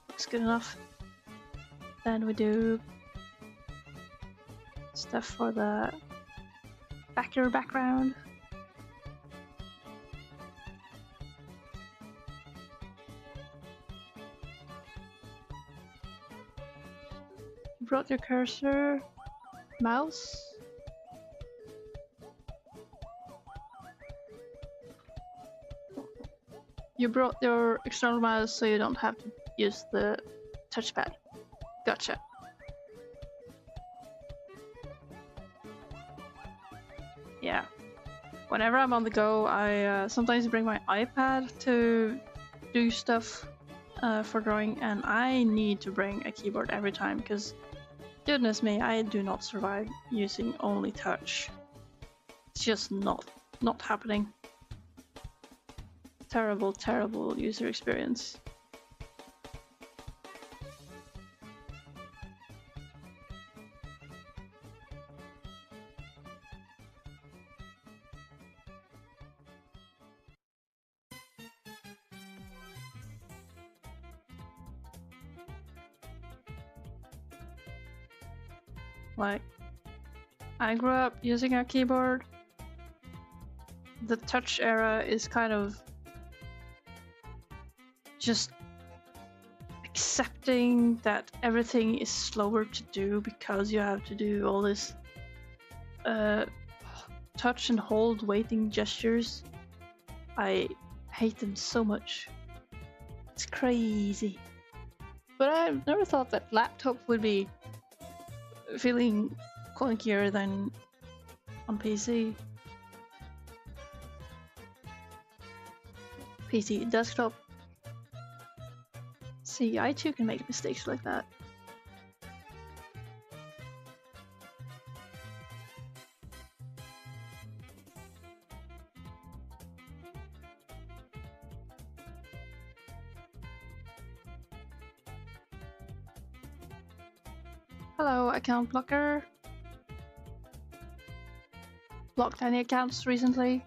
Looks good enough. Then we do stuff for the backier background. You brought your cursor, mouse. You brought your external mouse so you don't have to use the touchpad. Gotcha. Yeah. Whenever I'm on the go, I sometimes bring my iPad to do stuff for drawing, and I need to bring a keyboard every time because, goodness me, I do not survive using only touch. It's just not happening. Terrible, terrible user experience. Like, I grew up using a keyboard. The touch era is kind of just accepting that everything is slower to do because you have to do all this touch and hold waiting gestures. I hate them so much. It's crazy. But I've never thought that laptop would be feeling clunkier than on PC. PC desktop. See, I too can make mistakes like that. Hello, account blocker. Blocked any accounts recently?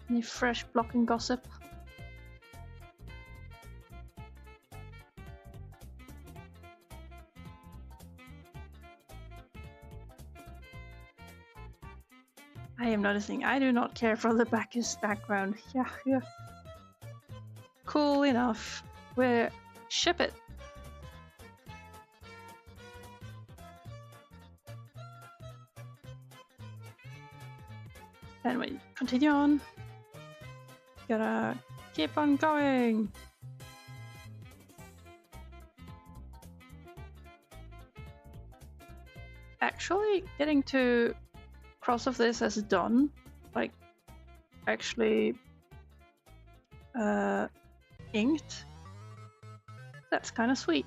Any fresh blocking gossip? I am noticing I do not care for the background. Yeah. Cool enough. We'll ship it. Then we continue on. Gotta keep on going. Actually, getting to cross of this as done, like actually inked. That's kind of sweet.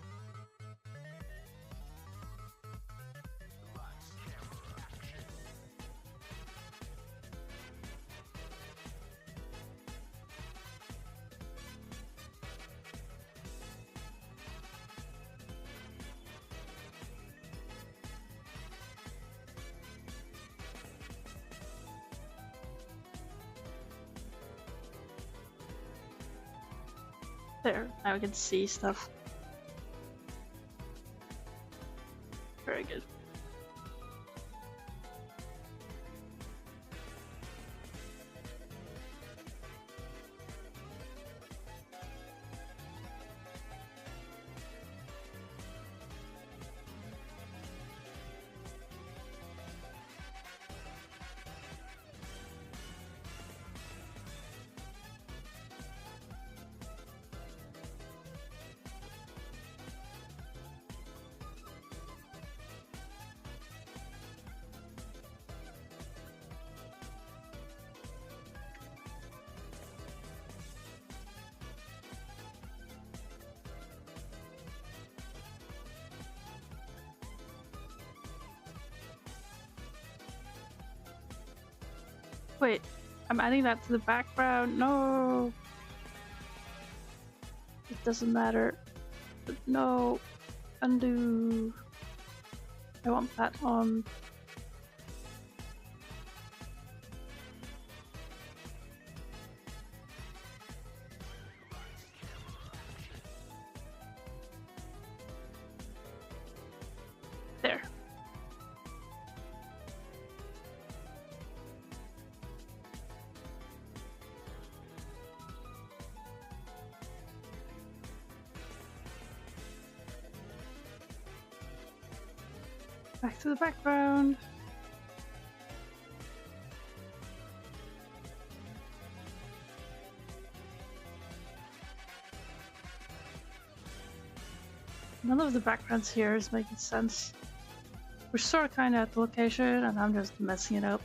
There, now we can see stuff. Very good. Wait, I'm adding that to the background. No, it doesn't matter. But no, undo. I want that on. There. Back to the background. None of the backgrounds here is making sense. We're sort of kind of at the location, and I'm just messing it up.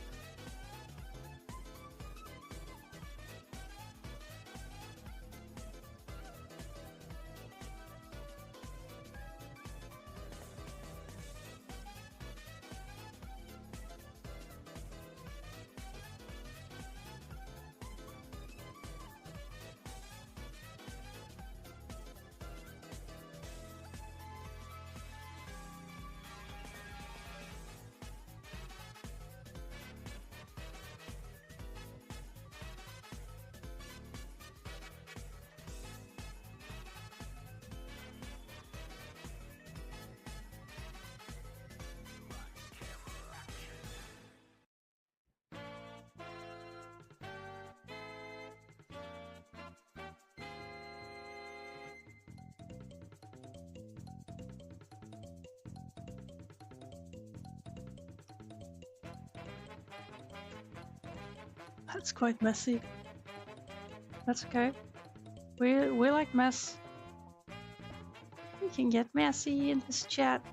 That's quite messy. That's okay. We like mess. We can get messy in this chat.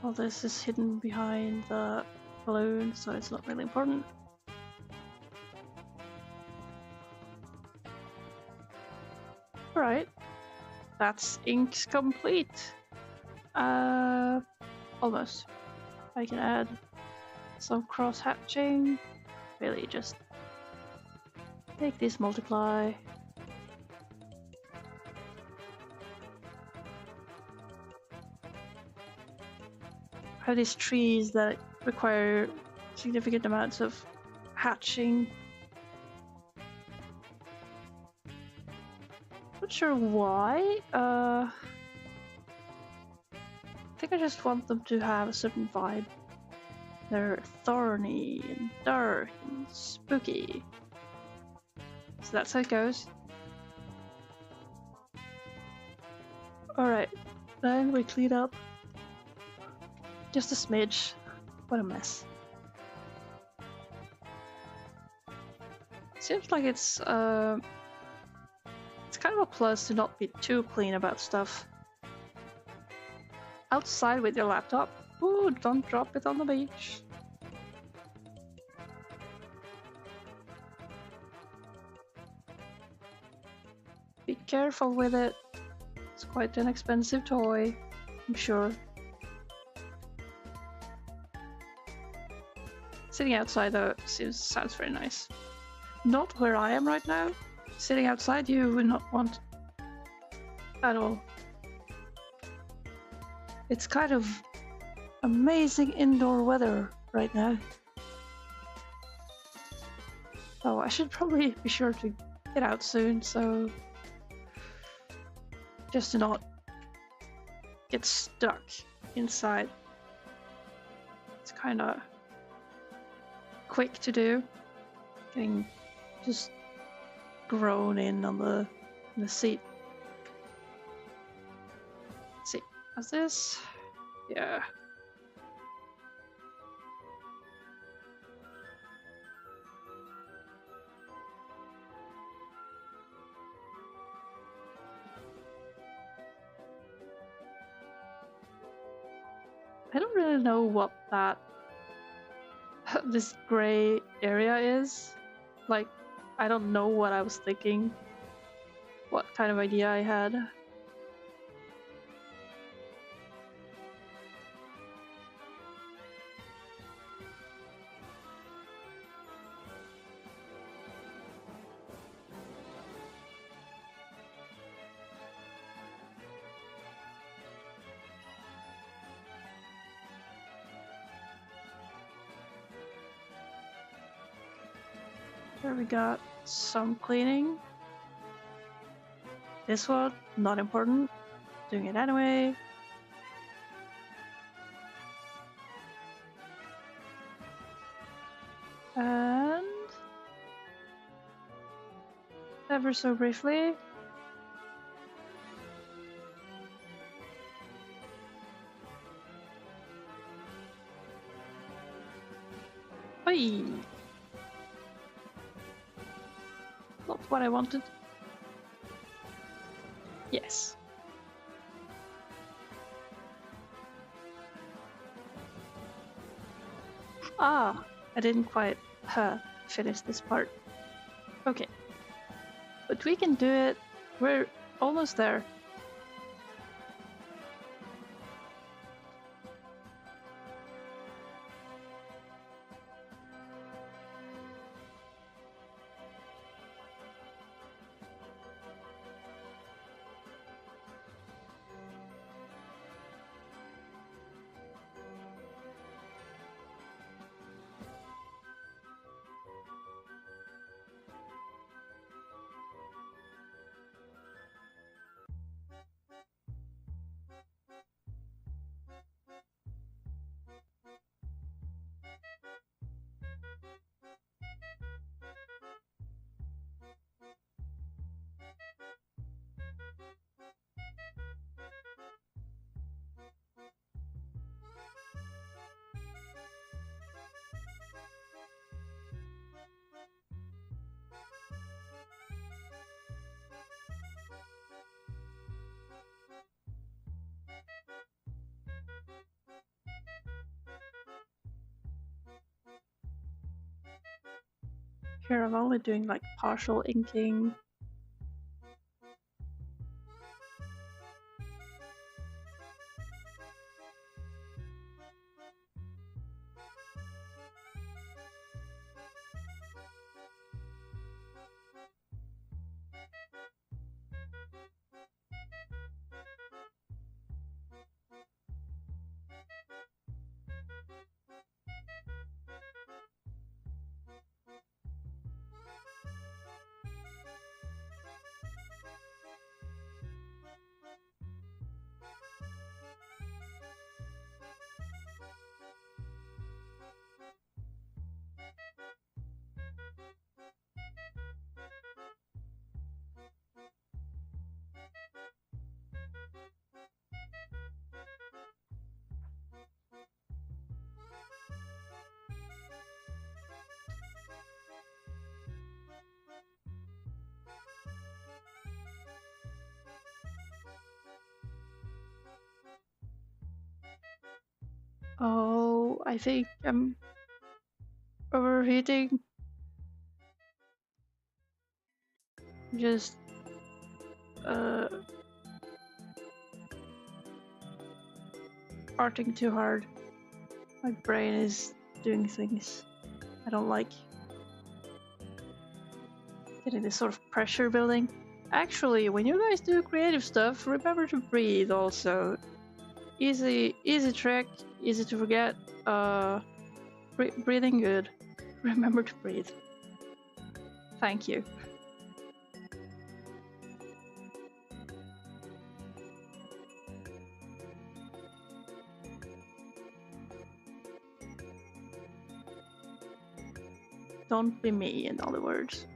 All this is hidden behind the balloon, so it's not really important. Alright, that's inks complete. Almost. I can add some cross hatching. Really just take this multiply. I have these trees that require significant amounts of hatching. Not sure why. I think I just want them to have a certain vibe. They're thorny and dark and spooky. So that's how it goes. Alright, then we clean up just a smidge. What a mess. Seems like it's kind of a plus to not be too clean about stuff. Outside with your laptop. Ooh, don't drop it on the beach. Be careful with it. It's quite an expensive toy, I'm sure. Sitting outside though sounds very nice. Not where I am right now. Sitting outside you would not want at all. It's kind of amazing indoor weather right now. Oh, I should probably be sure to get out soon, so just to not get stuck inside. It's kind of quick to do. Getting just grown in on the seat. Let's see, how's this? Yeah. I don't really know what that this gray area is. Like, I don't know what I was thinking, what kind of idea I had. Here we got some cleaning. This one, not important. Doing it anyway. And ever so briefly. Hey! Not what I wanted. Yes. Ah, I didn't quite finish this part. Okay. But we can do it. We're almost there. Here I'm only doing like partial inking. Oh, I think I'm overheating. Just farting too hard. My brain is doing things I don't like. Getting this sort of pressure building. Actually, when you guys do creative stuff, remember to breathe also. Easy trick, easy to forget. Breathing good. Remember to breathe. Thank you. Don't be me, in other words.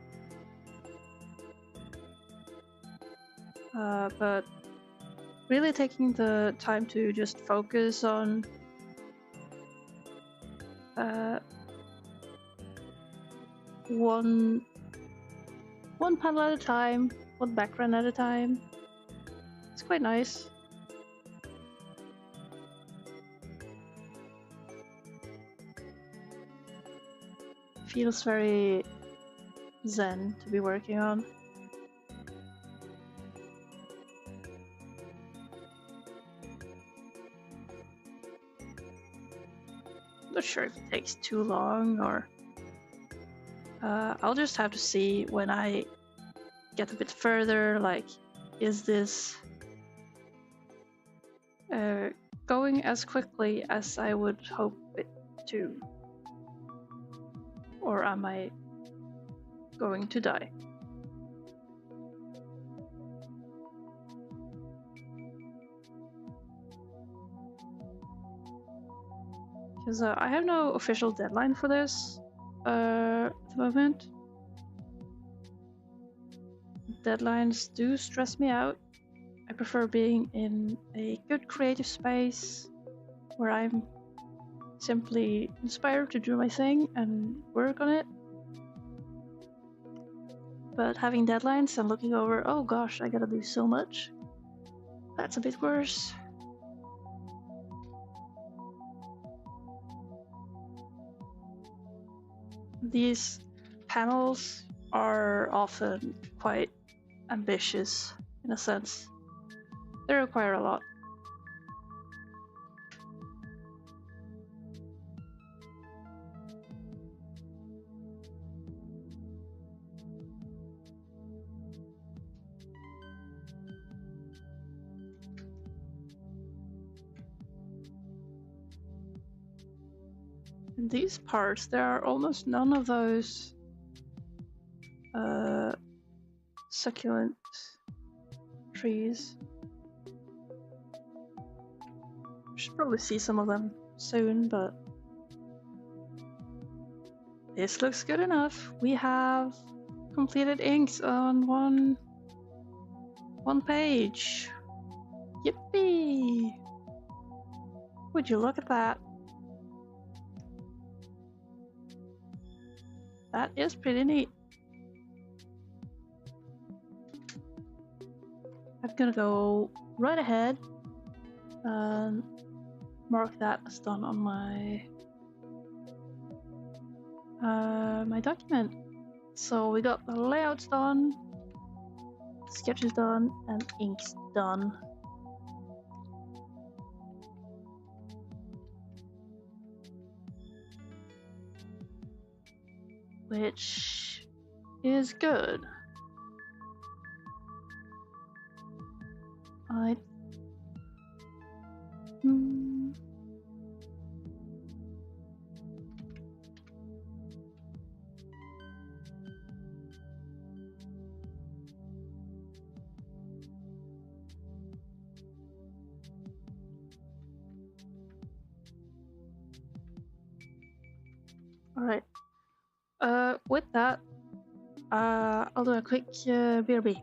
But really taking the time to just focus on one panel at a time, one background at a time. It's quite nice. Feels very zen to be working on. Not sure if it takes too long, or I'll just have to see when I get a bit further, like, is this going as quickly as I would hope it to? Or am I going to die? Because I have no official deadline for this at the moment. Deadlines do stress me out. I prefer being in a good creative space where I'm simply inspired to do my thing and work on it. But having deadlines and looking over, oh gosh, I gotta do so much, that's a bit worse. These panels are often quite ambitious in a sense. They require a lot. In these parts, there are almost none of those succulent trees. Should probably see some of them soon, but this looks good enough. We have completed inks on one page. Yippee! Would you look at that? That is pretty neat. I'm gonna go right ahead and mark that as done on my my document. So we got the layouts done, sketches done, and inks done. Which is good. Alright. With that, I'll do a quick BRB.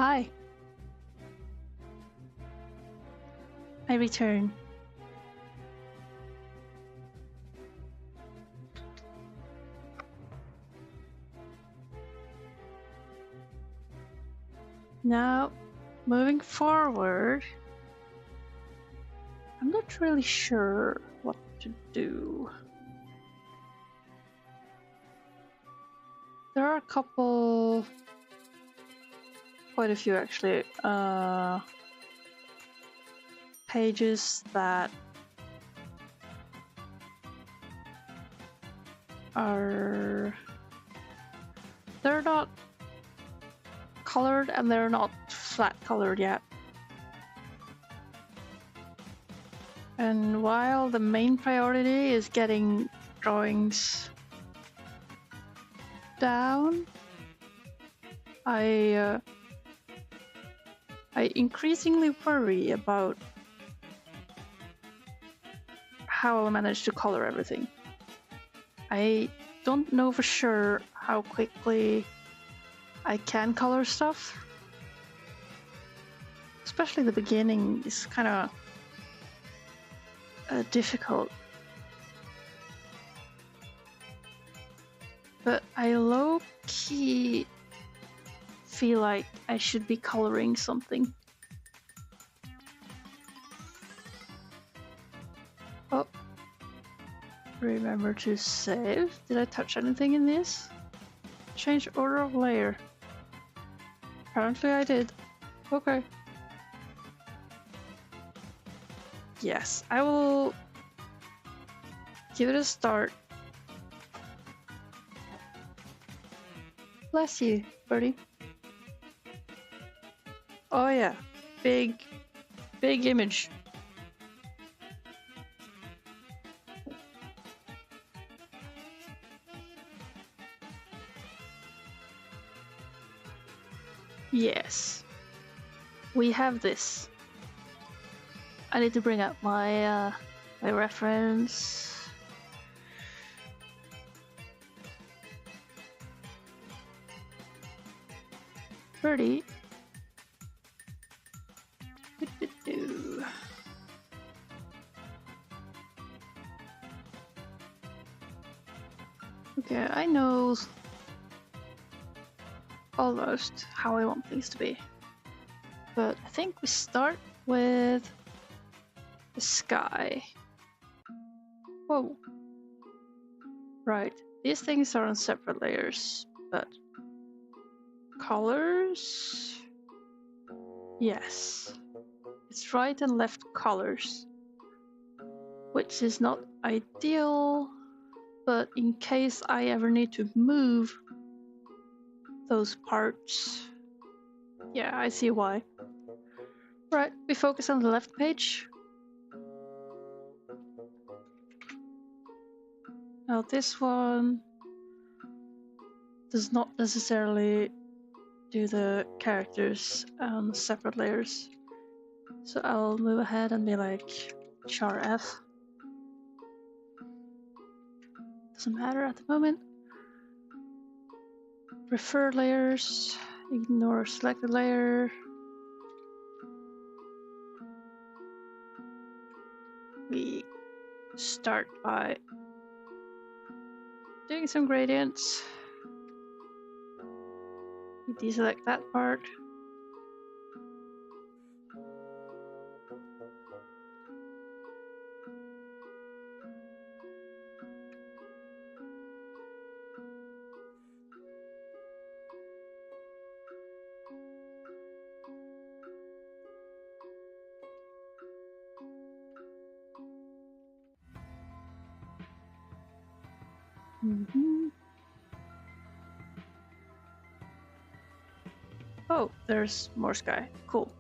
hi. I return. Now, moving forward, I'm not really sure what to do. There are a couple, quite a few actually, pages that are, they're not colored and they're not flat colored yet. And while the main priority is getting drawings down, I increasingly worry about how I'll manage to color everything. I don't know for sure how quickly I can color stuff. Especially the beginning is kind of difficult. But I low-key feel like I should be coloring something. Oh. Remember to save. Did I touch anything in this? Change order of layer. Apparently I did. Okay. Yes, I will give it a start. Bless you, birdie. Oh yeah, big image. Yes, we have this. I need to bring up my my reference. Birdie. Okay, I know almost how I want things to be. But I think we start with the sky. Whoa. Right, these things are on separate layers, but colors? Yes. It's right and left colors, which is not ideal, but in case I ever need to move those parts, yeah, I see why. Right, we focus on the left page. Now this one does not necessarily do the characters on separate layers. So I'll move ahead and be like char F. Doesn't matter at the moment. Prefer layers, ignore selected layer. We start by doing some gradients. We deselect that part. Oh, there's more sky. Cool.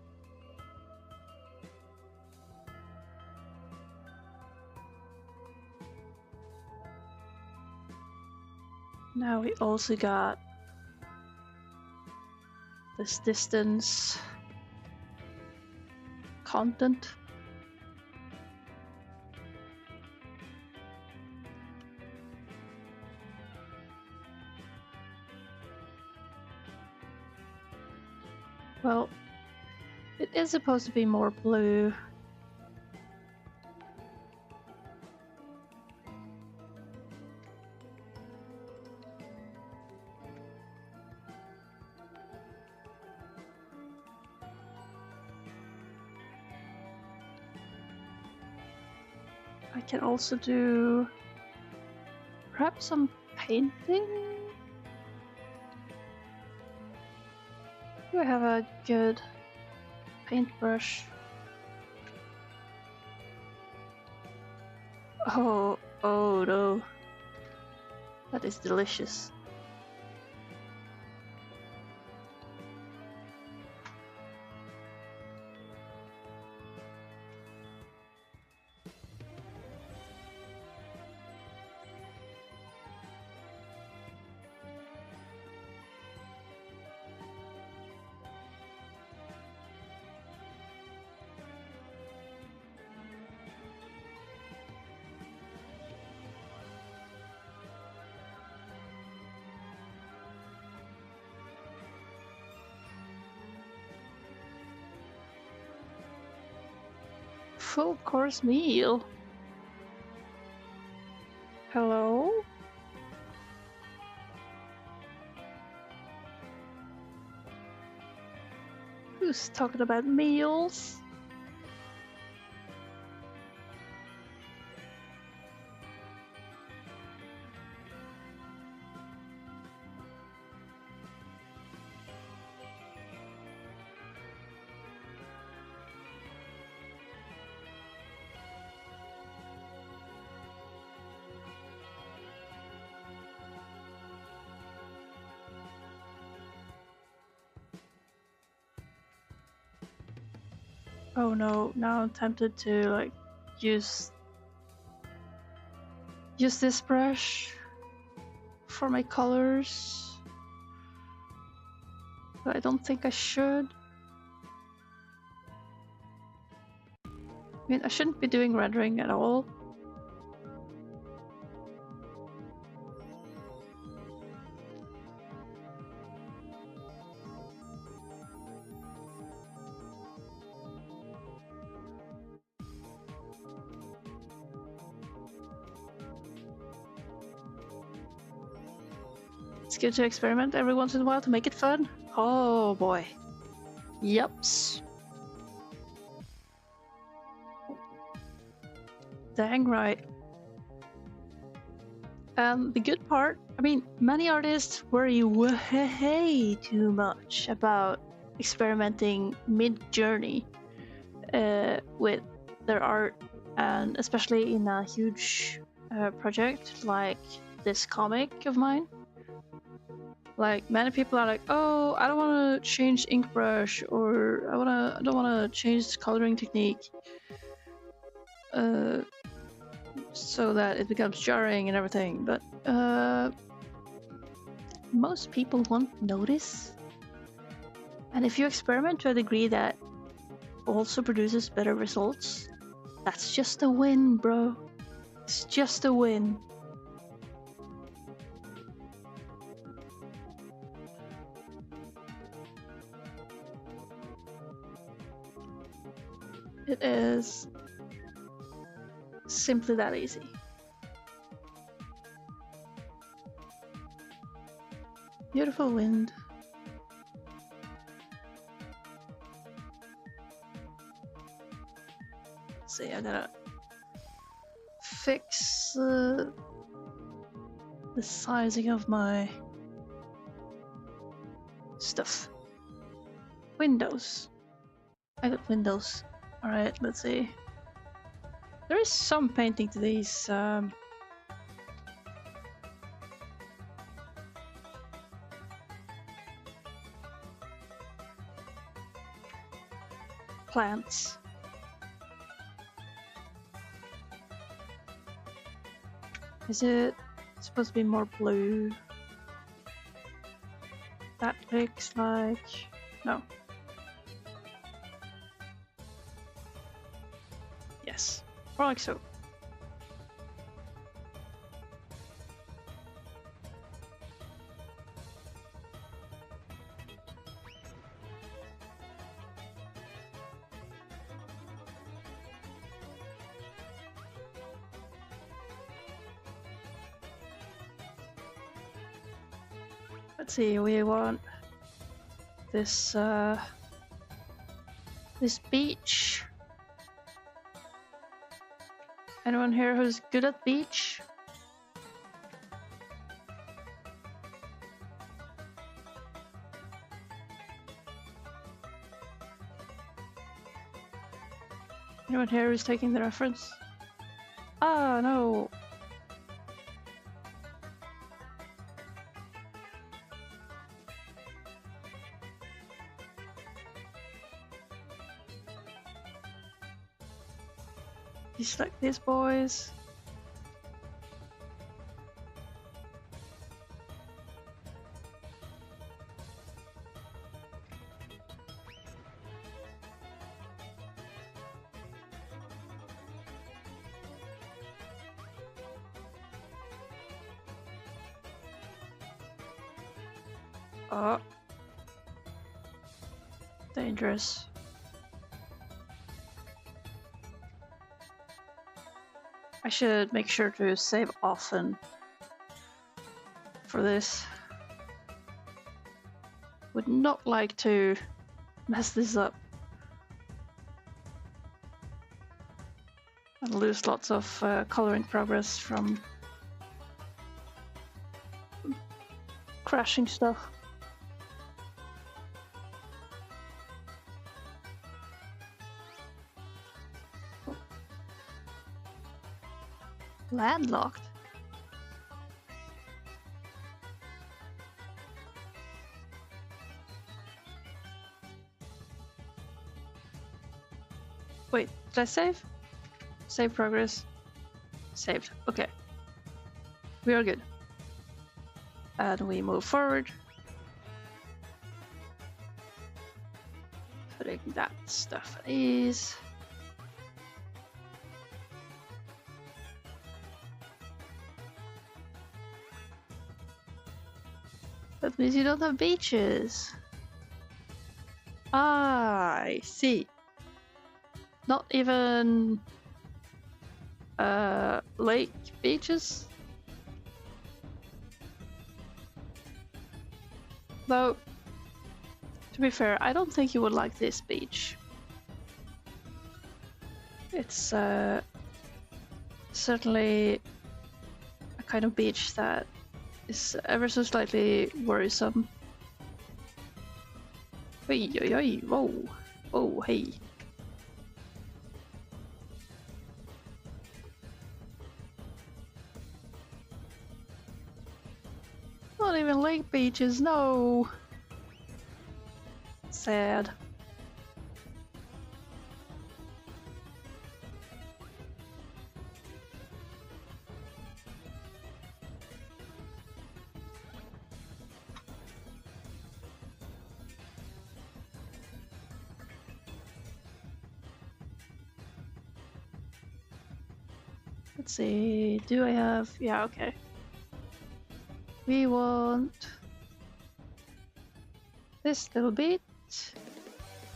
Now we also got this distance content. Well, it is supposed to be more blue. I can also do perhaps some painting. Do I have a good paintbrush? Oh no. That is delicious. Full course meal. Hello? Who's talking about meals? Oh no, now I'm tempted to like use this brush for my colors. But I don't think I should. I mean, I shouldn't be doing rendering at all. It's good to experiment every once in a while to make it fun. Oh boy. Yups. Dang right. The good part, I mean, many artists worry way too much about experimenting mid-journey with their art, and especially in a huge project like this comic of mine. Like, many people are like, oh, I don't want to change ink brush, or I don't want to change coloring technique so that it becomes jarring and everything. But most people won't notice. And if you experiment to a degree that also produces better results, that's just a win, bro. It's just a win. It is simply that easy. Beautiful wind. Let's see, I gotta fix the sizing of my stuff. Windows. I got windows. Alright, let's see. There is some painting to these plants. Is it supposed to be more blue? That looks like... no. Yes, more like so. Let's see, we want this this beach. Anyone here who's good at beach? Anyone here who's taking the reference? Ah, no. Just like these boys. Oh. Dangerous. I should make sure to save often for this. Would not like to mess this up and lose lots of coloring progress from crashing stuff. Landlocked? Wait, did I save? Save progress. Saved. Okay. We are good. And we move forward. Putting that stuff at ease. That means you don't have beaches. Ah, I see. Not even lake beaches? Though, to be fair, I don't think you would like this beach. It's certainly a kind of beach that is ever so slightly worrisome. Oi, oi, oi, whoa, oh, hey. Not even lake beaches, no. Sad. Let's see, do I have... yeah, okay. We want this little bit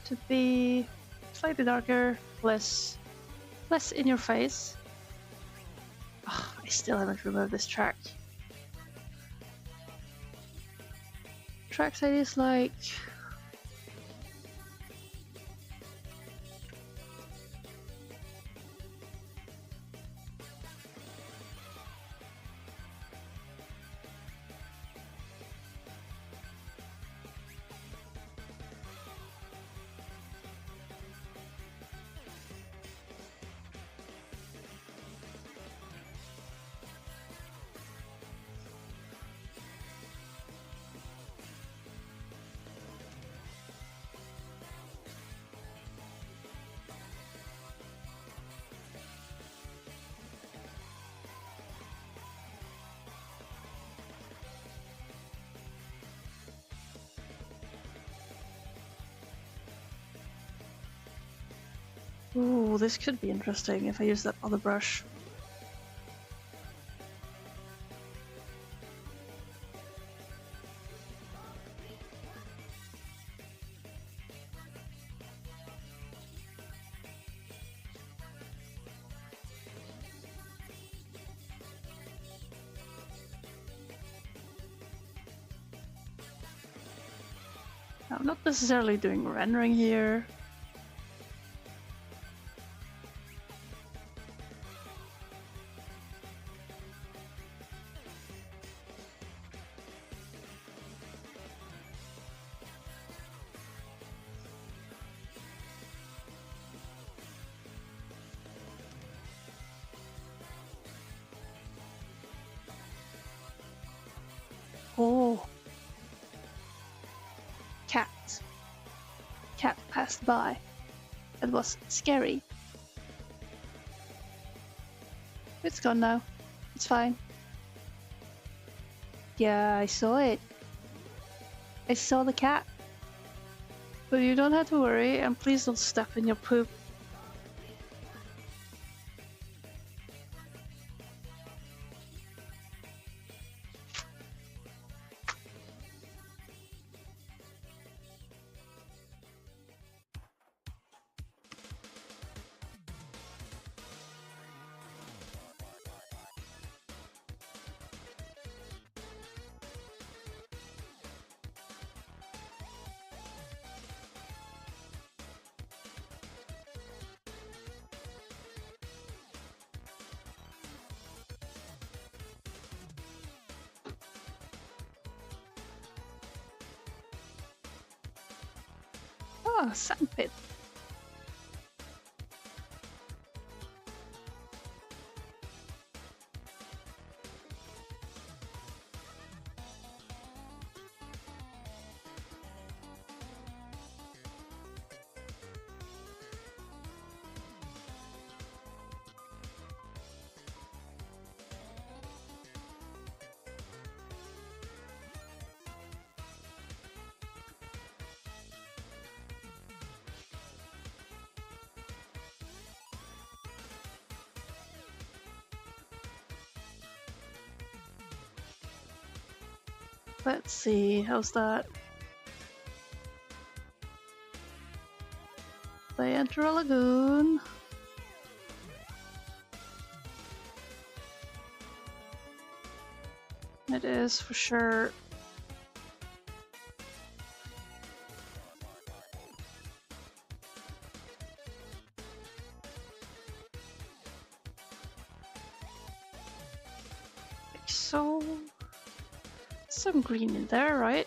to be slightly darker, less in your face. Oh, I still haven't removed this track. Tracks I dislike. Ooh, this could be interesting if I use that other brush. I'm not necessarily doing rendering here. Oh, cat. Cat passed by. It was scary. It's gone now. It's fine. Yeah, I saw it. I saw the cat. But you don't have to worry, and please don't step in your poop. Oh, sandpit. Let's see, how's that? They enter a lagoon. It is for sure. Like so. Some green in there, right?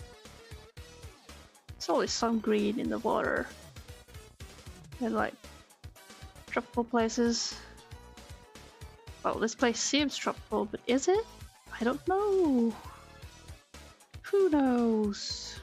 There's always some green in the water. In like tropical places. Well, this place seems tropical, but is it? I don't know. Who knows?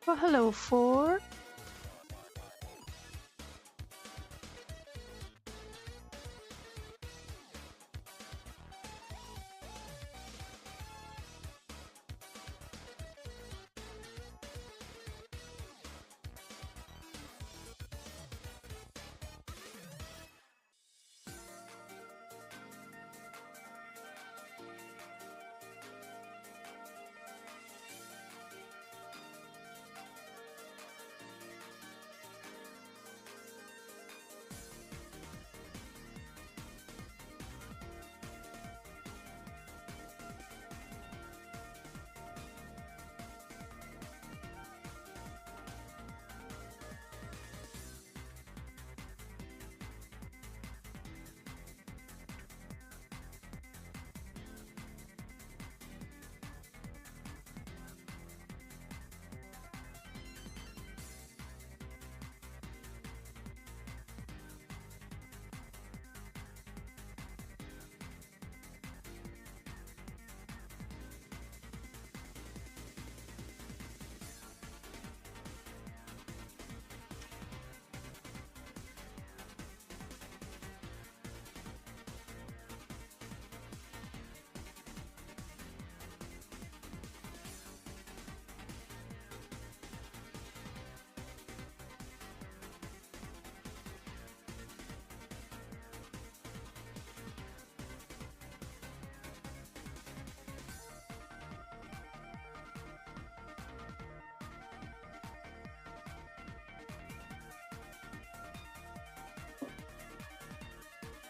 Well, hello, Ford.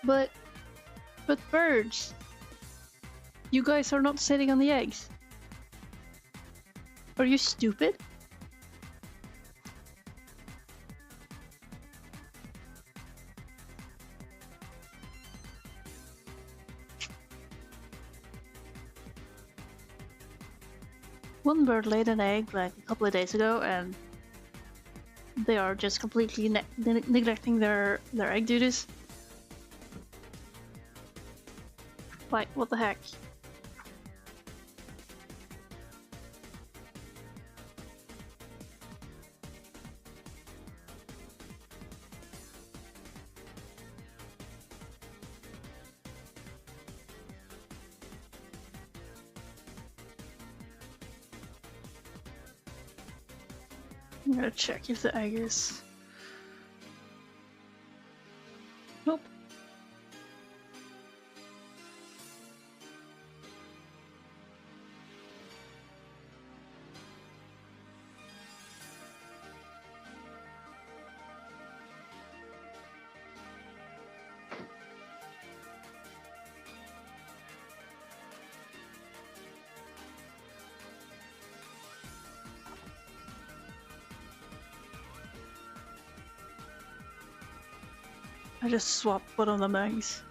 But birds, you guys are not sitting on the eggs. Are you stupid? One bird laid an egg like a couple of days ago, and they are just completely neglecting their egg duties. Like, what the heck? I'm gonna check if the egg is... Nope. I just swapped one of the eggs.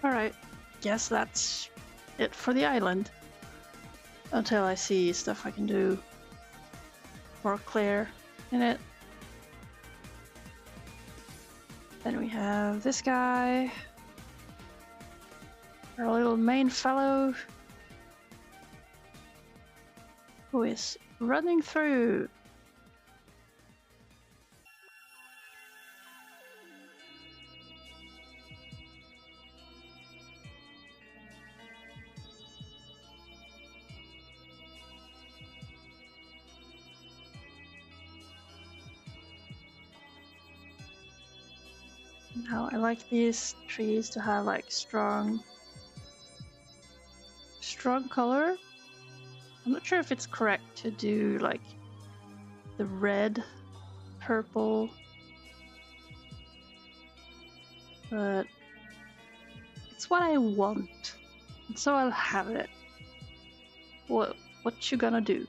Alright, guess that's it for the island. Until I see stuff I can do more clear in it. Then we have this guy. Our little main fellow. Who is running through. Now I like these trees to have like strong color. I'm not sure if it's correct to do like the red, purple, but it's what I want, and so I'll have it. What you gonna do?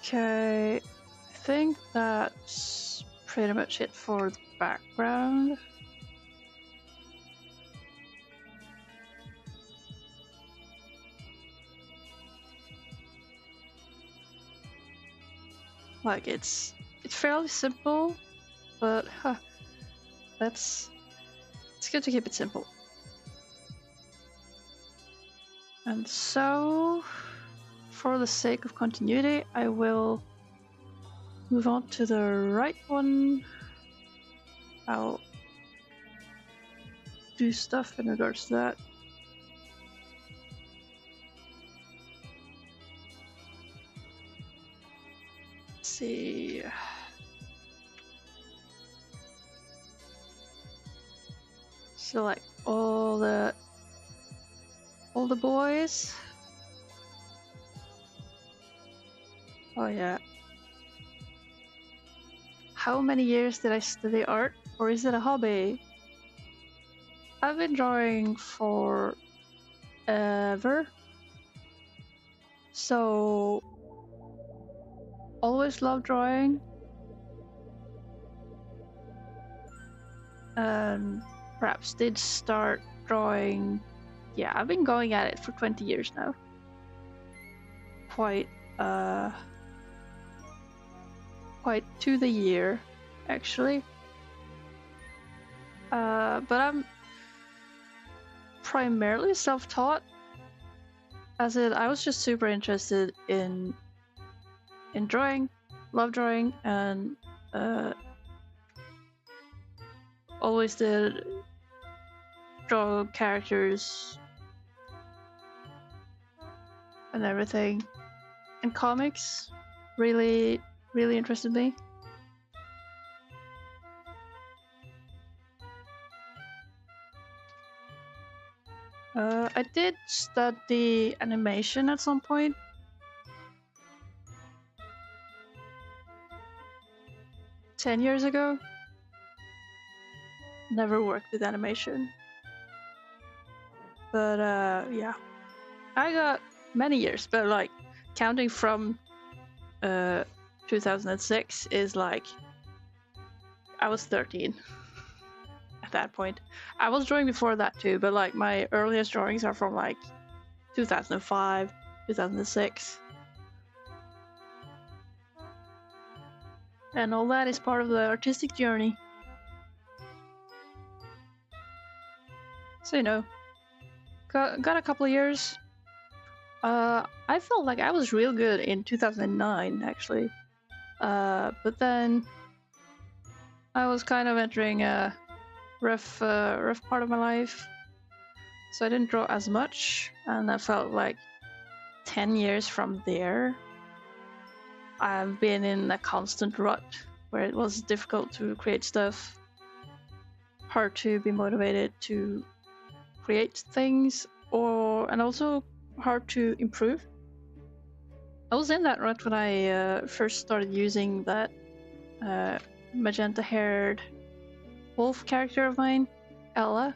Okay, I think that's pretty much it for the background. Like it's fairly simple, but it's good to keep it simple. And so, for the sake of continuity, I will move on to the right one. I'll do stuff in regards to that. Let's see. Select all the boys. Oh yeah. How many years did I study art, or is it a hobby? I've been drawing for ever. So, always loved drawing. And perhaps did start drawing. Yeah, I've been going at it for 20 years now. Quite to the year, actually. But I'm primarily self-taught. As in, I was just super interested in drawing, love drawing, and always did draw characters and everything. And comics really interested me. I did study animation at some point. Ten years ago. Never worked with animation. But yeah. I got many years, but like counting from 2006 is like I was 13 at that point. I was drawing before that too, but like my earliest drawings are from like 2005, 2006. And all that is part of the artistic journey. So, you know, got a couple of years. I felt like I was real good in 2009, actually. But then I was kind of entering a rough part of my life, so I didn't draw as much, and I felt like 10 years from there, I've been in a constant rut where it was difficult to create stuff, hard to be motivated to create things, and also hard to improve. I was in that rut when I first started using that magenta-haired wolf character of mine, Ella.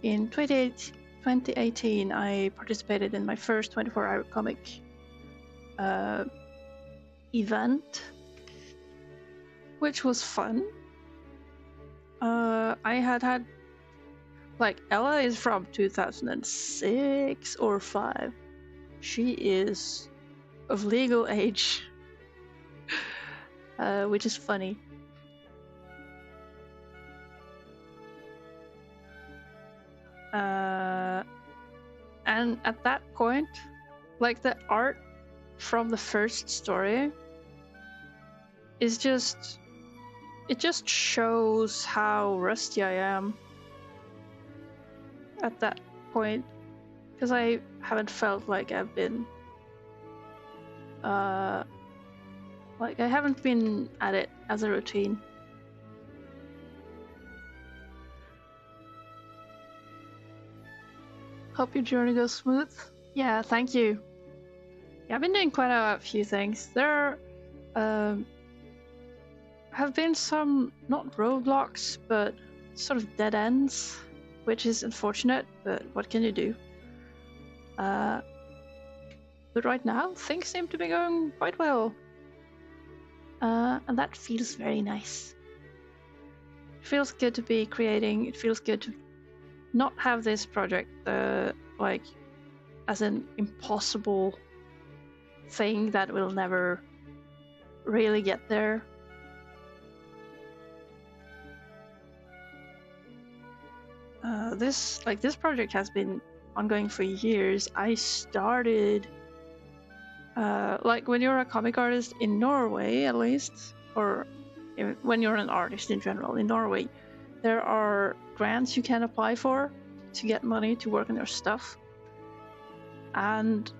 In 2018, I participated in my first 24-hour comic event, which was fun. I had like Ella is from 2006 or 5. She is of legal age, which is funny. And at that point, like the art from the first story is just, it just shows how rusty I am at that point, because I haven't felt like I've been like I haven't been at it as a routine. Hope your journey goes smooth. Yeah, thank you. Yeah, I've been doing quite a few things. There have been some, not roadblocks, but sort of dead ends, which is unfortunate, but what can you do? But right now, things seem to be going quite well. And that feels very nice. It feels good to be creating. It feels good to not have this project like as an impossible thing that will never really get there. This project has been ongoing for years. I started like when you're a comic artist in Norway, at least, or when you're an artist in general in Norway, there are grants you can apply for to get money to work on your stuff. And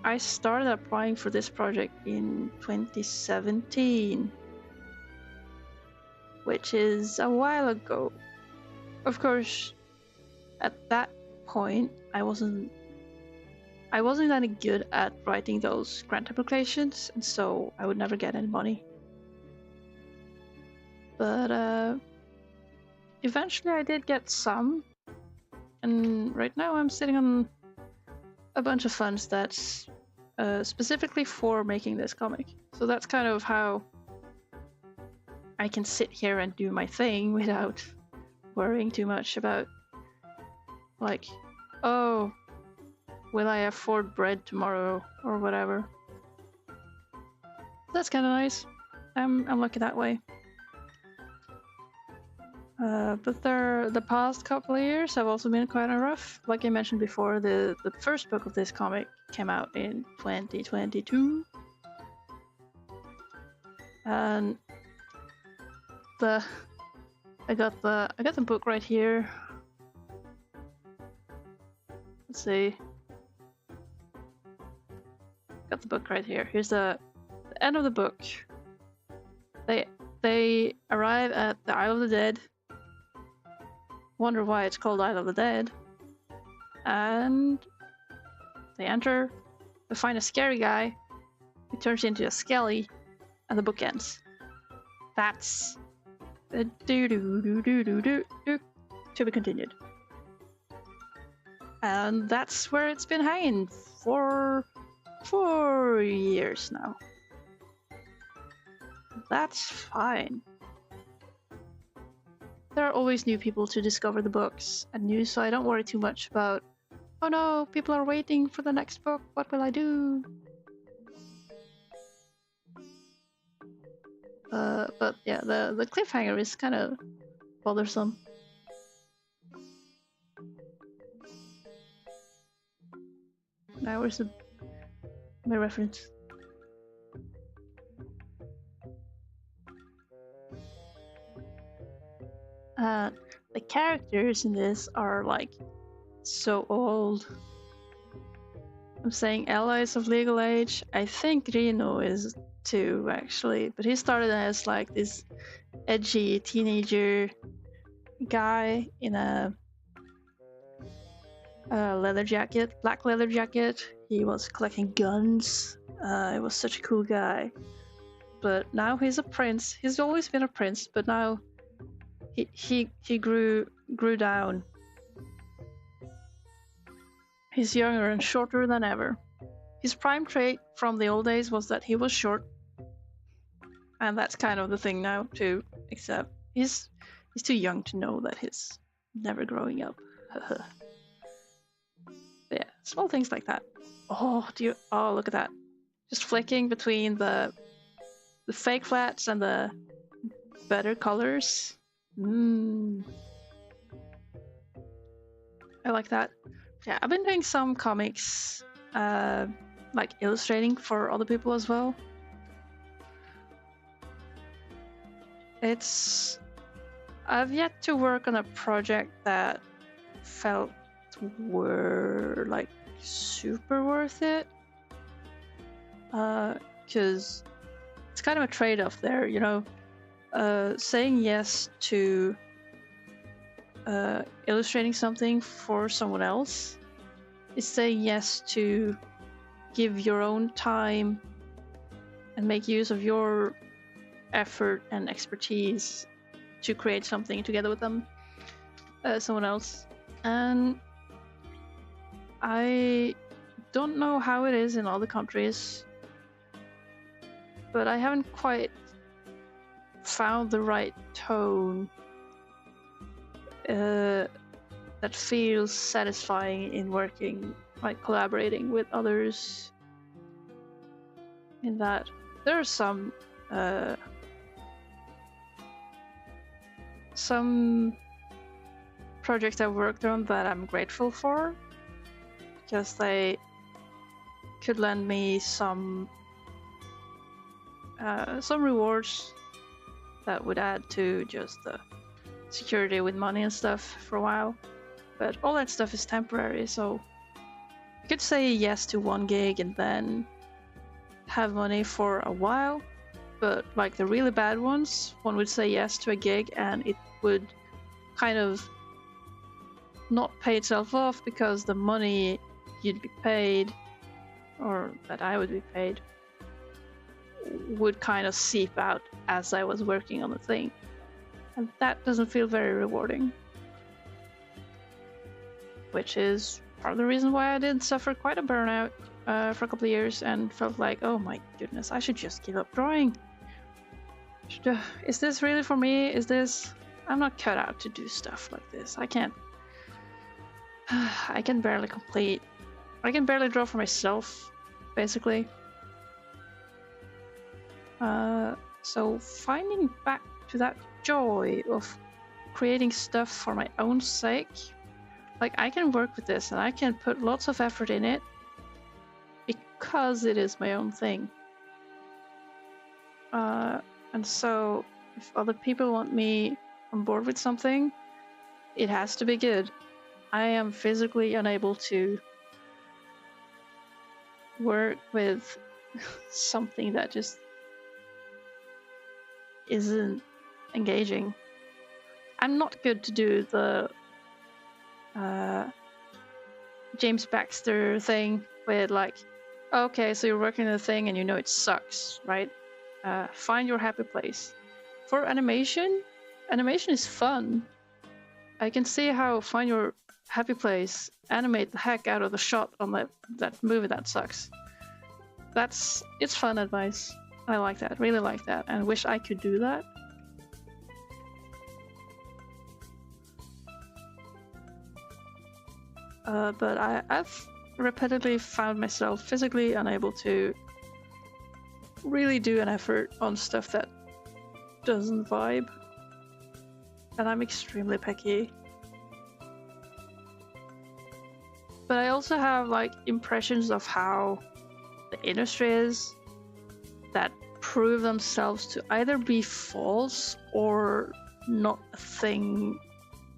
I started applying for this project in 2017, which is a while ago. Of course, at that point, I wasn't any good at writing those grant applications, and so I would never get any money. But eventually I did get some, and right now I'm sitting on a bunch of fun stats specifically for making this comic. So that's kind of how I can sit here and do my thing without worrying too much about, like, oh, will I afford bread tomorrow or whatever. That's kind of nice. I'm lucky that way. But the past couple of years have also been quite rough. Like I mentioned before, the first book of this comic came out in 2022, and I got the book right here. Let's see. Got the book right here. Here's the end of the book. They arrive at the Isle of the Dead. Wonder why it's called Isle of the Dead. And they enter. They find a scary guy who turns into a skelly, and the book ends. That's to be continued. And that's where it's been hanging for 4 years now. That's fine. There are always new people to discover the books and news, so I don't worry too much about, oh no, people are waiting for the next book, what will I do? But yeah, the cliffhanger is kind of bothersome. Now where's my reference? The characters in this are like so old. I'm saying allies of legal age. I think Rino is too, actually, but he started as like this edgy teenager guy in a leather jacket, black leather jacket. He was collecting guns. He was such a cool guy. But now he's a prince. He's always been a prince, but now he grew down. He's younger and shorter than ever. His prime trait from the old days was that he was short, and that's kind of the thing now too. Except he's too young to know that he's never growing up. Yeah, small things like that. Oh, look at that! Just flicking between the fake flats and the better colors. I like that. Yeah, I've been doing some comics, like illustrating for other people as well. I've yet to work on a project that felt were like super worth it. Because it's kind of a trade-off there, you know. Saying yes to illustrating something for someone else is saying yes to give your own time and make use of your effort and expertise to create something together with them, someone else. And I don't know how it is in other countries, but I haven't quite found the right tone that feels satisfying in working, like collaborating with others. In that there are some projects I've worked on that I'm grateful for, because they could lend me some rewards that would add to just the security with money and stuff for a while. But all that stuff is temporary, so you could say yes to one gig and then have money for a while. But like the really bad ones, one would say yes to a gig and it would kind of not pay itself off, because the money you'd be paid, or that I would be paid, would kind of seep out as I was working on the thing. And that doesn't feel very rewarding. Which is part of the reason why I did suffer quite a burnout for a couple of years and felt like, oh my goodness, I should just give up drawing. Is this really for me? Is this... I'm not cut out to do stuff like this. I can't... I can barely complete... I can barely draw for myself, basically. So finding back to that joy of creating stuff for my own sake, like I can work with this and I can put lots of effort in it because it is my own thing. And so if other people want me on board with something, it has to be good. I am physically unable to work with something that just isn't engaging. I'm not good to do the James Baxter thing with like, okay, so you're working on a thing and you know it sucks, right? Find your happy place. For animation is fun. I can see how find your happy place, animate the heck out of the shot on that movie that sucks. It's fun advice. I like that, really like that, and wish I could do that. But I've repeatedly found myself physically unable to really do an effort on stuff that doesn't vibe. And I'm extremely picky. But I also have like impressions of how the industry is that prove themselves to either be false or not a thing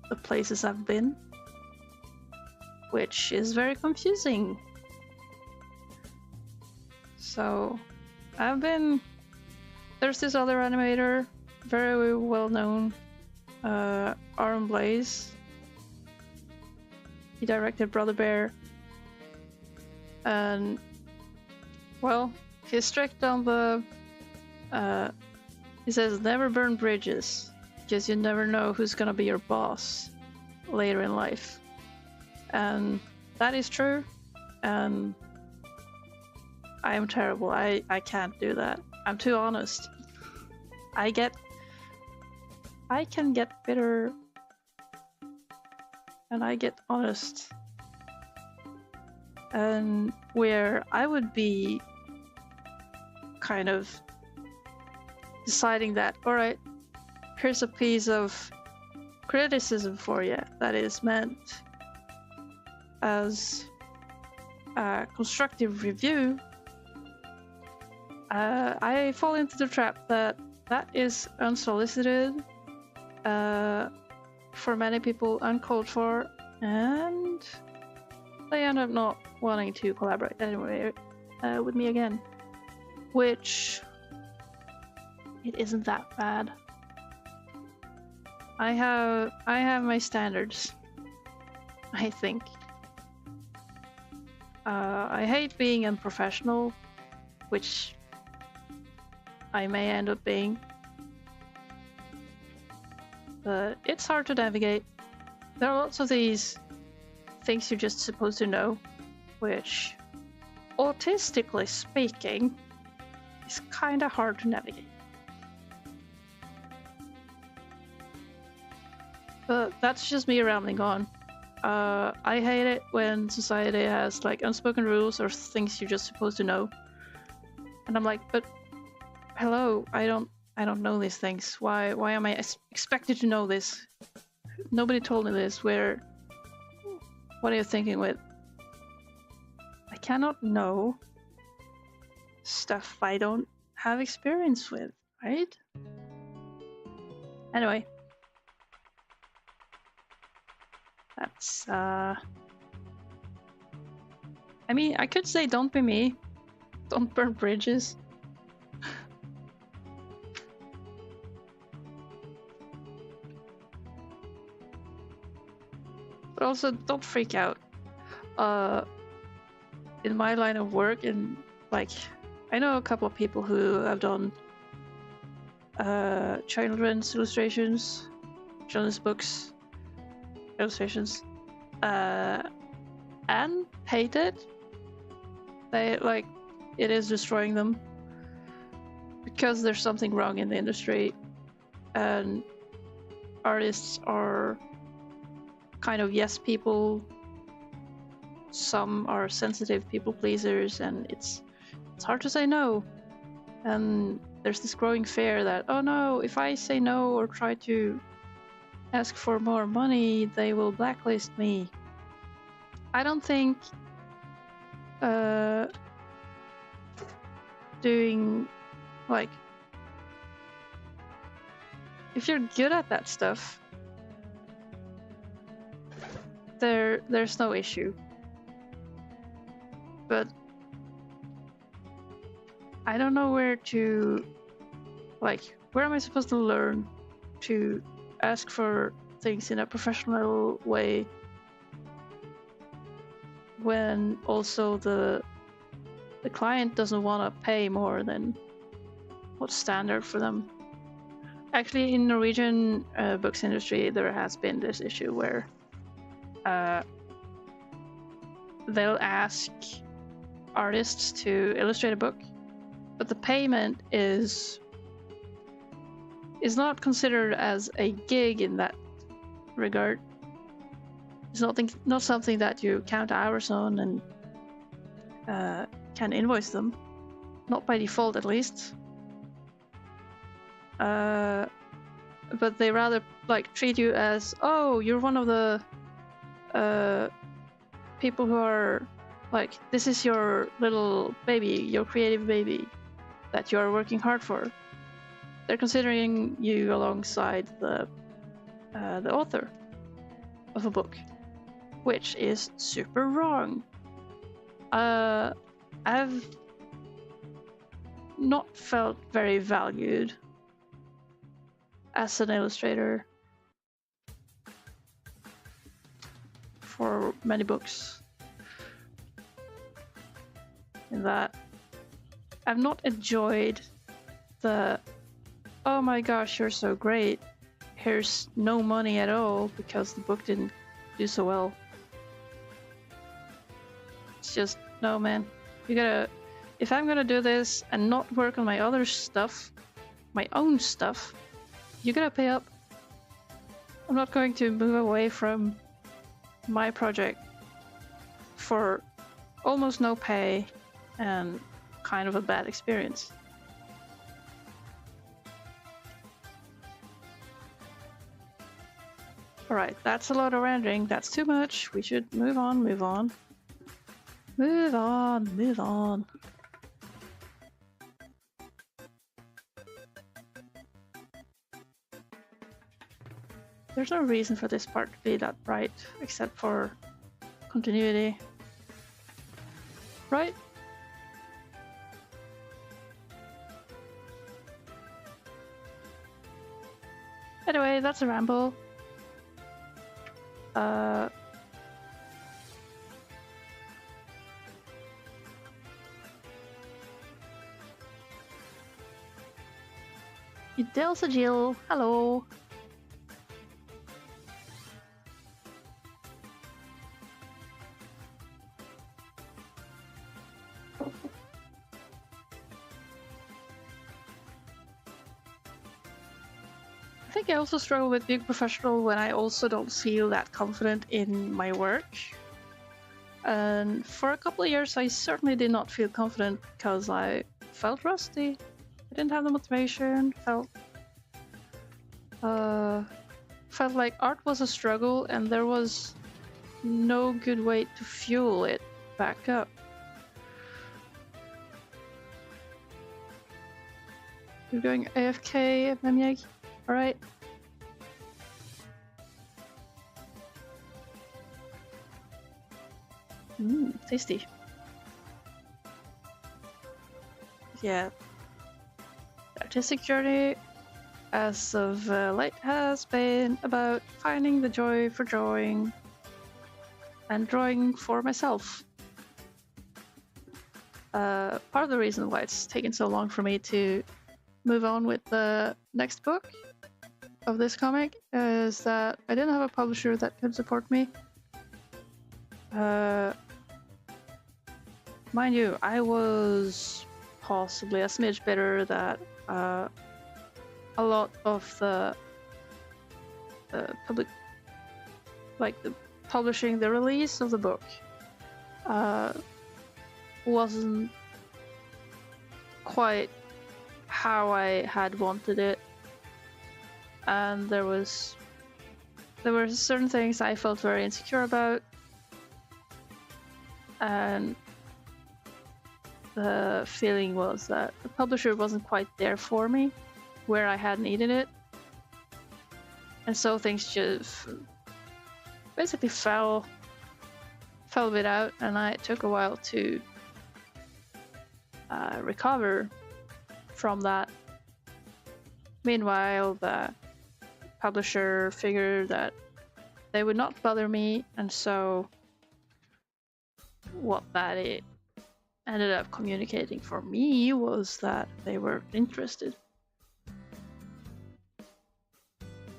the places I've been, which is very confusing. So there's this other animator, very well known, Aaron Blaze. He directed Brother Bear, and well, he's strict on the he says never burn bridges because you never know who's gonna be your boss later in life. And that is true, and I am terrible. I can't do that. I'm too honest. I can get bitter, and I get honest. And where I would be kind of deciding that, alright, here's a piece of criticism for you that is meant as a constructive review, I fall into the trap that is unsolicited, for many people uncalled for, and they end up not wanting to collaborate anyway with me again, which it isn't that bad. I have my standards, I think. I hate being unprofessional, which I may end up being, but it's hard to navigate. There are lots of these things you're just supposed to know, which, autistically speaking, is kinda hard to navigate. But that's just me rambling on. I hate it when society has like unspoken rules or things you're just supposed to know. And I'm like, but hello, I don't know these things. Why am I expected to know this? Nobody told me this. What are you thinking with? I cannot know stuff I don't have experience with, right? Anyway. That's, I mean, I could say don't be me. Don't burn bridges. But also, don't freak out. In my line of work, I know a couple of people who have done children's illustrations, children's books, illustrations, and hate it. They like it is destroying them because there's something wrong in the industry, and artists are kind of yes people. Some are sensitive people pleasers, and it's hard to say no. And there's this growing fear that, oh no, if I say no or try to ask for more money, they will blacklist me. I don't think doing like if you're good at that stuff, there's no issue. But I don't know where to where am I supposed to learn to ask for things in a professional way when also the client doesn't want to pay more than what's standard for them. Actually, in Norwegian books industry, there has been this issue where they'll ask artists to illustrate a book, but the payment is not considered as a gig in that regard. It's not something that you count hours on and can invoice them, not by default at least. But they rather like treat you as, oh, you're one of the people who are like, this is your little baby, your creative baby that you are working hard for. They're considering you alongside the author of a book, which is super wrong. I've not felt very valued as an illustrator for many books, in that I've not enjoyed the, oh my gosh, you're so great, here's no money at all because the book didn't do so well. It's just, no man, you gotta, if I'm gonna do this and not work on my other stuff, my own stuff, you gotta pay up. I'm not going to move away from my project for almost no pay and kind of a bad experience. Alright, that's a lot of rendering. That's too much. We should move on, move on. Move on, move on. There's no reason for this part to be that bright, except for continuity. Right? Anyway, that's a ramble. Delsa Jill, hello. I think I also struggle with being professional when I also don't feel that confident in my work. And for a couple of years, I certainly did not feel confident because I felt rusty. I didn't have the motivation, felt like art was a struggle and there was no good way to fuel it back up. You're going AFK, Memyeg? Alright. Tasty. Yeah. The artistic journey as of late has been about finding the joy for drawing and drawing for myself. Part of the reason why it's taken so long for me to move on with the next book of this comic is that I didn't have a publisher that could support me. Mind you, I was possibly a smidge better that a lot of the public, like the publishing, the release of the book, wasn't quite how I had wanted it, and there were certain things I felt very insecure about, and the feeling was that the publisher wasn't quite there for me where I had needed it, and so things just basically fell a bit out, and it took a while to recover from that. Meanwhile, the publisher figured that they would not bother me, and so what that it ended up communicating for me was that they weren't interested.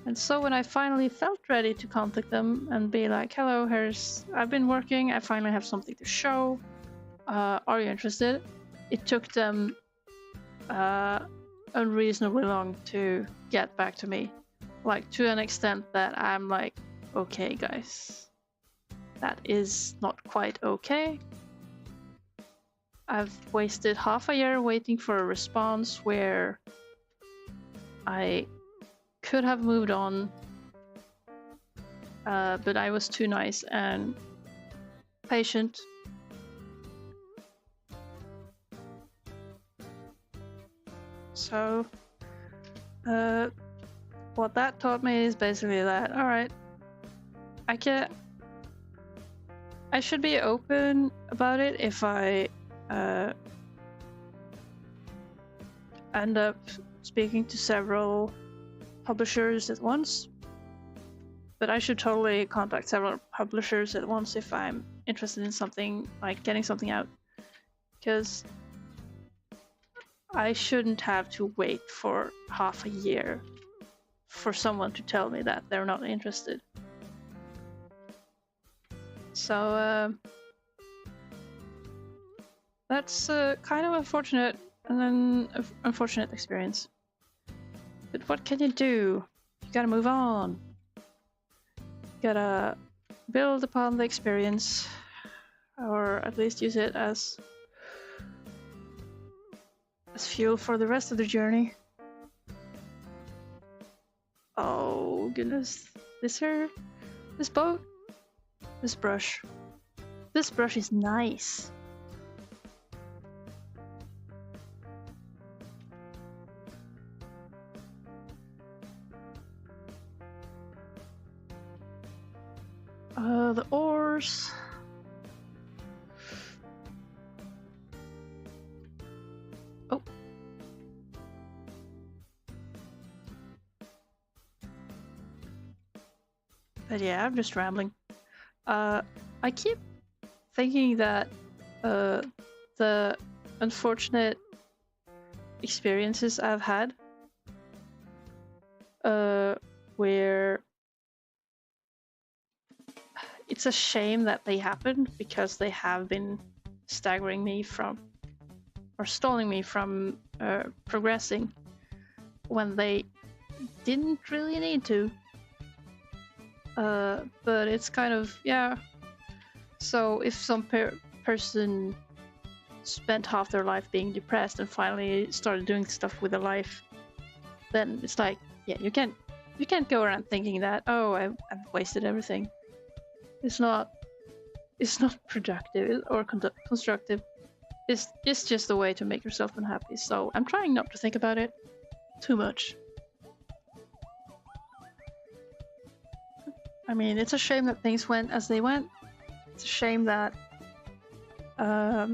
And so when I finally felt ready to contact them and be like, hello, I've been working, I finally have something to show, are you interested? It took them unreasonably long to get back to me, like to an extent that I'm like, okay guys, that is not quite okay. I've wasted half a year waiting for a response where I could have moved on, but I was too nice and patient. So, what that taught me is basically that, alright, I should be open about it if I end up speaking to several publishers at once, but I should totally contact several publishers at once if I'm interested in something, like getting something out, because I shouldn't have to wait for half a year for someone to tell me that they're not interested. So that's kind of unfortunate, and then an unfortunate experience. But what can you do? You gotta move on. You gotta build upon the experience, or at least use it as fuel for the rest of the journey. Oh goodness, this boat, this brush is nice. The oars. Oh. But yeah, I'm just rambling. I keep thinking that the unfortunate experiences I've had, where it's a shame that they happened because they have been staggering me from, or stalling me from progressing when they didn't really need to. But it's kind of, yeah. So if some person spent half their life being depressed and finally started doing stuff with their life, then it's like, yeah, you can't go around thinking that, oh, I've wasted everything. It's not productive or constructive. It's just a way to make yourself unhappy. So I'm trying not to think about it too much. I mean, it's a shame that things went as they went. It's a shame that I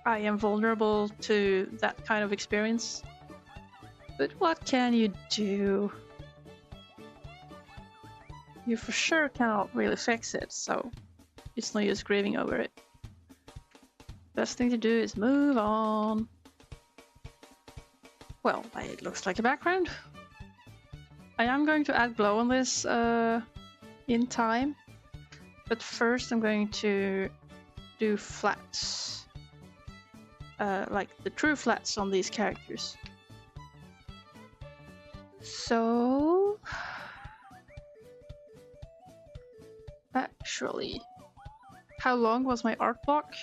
am vulnerable to that kind of experience. But what can you do? You for sure cannot really fix it, so it's no use grieving over it. Best thing to do is move on. Well, it looks like a background. I am going to add glow on this in time, But first I'm going to do flats. Like the true flats on these characters. So... Actually... How long was my art block?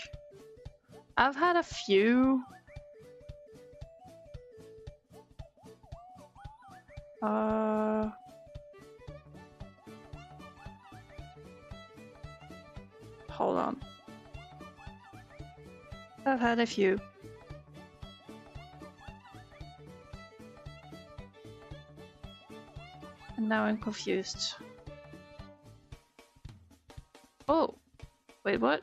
I've had a few. Hold on. I've had a few. And now I'm confused. Oh! Wait, what?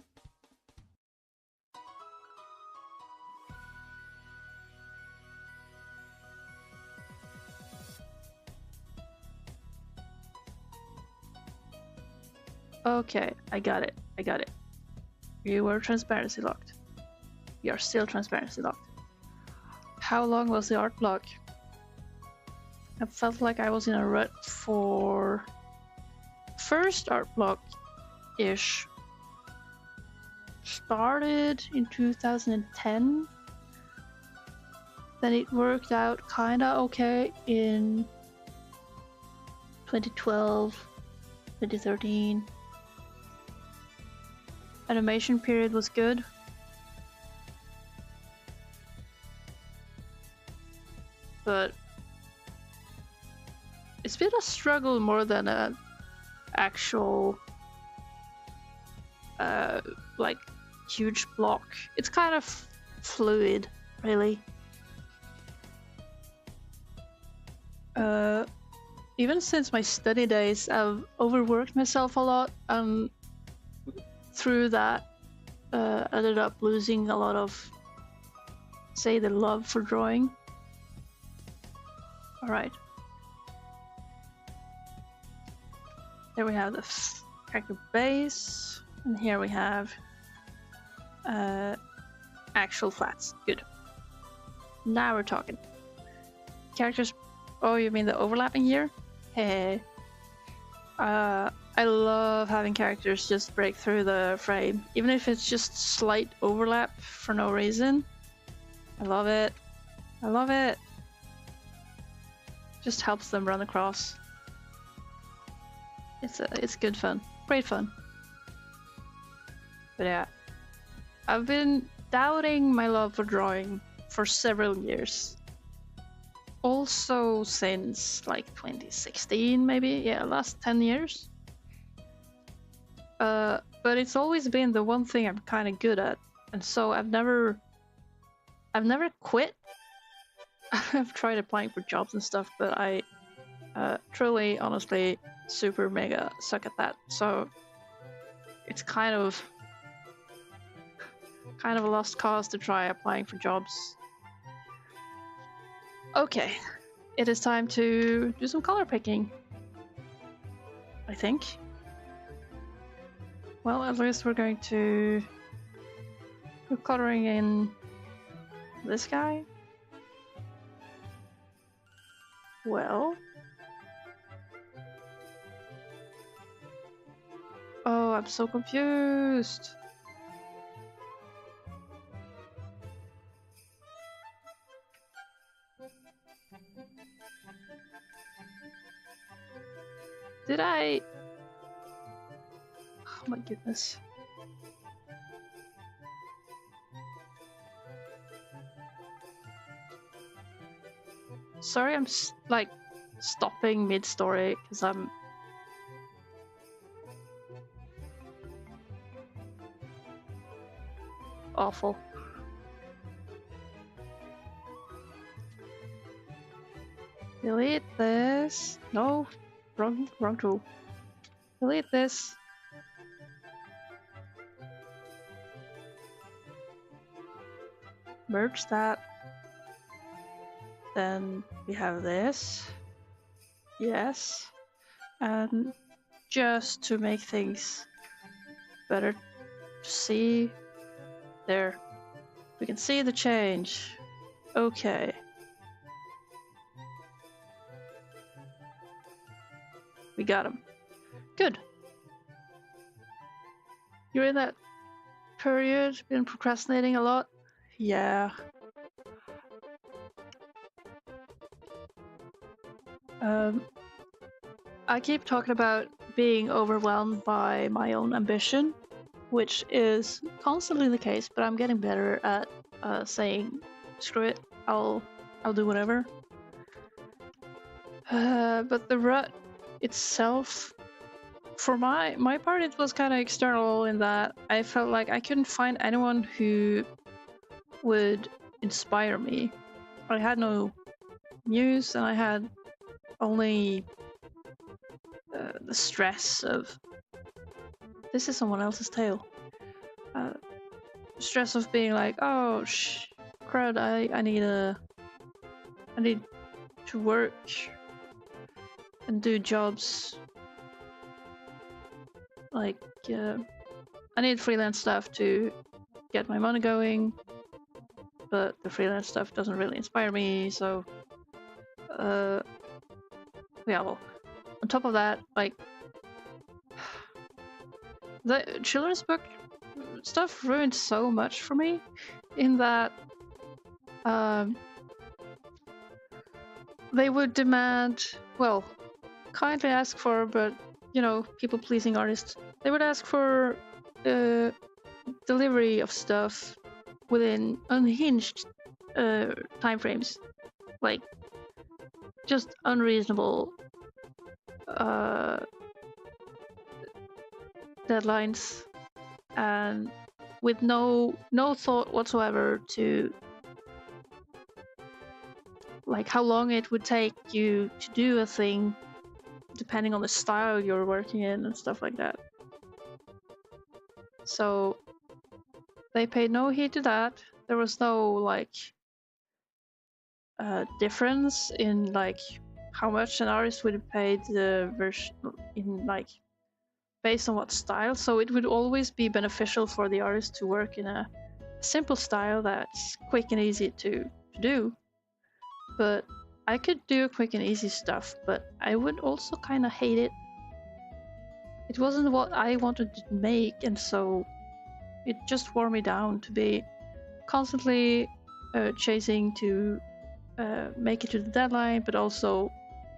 Okay, I got it. I got it. You were transparency locked. You are still transparency locked. How long was the art block? I felt like I was in a rut for first art block-ish. Started in 2010. Then it worked out kinda okay in 2012, 2013. Animation period was good. But it's been a struggle more than an actual like huge block. It's kind of fluid, really. Even since my study days, I've overworked myself a lot, and through that ended up losing a lot of, say, the love for drawing. Alright. There we have the character base, and here we have actual flats. Good. Now we're talking. Characters. Oh, you mean the overlapping here? Hey. I love having characters just break through the frame, even if it's just slight overlap for no reason. I love it. I love it. Just helps them run across. It's good fun. Great fun. But yeah, I've been doubting my love for drawing for several years. Also since like 2016 maybe, yeah, last 10 years. But it's always been the one thing I'm kind of good at, and so I've never quit. I've tried applying for jobs and stuff, but I truly, honestly, super mega suck at that. So it's kind of a lost cause to try applying for jobs. Okay, it is time to do some color picking, I think. Well, at least we're going to do coloring in this guy. Well. Oh, I'm so confused. Did I? Oh my goodness. Sorry, I'm like stopping mid-story because I'm awful. Delete this. No, wrong tool. Delete this. Merge that. Then we have this. Yes. And just to make things better to see, there. We can see the change. Okay. We got him. Good. You're in that period, been procrastinating a lot? Yeah. I keep talking about being overwhelmed by my own ambition, which is constantly the case, but I'm getting better at saying, screw it, I'll do whatever. But the rut itself, for my part, it was kind of external in that I felt like I couldn't find anyone who would inspire me. I had no muse, and I had only the stress of this is someone else's tale. Stress of being like, oh crud, I need to work and do jobs. Like, I need freelance stuff to get my money going, but the freelance stuff doesn't really inspire me, so yeah, well, on top of that, like, the children's book stuff ruined so much for me in that they would demand, well, kindly ask for, but you know, people pleasing artists, they would ask for delivery of stuff within unhinged time frames, like just unreasonable deadlines, and with no thought whatsoever to like how long it would take you to do a thing depending on the style you're working in and stuff like that. So they paid no heed to that. There was no like difference in like how much an artist would have paid the version in like based on what style. So it would always be beneficial for the artist to work in a simple style that's quick and easy to do. But I could do quick and easy stuff, but I would also kind of hate it. It wasn't what I wanted to make, and so it just wore me down to be constantly chasing to make it to the deadline, but also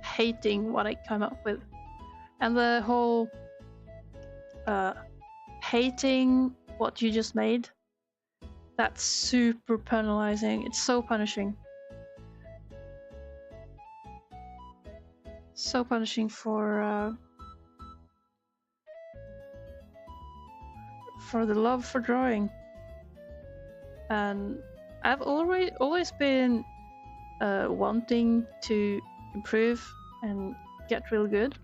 hating what I come up with. And the whole hating what you just made, that's super penalizing. It's so punishing. So punishing for the love for drawing. And I've always been wanting to improve and get real good.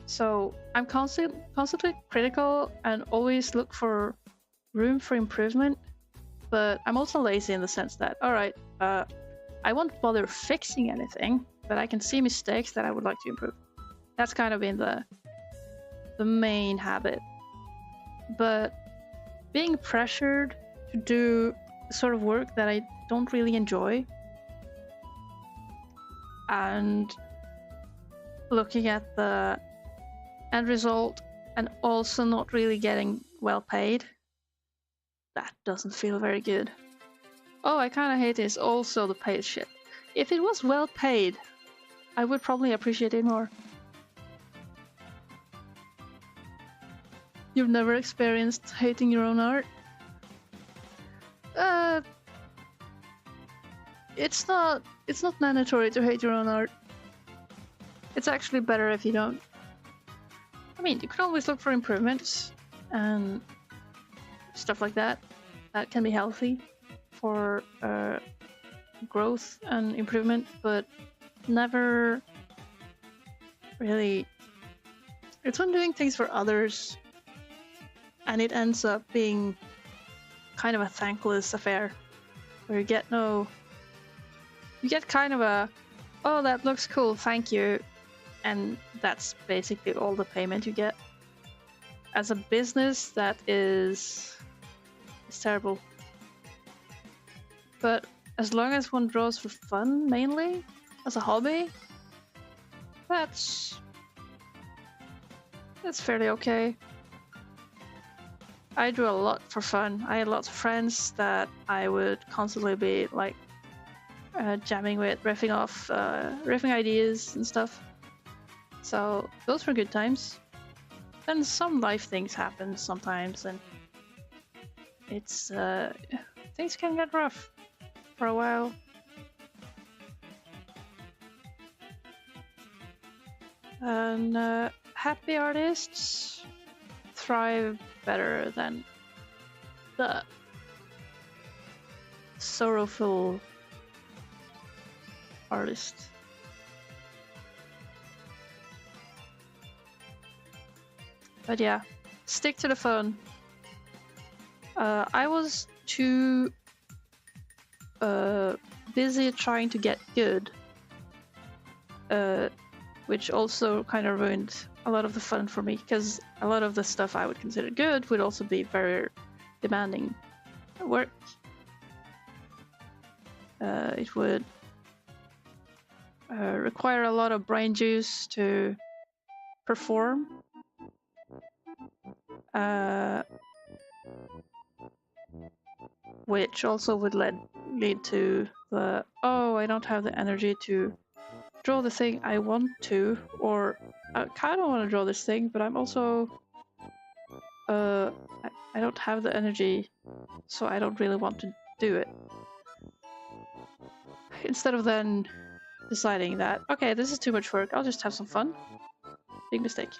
So I'm constantly critical and always look for room for improvement, but I'm also lazy in the sense that, alright, I won't bother fixing anything, but I can see mistakes that I would like to improve. That's kind of been the main habit. But being pressured to do the sort of work that I don't really enjoy, and looking at the end result and also not really getting well paid, that doesn't feel very good. Oh, I kind of hate this, also the paid shit. If it was well paid, I would probably appreciate it more. You've never experienced hating your own art? It's not mandatory to hate your own art. It's actually better if you don't. I mean, you can always look for improvements and stuff like that. That can be healthy for growth and improvement, but never really. It's when doing things for others and it ends up being kind of a thankless affair where you get kind of a, oh, that looks cool, thank you, and that's basically all the payment you get. As a business, that is terrible. But as long as one draws for fun, mainly as a hobby, That's fairly okay. I do a lot for fun. I had lots of friends that I would constantly be like jamming with, riffing ideas and stuff. So those were good times. Then some life things happen sometimes, and it's things can get rough for a while. And happy artists thrive better than the sorrowful artists. But yeah, stick to the phone. I was too busy trying to get good, which also kind of ruined a lot of the fun for me, because a lot of the stuff I would consider good would also be very demanding work. It would require a lot of brain juice to perform. Which also would lead to the, oh, I don't have the energy to draw the thing I want to, or I kind of want to draw this thing, but I'm also I don't have the energy, so I don't really want to do it. Instead of then deciding that, okay, this is too much work, I'll just have some fun. Big mistake.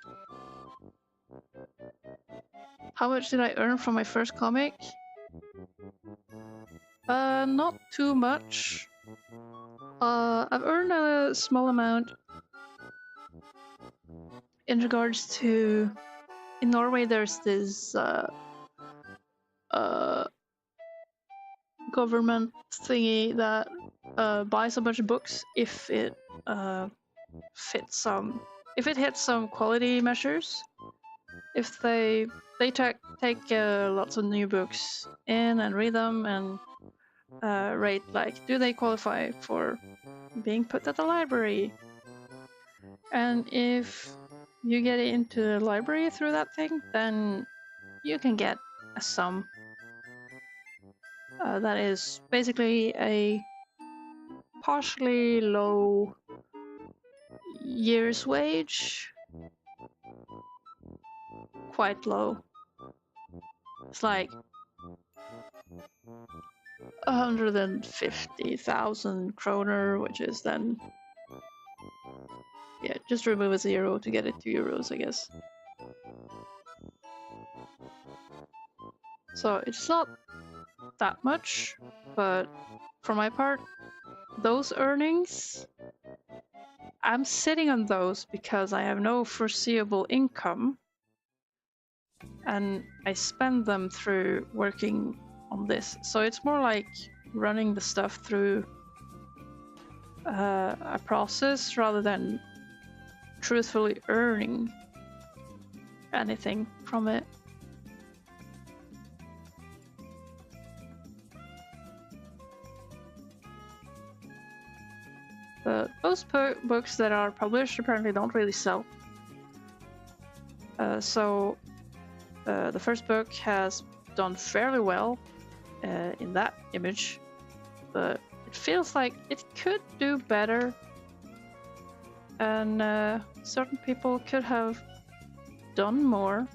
How much did I earn from my first comic? Not too much. I've earned a small amount in regards to, in Norway there's this government thingy that buys a bunch of books if it hits some quality measures. If they take lots of new books in and read them and rate, like, do they qualify for being put at the library? And if you get into the library through that thing, then you can get a sum that is basically a partially low year's wage. Quite low. It's like 150,000 kroner, which is then, yeah, just remove a zero to get it to euros, I guess. So it's not that much, but for my part, those earnings, I'm sitting on those because I have no foreseeable income, and I spend them through working on this. So it's more like running the stuff through a process rather than truthfully earning anything from it. But those books that are published apparently don't really sell. So the first book has done fairly well in that image, but it feels like it could do better, and certain people could have done more.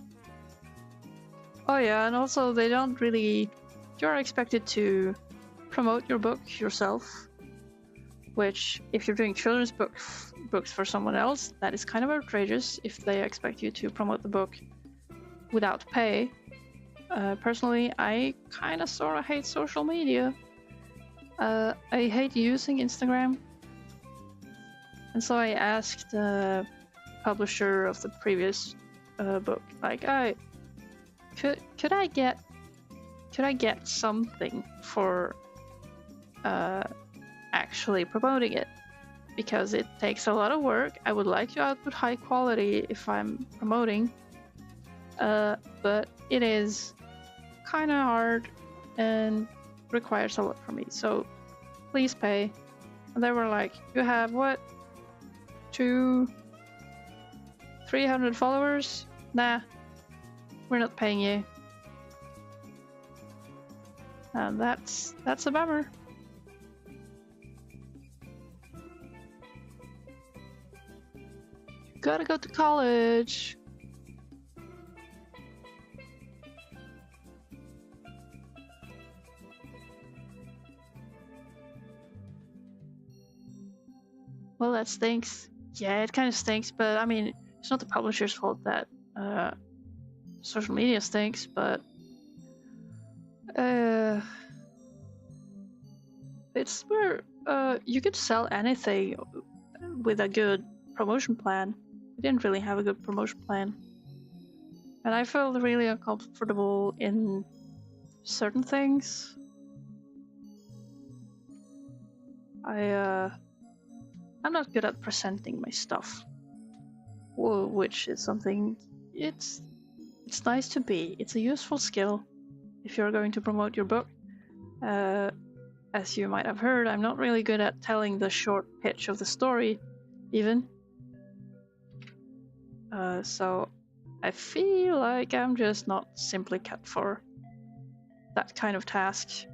Oh yeah, and also they don't really, you're expected to promote your book yourself, which, if you're doing children's books for someone else, that is kind of outrageous if they expect you to promote the book without pay. Personally, I kind of sort of hate social media. I hate using Instagram. And so I asked the publisher of the previous book, like, could I get something for actually promoting it? Because it takes a lot of work. I would like to output high quality if I'm promoting, but it is kind of hard and requires a lot from me, so please pay. And they were like, you have what, 2 300 followers? Nah, we're not paying you. And that's a bummer. You gotta go to college. Well, that stinks. Yeah, it kind of stinks, but I mean, it's not the publisher's fault that social media stinks, but it's where you could sell anything with a good promotion plan. We didn't really have a good promotion plan, and I felt really uncomfortable in certain things. I'm not good at presenting my stuff, which is something it's nice to be. It's a useful skill if you're going to promote your book. As you might have heard, I'm not really good at telling the short pitch of the story, even. So I feel like I'm just not simply cut for that kind of task.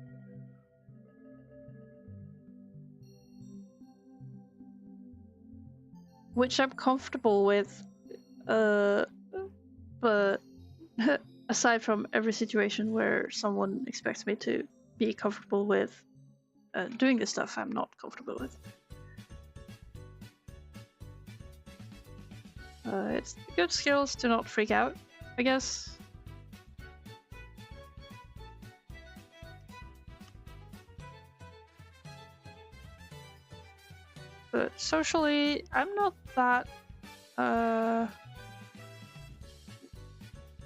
Which I'm comfortable with, but aside from every situation where someone expects me to be comfortable with doing the stuff I'm not comfortable with. It's good skills to not freak out, I guess. But socially, I'm not that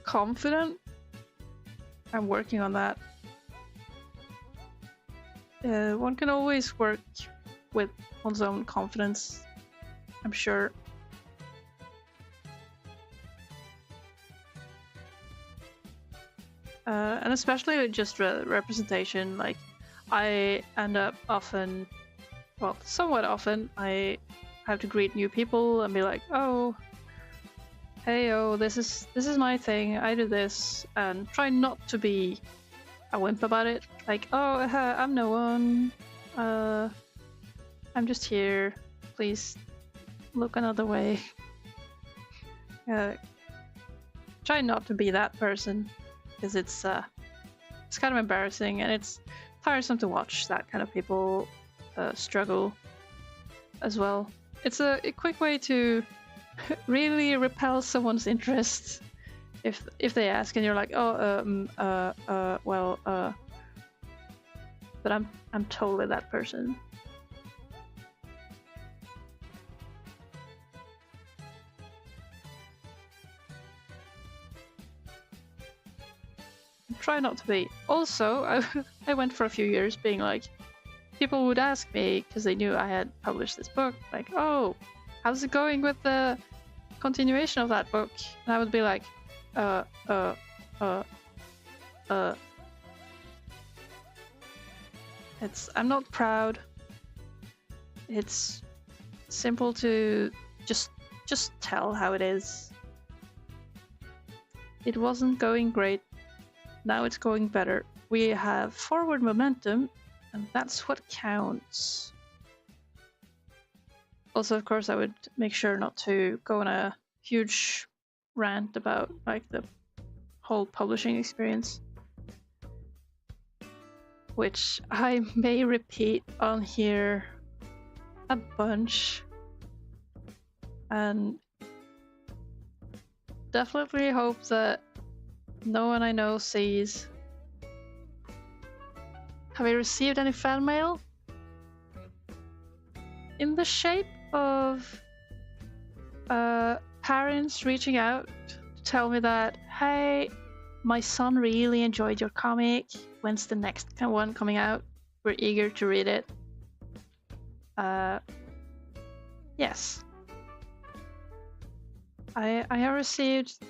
confident. I'm working on that. One can always work with one's own confidence, I'm sure. And especially just representation, like I end up often, well, somewhat often, I have to greet new people and be like, oh, hey, oh, this is my thing, I do this, and try not to be a wimp about it. Like, oh, I'm no one, I'm just here, please look another way. Try not to be that person, because it's kind of embarrassing and it's tiresome to watch that kind of people struggle as well. It's a quick way to really repel someone's interest if they ask and you're like, oh, well, but I'm totally that person. Try not to be. Also, I went for a few years being like, people would ask me because they knew I had published this book, like, oh, how's it going with the continuation of that book? And I would be like, I'm not proud. It's simple to just tell how it is. It wasn't going great. Now it's going better. We have forward momentum, and that's what counts. Also, of course, I would make sure not to go on a huge rant about like the whole publishing experience, which I may repeat on here a bunch, and definitely hope that no one I know sees. Have I received any fan mail? In the shape of parents reaching out to tell me that, hey, my son really enjoyed your comic. When's the next one coming out? We're eager to read it. Yes. I have received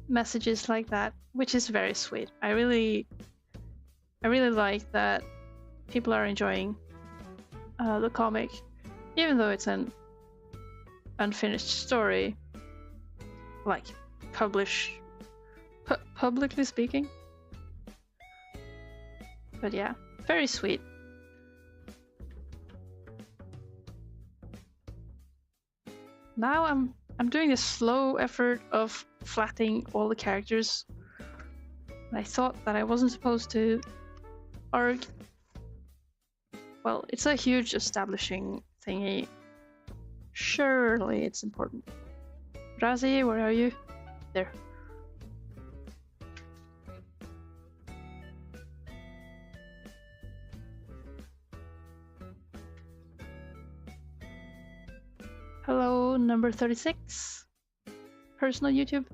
messages like that, which is very sweet. I really like that people are enjoying the comic, even though it's an unfinished story. like publish publicly speaking. But yeah, very sweet. Now I'm doing this slow effort of flattening all the characters. I thought that I wasn't supposed to arc. Well, it's a huge establishing thingy. Surely it's important. Razi, where are you? There. Hello, number 36. Personal YouTube.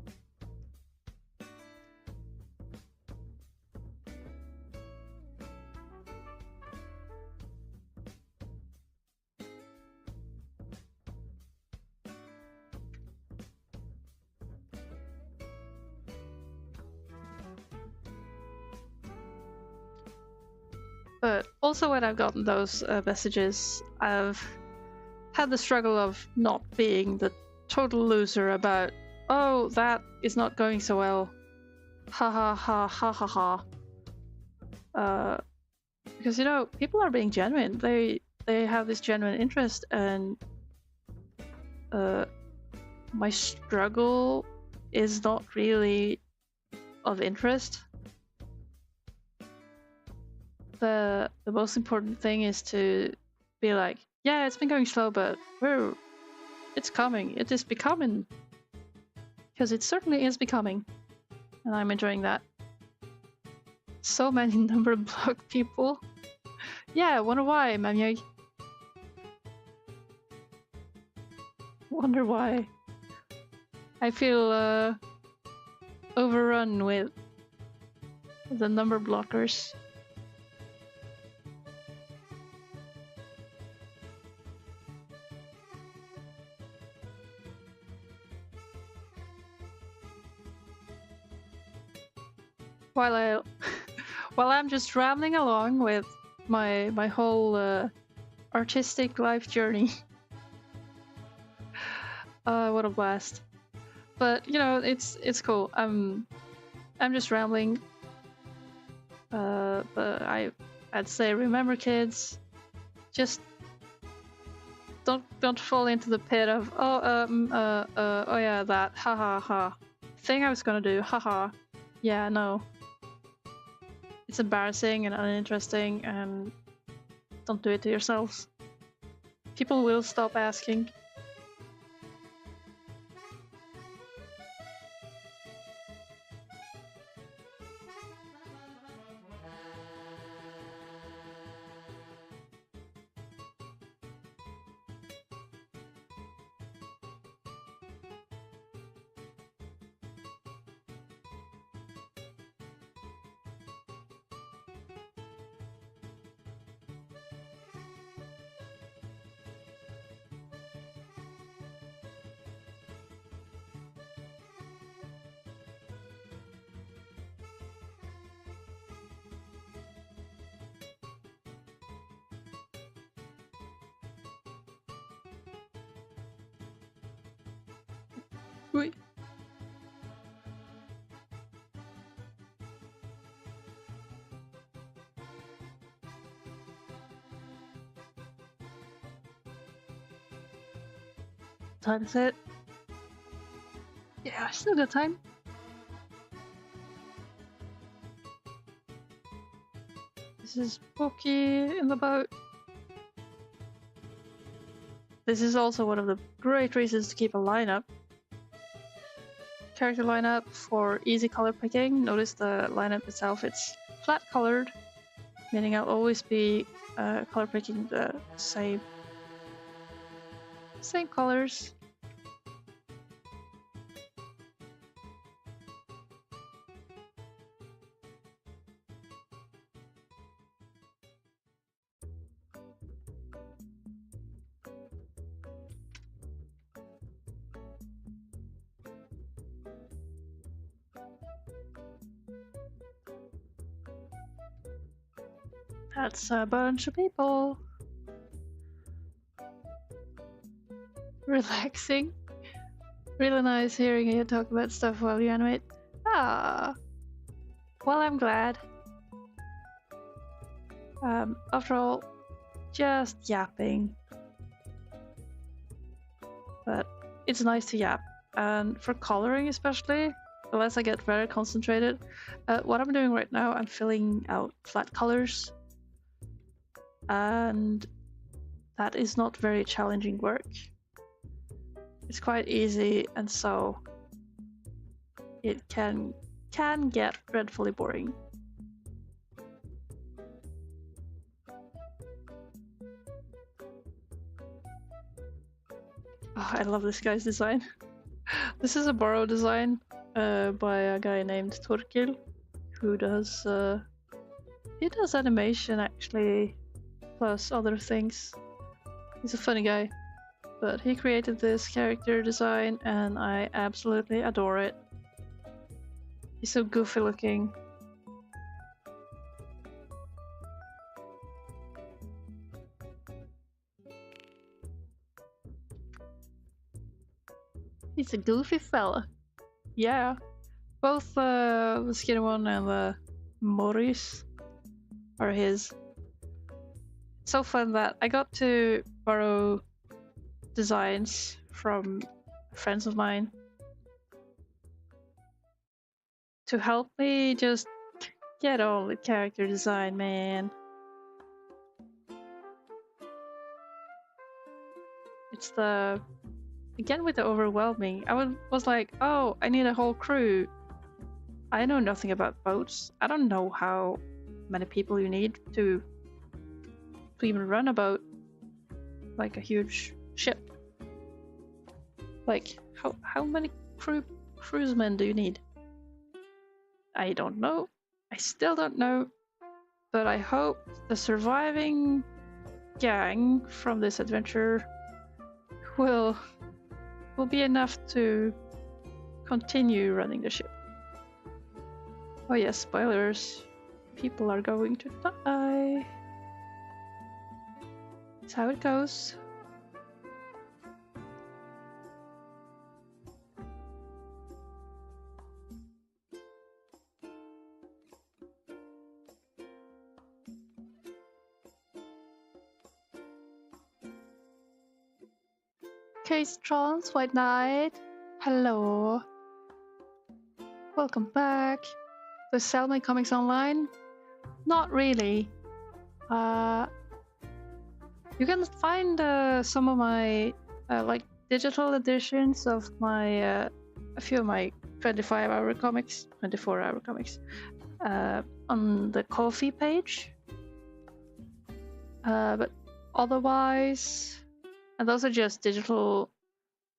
But also when I've gotten those messages, I've had the struggle of not being the total loser about, oh, that is not going so well. Ha ha ha ha ha ha. Because, you know, people are being genuine. They have this genuine interest, and my struggle is not really of interest. The most important thing is to be like, yeah, it's been going slow, but it's coming. It is becoming. Because it certainly is becoming. And I'm enjoying that. So many number block people. Yeah, wonder why, Mamyeg. Wonder why. I feel overrun with the number blockers. While I'm just rambling along with my whole artistic life journey. What a blast. But you know, it's cool. I'm just rambling. But I'd say, remember, kids, just don't fall into the pit of oh yeah, that ha thing I was gonna do, haha. Yeah, no. It's embarrassing and uninteresting, and don't do it to yourselves. People will stop asking. Wait. Time is it? Yeah, I still got time. This is Pokey in the boat. This is also one of the great reasons to keep a lineup. Character lineup for easy color picking. Notice the lineup itself, it's flat colored, meaning I'll always be color picking the same colors. That's a bunch of people. Relaxing. Really nice hearing you talk about stuff while you animate. Ah, well, I'm glad. After all, just yapping. But it's nice to yap, and for coloring especially, unless I get very concentrated. What I'm doing right now, I'm filling out flat colors, and that is not very challenging work. It's quite easy, and so it can get dreadfully boring. Oh, I love this guy's design. This is a borrowed design by a guy named Torkil, who does he does animation actually, plus other things. He's a funny guy, but he created this character design and I absolutely adore it. He's so goofy looking. He's a goofy fella. Yeah. Both the skinny one and the Maurice are his. It's so fun that I got to borrow designs from friends of mine to help me just get on with character design, man. It's the... Again with the overwhelming. I was like, oh, I need a whole crew. I know nothing about boats. I don't know how many people you need to even run a boat. Like a huge ship. Like, how many crewsmen do you need? I don't know. I still don't know. But I hope the surviving gang from this adventure will be enough to continue running the ship. Oh yes, spoilers. People are going to die. That's how it goes. Case Trans, White Knight. Hello. Welcome back. To sell my comics online? Not really. You can find some of my like digital editions of my a few of my 25-hour comics, 24-hour comics on the Ko-fi page. But otherwise, and those are just digital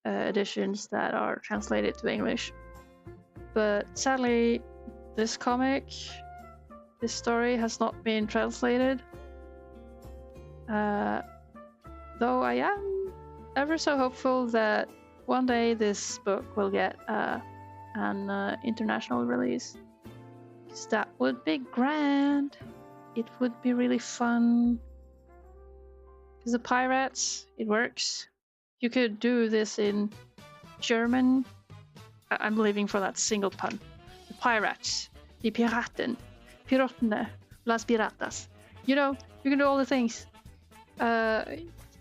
editions that are translated to English. But sadly, this comic, this story has not been translated. Though I am ever so hopeful that one day this book will get an international release. Because that would be grand. It would be really fun. Because the pirates, it works. You could do this in German. I'm living for that single pun. The pirates, die Piraten, Piratene, las piratas. You know, you can do all the things.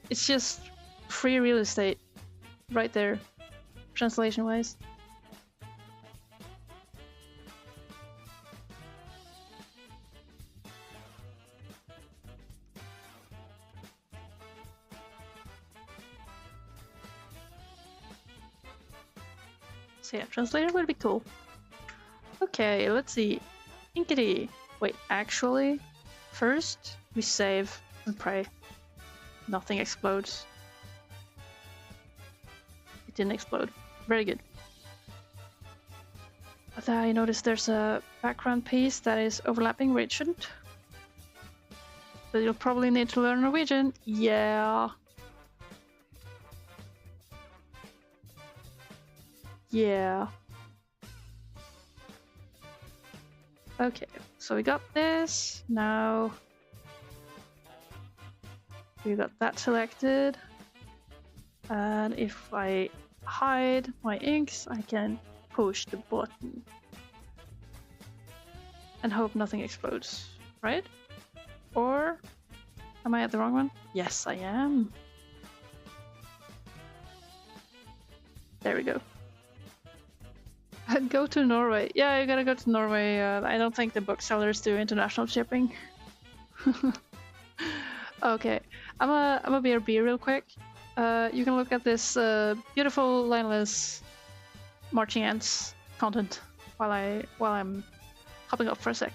It's just free real estate right there, translation wise. So yeah, translator would be cool. Okay, let's see. Inkity. Wait, actually, first we save and pray. Nothing explodes. It didn't explode. Very good. But I noticed there's a background piece that is overlapping where it shouldn't. But you'll probably need to learn Norwegian. Yeah. Yeah. Okay, so we got this. Now we got that selected. And if I hide my inks, I can push the button and hope nothing explodes, right? Or am I at the wrong one? Yes, I am. There we go. Go to Norway. Yeah, you gotta go to Norway. I don't think the booksellers do international shipping. Okay, I'm a BRB real quick. You can look at this beautiful lineless marching ants content while I'm hopping up for a sec.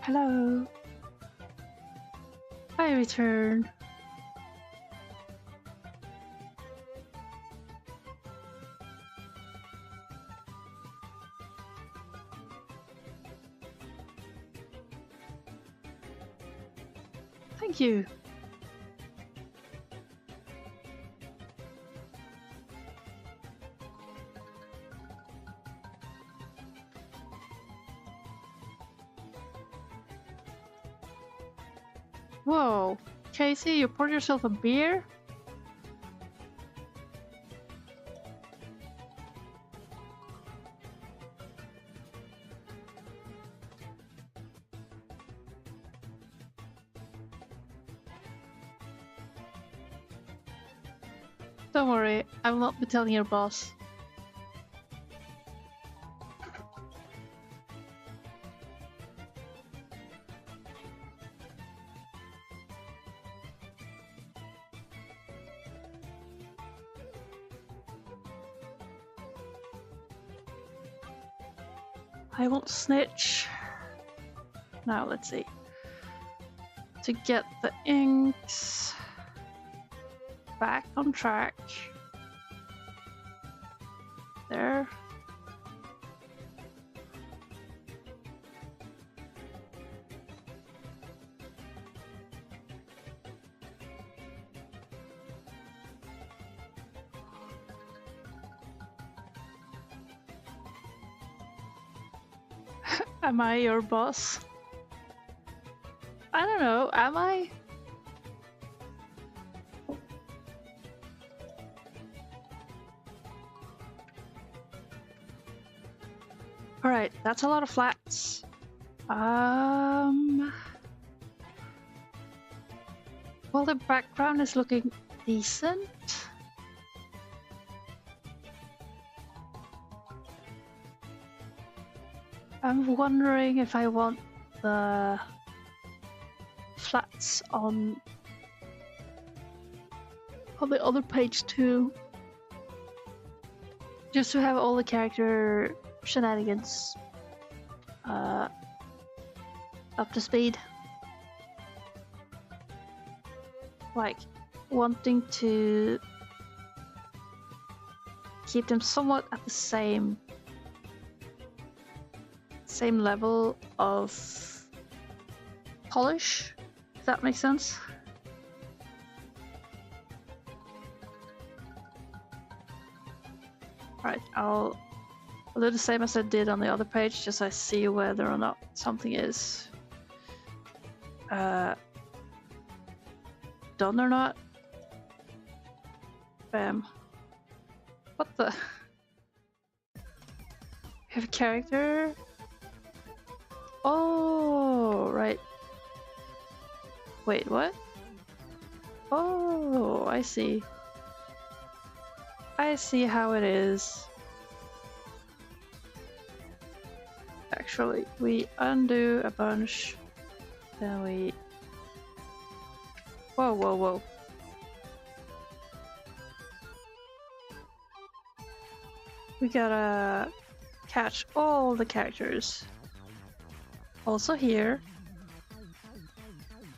Hello. I return. Thank you. Whoa, Casey, you poured yourself a beer? Don't worry, I will not be telling your boss. I won't snitch. Now let's see. To get the inks back on track. There. Am I your boss? I don't know, am I? Alright, that's a lot of flats. Well, the background is looking decent. I'm wondering if I want the flats on the other page too. Just to have all the character shenanigans up to speed. Like, wanting to keep them somewhat at the same level of polish, if that makes sense. Right, I'll do the same as I did on the other page, just so I see whether or not something is done or not. Bam. What the? Have a character? Oh, right. Wait, what? Oh, I see. I see how it is. Actually, we undo a bunch, then we... Whoa, whoa, whoa. We gotta catch all the characters. Also here.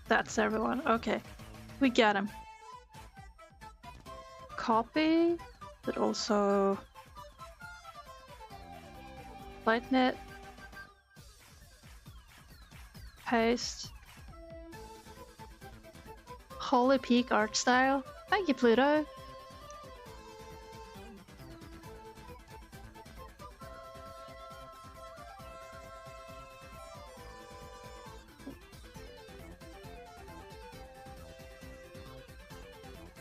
That's everyone. Okay. We got him. Copy, but also lighten it. Paste. Holy Peak art style. Thank you, Pluto.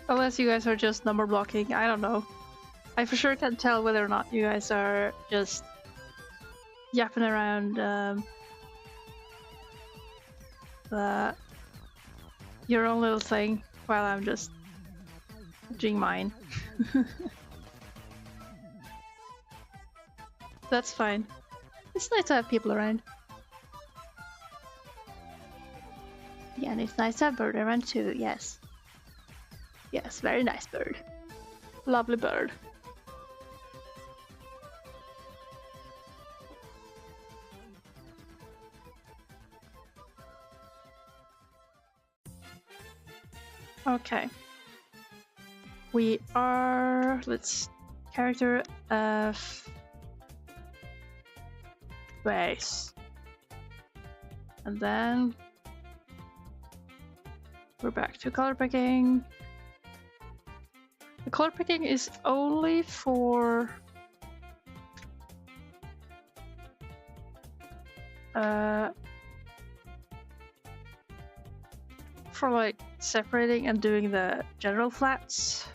Unless you guys are just number blocking, I don't know. I for sure can't tell whether or not you guys are just yapping around your own little thing while I'm just doing mine. That's fine. It's nice to have people around. Yeah, and it's nice to have Bird around too, yes. Yes, very nice bird. Lovely bird. Okay. We are... let's... character of... base. And then... we're back to color picking. The color picking is only for like separating and doing the general flats.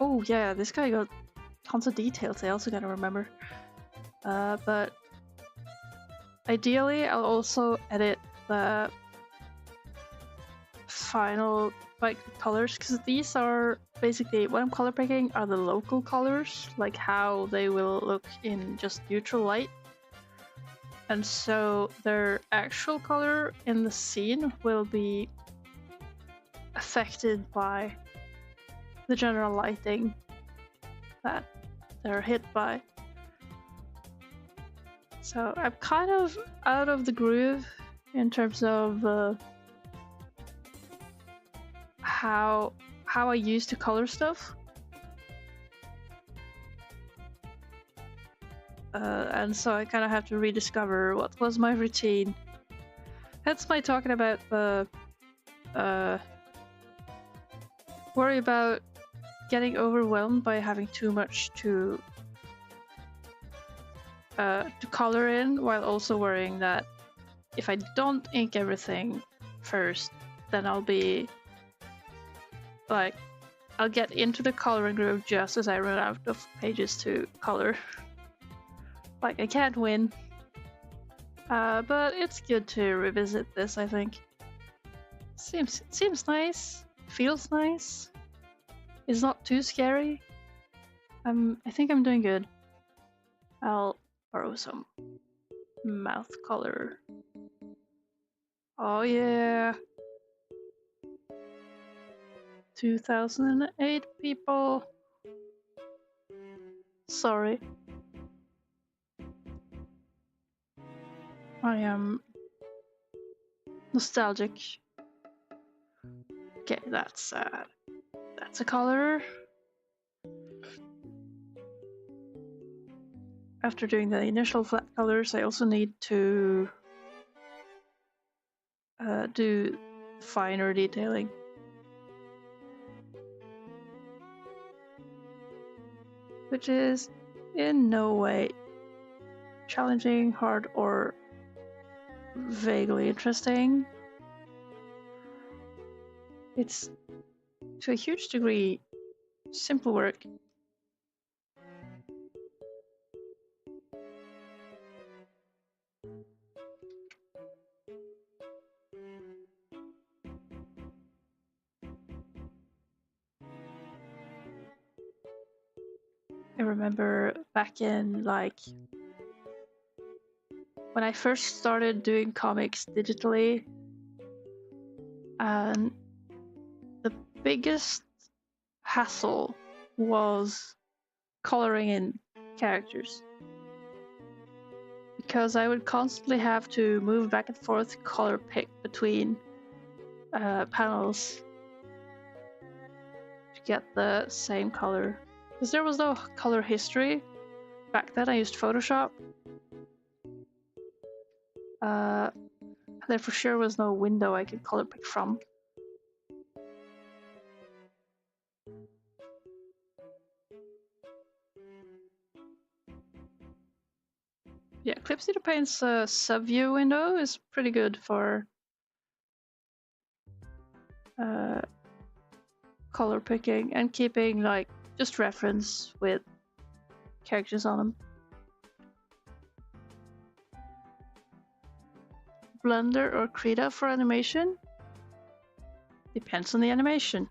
Oh yeah, this guy got tons of details. I also gotta remember. But ideally, I'll also edit the final like colors, because these are basically what I'm color picking are the local colors, like how they will look in just neutral light, and so their actual color in the scene will be affected by the general lighting that they're hit by. So I'm kind of out of the groove in terms of how I used to color stuff. And so I kind of have to rediscover what was my routine. That's my talking about the worry about getting overwhelmed by having too much to color in, while also worrying that if I don't ink everything first, then I'll be like, I'll get into the coloring groove just as I run out of pages to color. Like, I can't win. But it's good to revisit this, I think. Seems nice. Feels nice. It's not too scary. I think I'm doing good. I'll borrow some mouth color. Oh yeah. 2008 people. Sorry. I am nostalgic. Okay, that's a color. After doing the initial flat colors, I also need to do finer detailing. Which is in no way challenging, hard, or vaguely interesting. It's, to a huge degree, simple work. I remember back in, like, when I first started doing comics digitally, and the biggest hassle was coloring in characters, because I would constantly have to move back and forth, color pick between panels to get the same color. Because there was no color history. Back then I used Photoshop. There for sure was no window I could color pick from. Yeah, Clip Studio Paint's sub-view window is pretty good for color picking and keeping, like, just reference with characters on them. Blender or Krita for animation? Depends on the animation.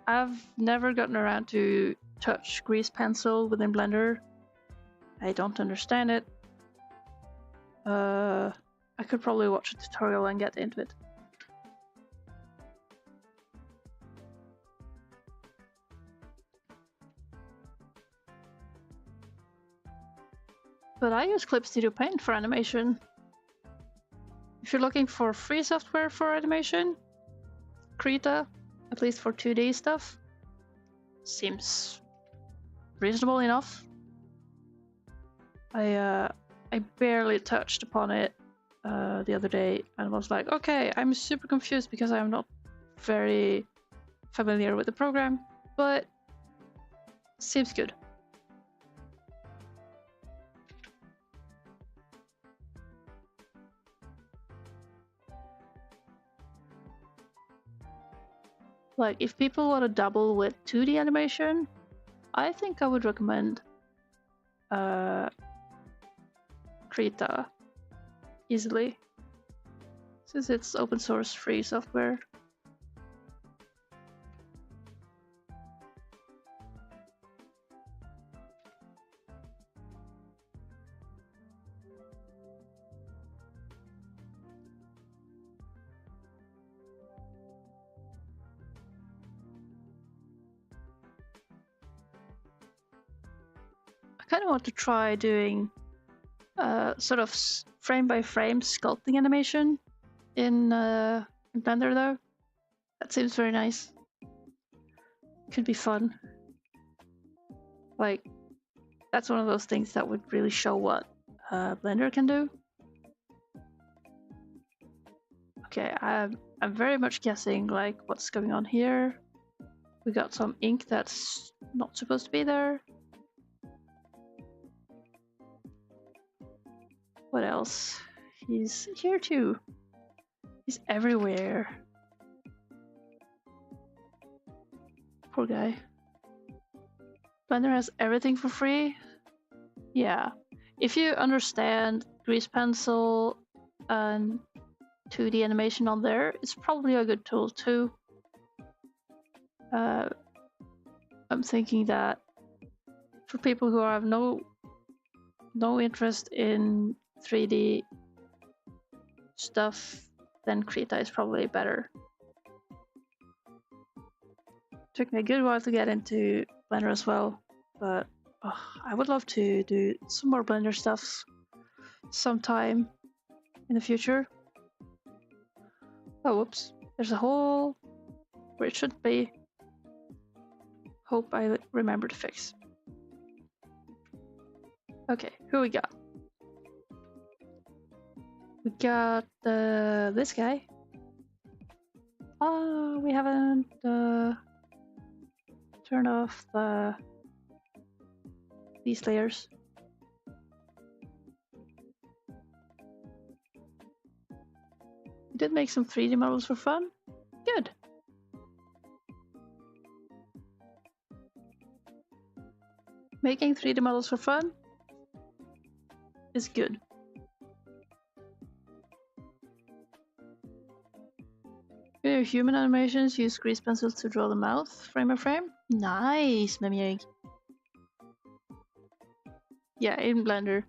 I've never gotten around to touch grease pencil within Blender. I don't understand it. I could probably watch a tutorial and get into it. But I use Clip Studio Paint for animation. If you're looking for free software for animation, Krita, at least for 2D stuff, seems reasonable enough. I barely touched upon it the other day and was like, okay, I'm super confused because I'm not very familiar with the program, but seems good. Like, if people want to double with 2D animation, I think I would recommend Krita easily, since it's open source free software. I kind of want to try doing sort of frame by frame sculpting animation in Blender though. That seems very nice. Could be fun. Like, that's one of those things that would really show what Blender can do. Okay, I'm very much guessing like what's going on here. We got some ink that's not supposed to be there. What else? He's here too. He's everywhere. Poor guy. Blender has everything for free. Yeah. If you understand grease pencil and 2D animation on there, it's probably a good tool too. I'm thinking that for people who have no interest in 3D stuff, then Krita is probably better. Took me a good while to get into Blender as well, but I would love to do some more Blender stuff sometime in the future. Oh, whoops. There's a hole where it should be. Hope I remember to fix. Okay, who we got? We got this guy. Oh, we haven't turned off these layers. We did make some 3D models for fun. Good. Making 3D models for fun is good. Your human animations use grease pencils to draw the mouth frame by frame. Nice, Memieg. Yeah, in Blender.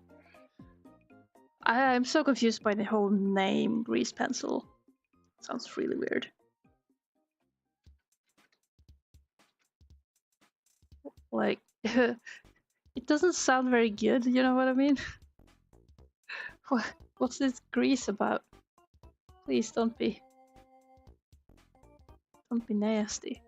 I'm so confused by the whole name grease pencil. Sounds really weird. Like, it doesn't sound very good, you know what I mean? What's this grease about? Please don't be nasty.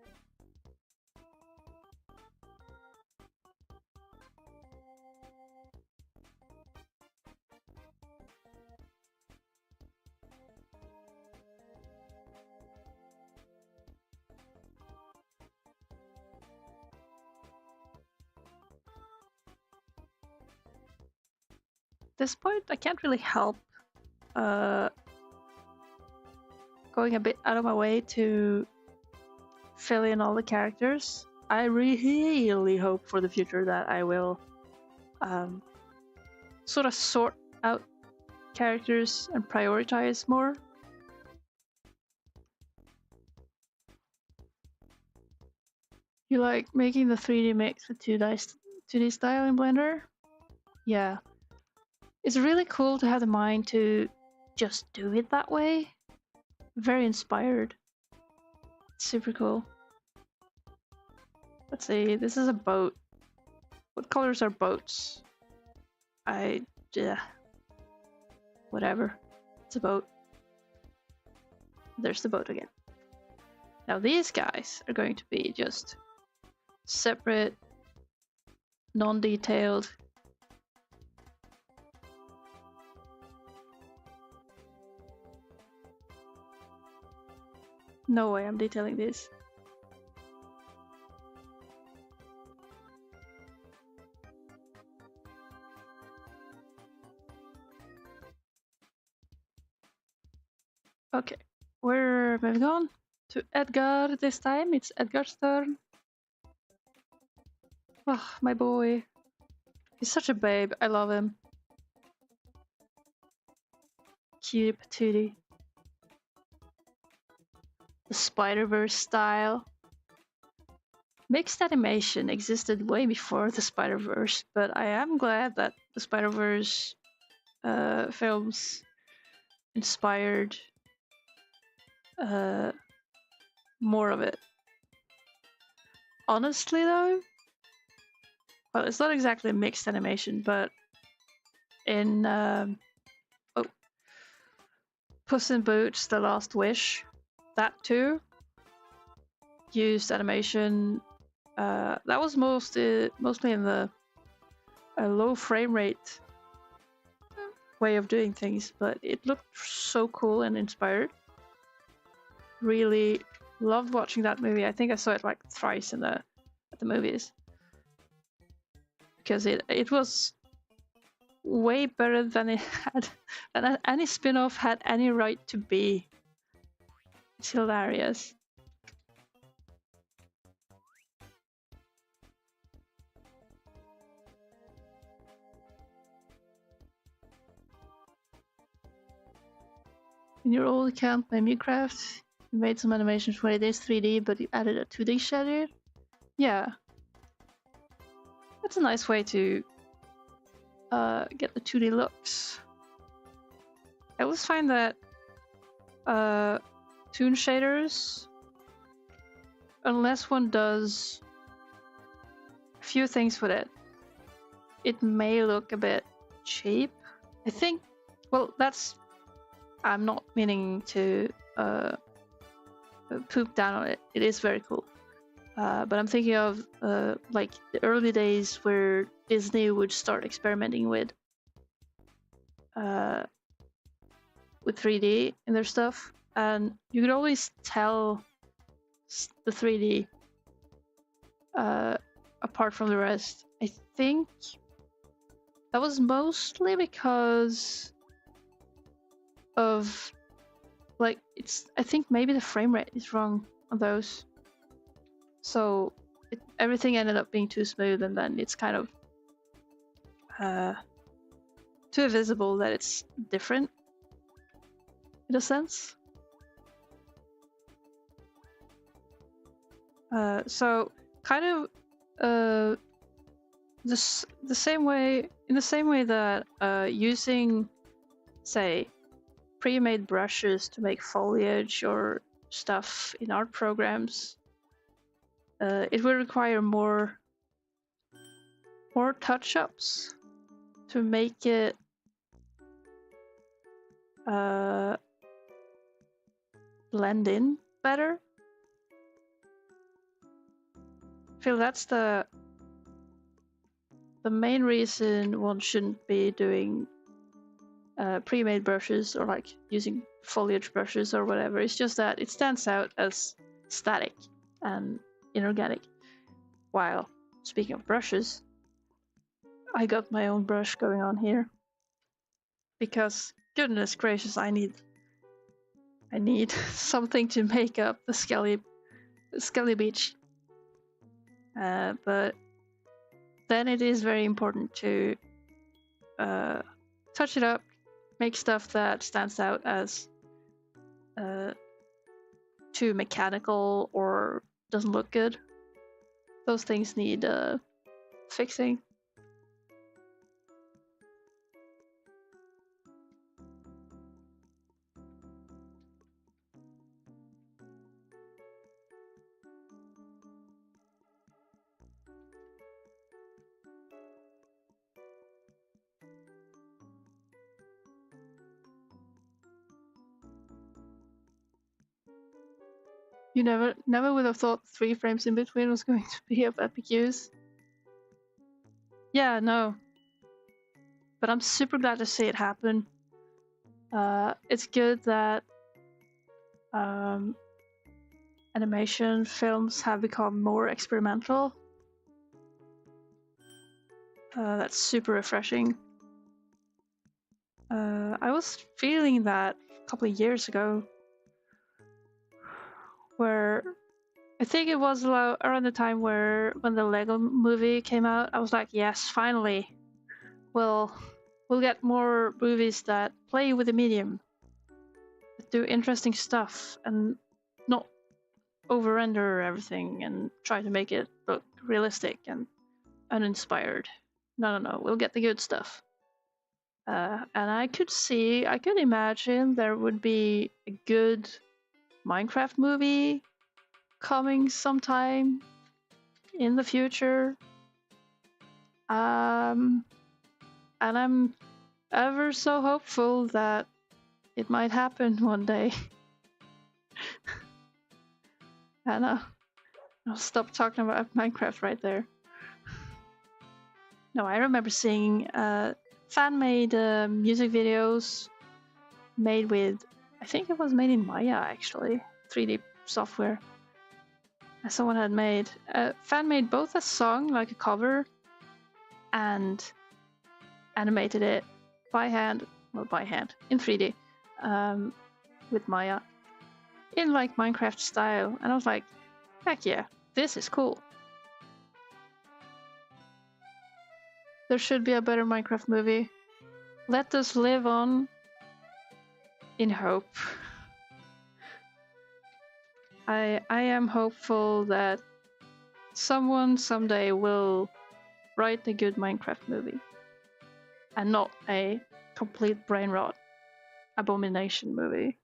At this point, I can't really help going a bit out of my way to fill in all the characters. I really hope for the future that I will sort of sort out characters and prioritize more. You like making the 3D mix with 2D style in Blender? Yeah. It's really cool to have the mind to just do it that way. Very inspired. Super cool. Let's see, this is a boat. What colors are boats? Whatever. It's a boat. There's the boat again. Now these guys are going to be just separate, non-detailed. No way I'm detailing this. Okay, we're moving on to Edgar this time. It's Edgar's turn. Oh, my boy. He's such a babe. I love him. Cutie patootie. The Spider-Verse style. Mixed animation existed way before the Spider-Verse, but I am glad that the Spider-Verse films inspired more of it. Honestly though, well, it's not exactly mixed animation, but in oh, Puss in Boots: The Last Wish. That too used animation. That was mostly in the low frame rate way of doing things, but it looked so cool and inspired. Really loved watching that movie. I think I saw it like thrice at the movies because it was way better than it had than any spin-off had any right to be. It's hilarious. In your old account, Mimicraft, you made some animations where it is 3D, but you added a 2D shadow. Yeah, that's a nice way to get the 2D looks. I always find that toon shaders, unless one does a few things with it, it may look a bit cheap. I think, well, I'm not meaning to poop down on it. It is very cool. But I'm thinking of like the early days where Disney would start experimenting with 3D in their stuff, and you could always tell the 3D apart from the rest. I think that was mostly because of like I think maybe the frame rate is wrong on those, so everything ended up being too smooth, and then it's kind of too visible that it's different in a sense. So kind of in the same way that using, say, pre-made brushes to make foliage or stuff in art programs, it will require more touch-ups to make it blend in better. I feel that's the main reason one shouldn't be doing pre-made brushes or like using foliage brushes or whatever. It's just that it stands out as static and inorganic. While speaking of brushes, I got my own brush going on here because goodness gracious, I need something to make up the Skelly Beach. But then it is very important to touch it up, make stuff that stands out as too mechanical or doesn't look good. Those things need fixing. You never would have thought 3 frames in between was going to be of epic use. Yeah, no. But I'm super glad to see it happen. It's good that animation films have become more experimental. That's super refreshing. I was feeling that a couple of years ago, where I think it was around the time when the Lego movie came out. I was like, yes, finally, we'll get more movies that play with the medium, that do interesting stuff, and not over-render everything and try to make it look realistic and uninspired. No, we'll get the good stuff. And I could imagine there would be a good Minecraft movie coming sometime in the future. And I'm ever so hopeful that it might happen one day. And I'll stop talking about Minecraft right there. No, I remember seeing fan-made music videos made with, I think it was made in Maya actually, 3D software. Someone had made, fan-made both a song, like a cover, and animated it by hand, in 3D, with Maya, in like Minecraft style. And I was like, heck yeah, this is cool. There should be a better Minecraft movie. Let us live on in hope. I am hopeful that someone someday will write a good Minecraft movie. And not a complete brain rot abomination movie.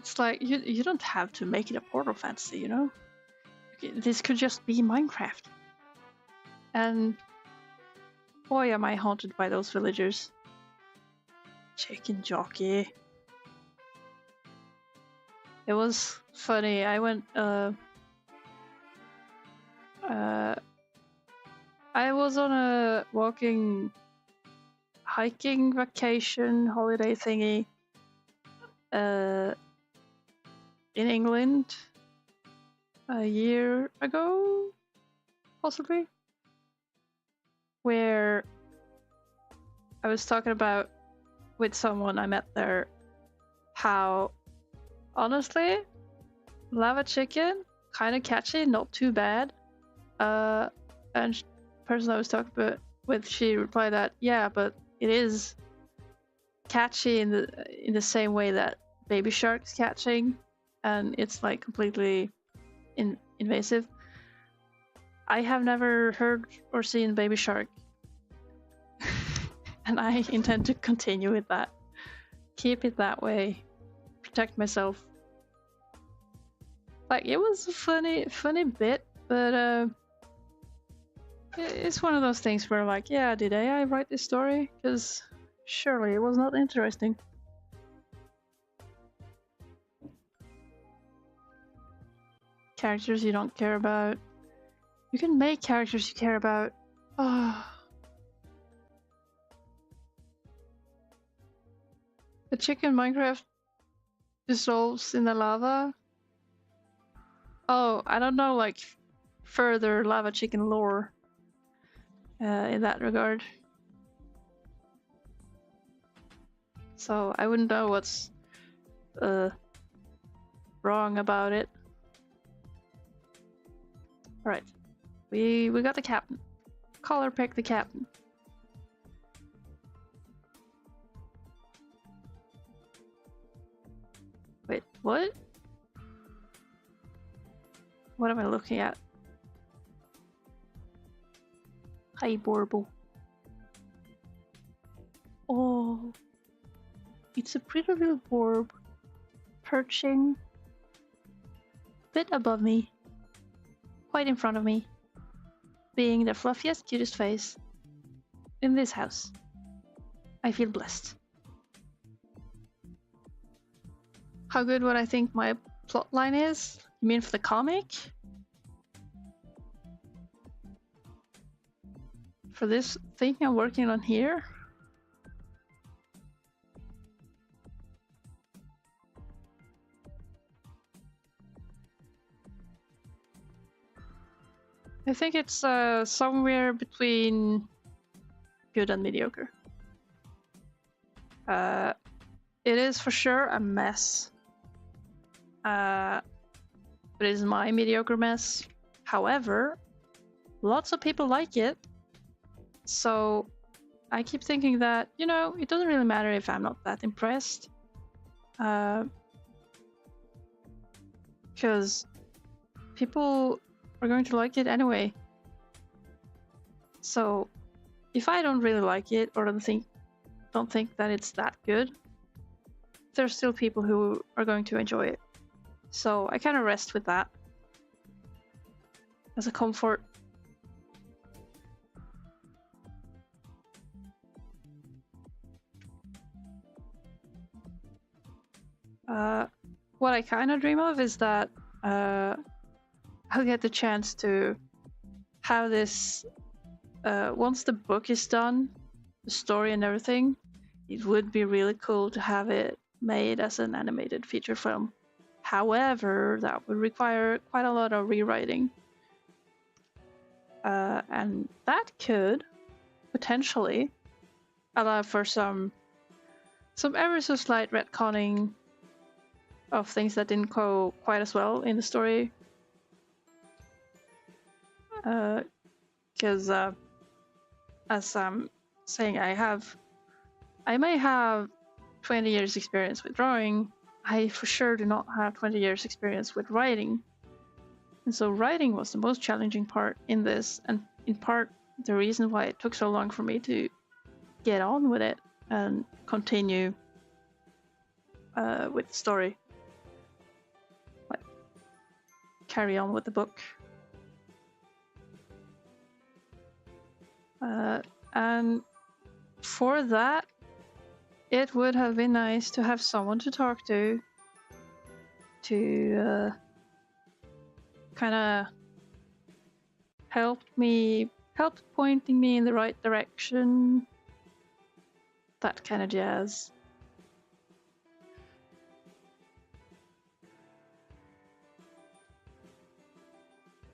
It's like, you don't have to make it a portal fantasy, you know? This could just be Minecraft. And boy, am I haunted by those villagers. Chicken jockey. It was funny. I went, I was on a hiking vacation holiday thingy in England a year ago, possibly, where I was talking about with someone I met there how, honestly, lava chicken, kind of catchy, not too bad. And the person I was talking with, she replied that, yeah, but it is catchy in the same way that Baby Shark is catching, and it's like completely invasive. I have never heard or seen Baby Shark, and I intend to continue with that. Keep it that way. Protect myself. Like, it was a funny bit, but it's one of those things where, like, yeah, did AI write this story? Because surely it was not interesting. Characters you don't care about. You can make characters you care about. Oh. The chicken Minecraft dissolves in the lava. Oh, I don't know, like, further lava chicken lore in that regard. So I wouldn't know what's wrong about it. Alright. We got the captain. Color pick the captain. Wait, what? What am I looking at? Hi, Borble. Oh, it's a pretty little orb perching a bit above me, quite in front of me, being the fluffiest, cutest face in this house. I feel blessed. How good would I think my plotline is? You mean for the comic? For this thing I'm working on here? I think it's somewhere between good and mediocre. It is for sure a mess. But it is my mediocre mess. However, lots of people like it. So I keep thinking that, you know, it doesn't really matter if I'm not that impressed. Because people are going to like it anyway. So if I don't really like it or don't think that it's that good, there's still people who are going to enjoy it. So I kind of rest with that. as a comfort. What I kind of dream of is that I'll get the chance to have this once the book is done, the story and everything. It would be really cool to have it made as an animated feature film. However, that would require quite a lot of rewriting. And that could potentially allow for some ever so slight retconning of things that didn't go quite as well in the story. Because as I'm saying, I may have 20 years experience with drawing. I for sure do not have 20 years experience with writing. And so writing was the most challenging part in this, and in part the reason why it took so long for me to get on with it and continue with the story. Like, carry on with the book. And for that, it would have been nice to have someone to talk to kind of helped pointing me in the right direction, that kind of jazz.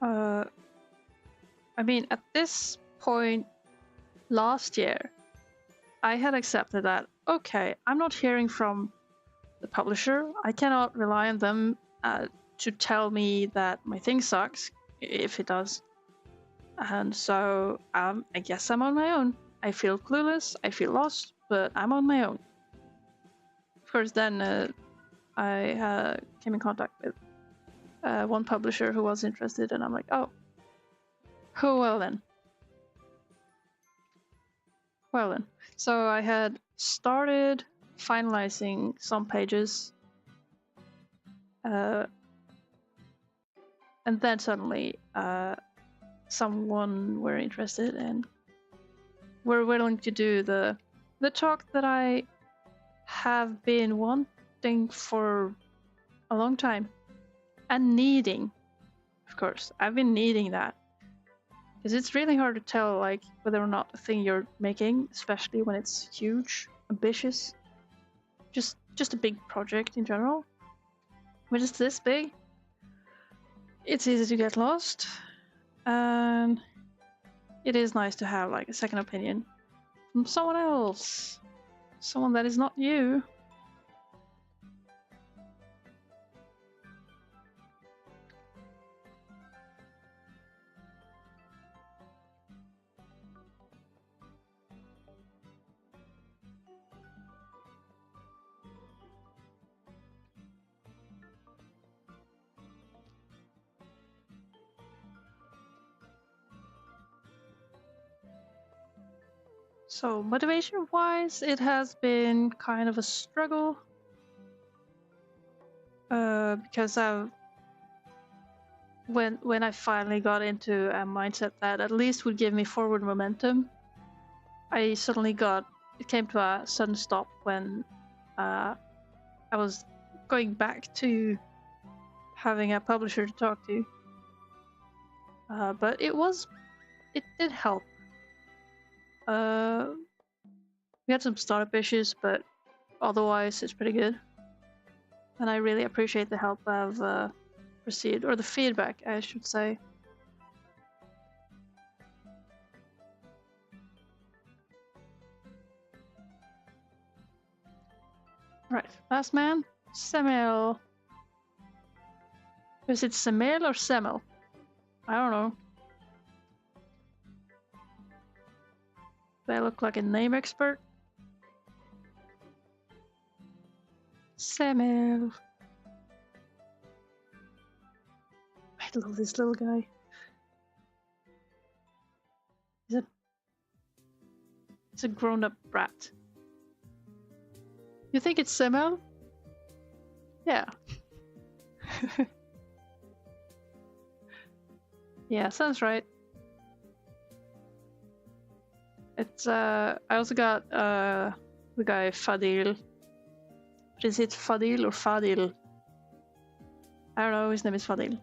I mean, at this point last year, I had accepted that, okay, I'm not hearing from the publisher. I cannot rely on them to tell me that my thing sucks, if it does. And so I guess I'm on my own. I feel clueless, I feel lost, but I'm on my own. Of course, then I came in contact with one publisher who was interested, and I'm like, oh, well then. Well then. So I had started finalizing some pages, and then suddenly someone were interested and were willing to do the talk that I have been wanting for a long time and needing. Of course, I've been needing that because it's really hard to tell like whether or not the thing you're making, especially when it's huge, ambitious, just a big project in general. When it's this big, it's easy to get lost, and it is nice to have like a second opinion from someone else, someone that is not you. So motivation-wise, it has been kind of a struggle because when I finally got into a mindset that at least would give me forward momentum, I suddenly it came to a sudden stop when I was going back to having a publisher to talk to. But it did help. We had some startup issues, but otherwise it's pretty good. And I really appreciate the help I've received, or the feedback, I should say. Right, last man, Semel. Is it Semel or Semel? I don't know. Do I look like a name expert? Semel. I love this little guy. He's a grown-up brat. You think it's Semel? Yeah. Yeah, sounds right. It's I also got the guy Fadil. But is it Fadil or Fadil? I don't know, his name is Fadil.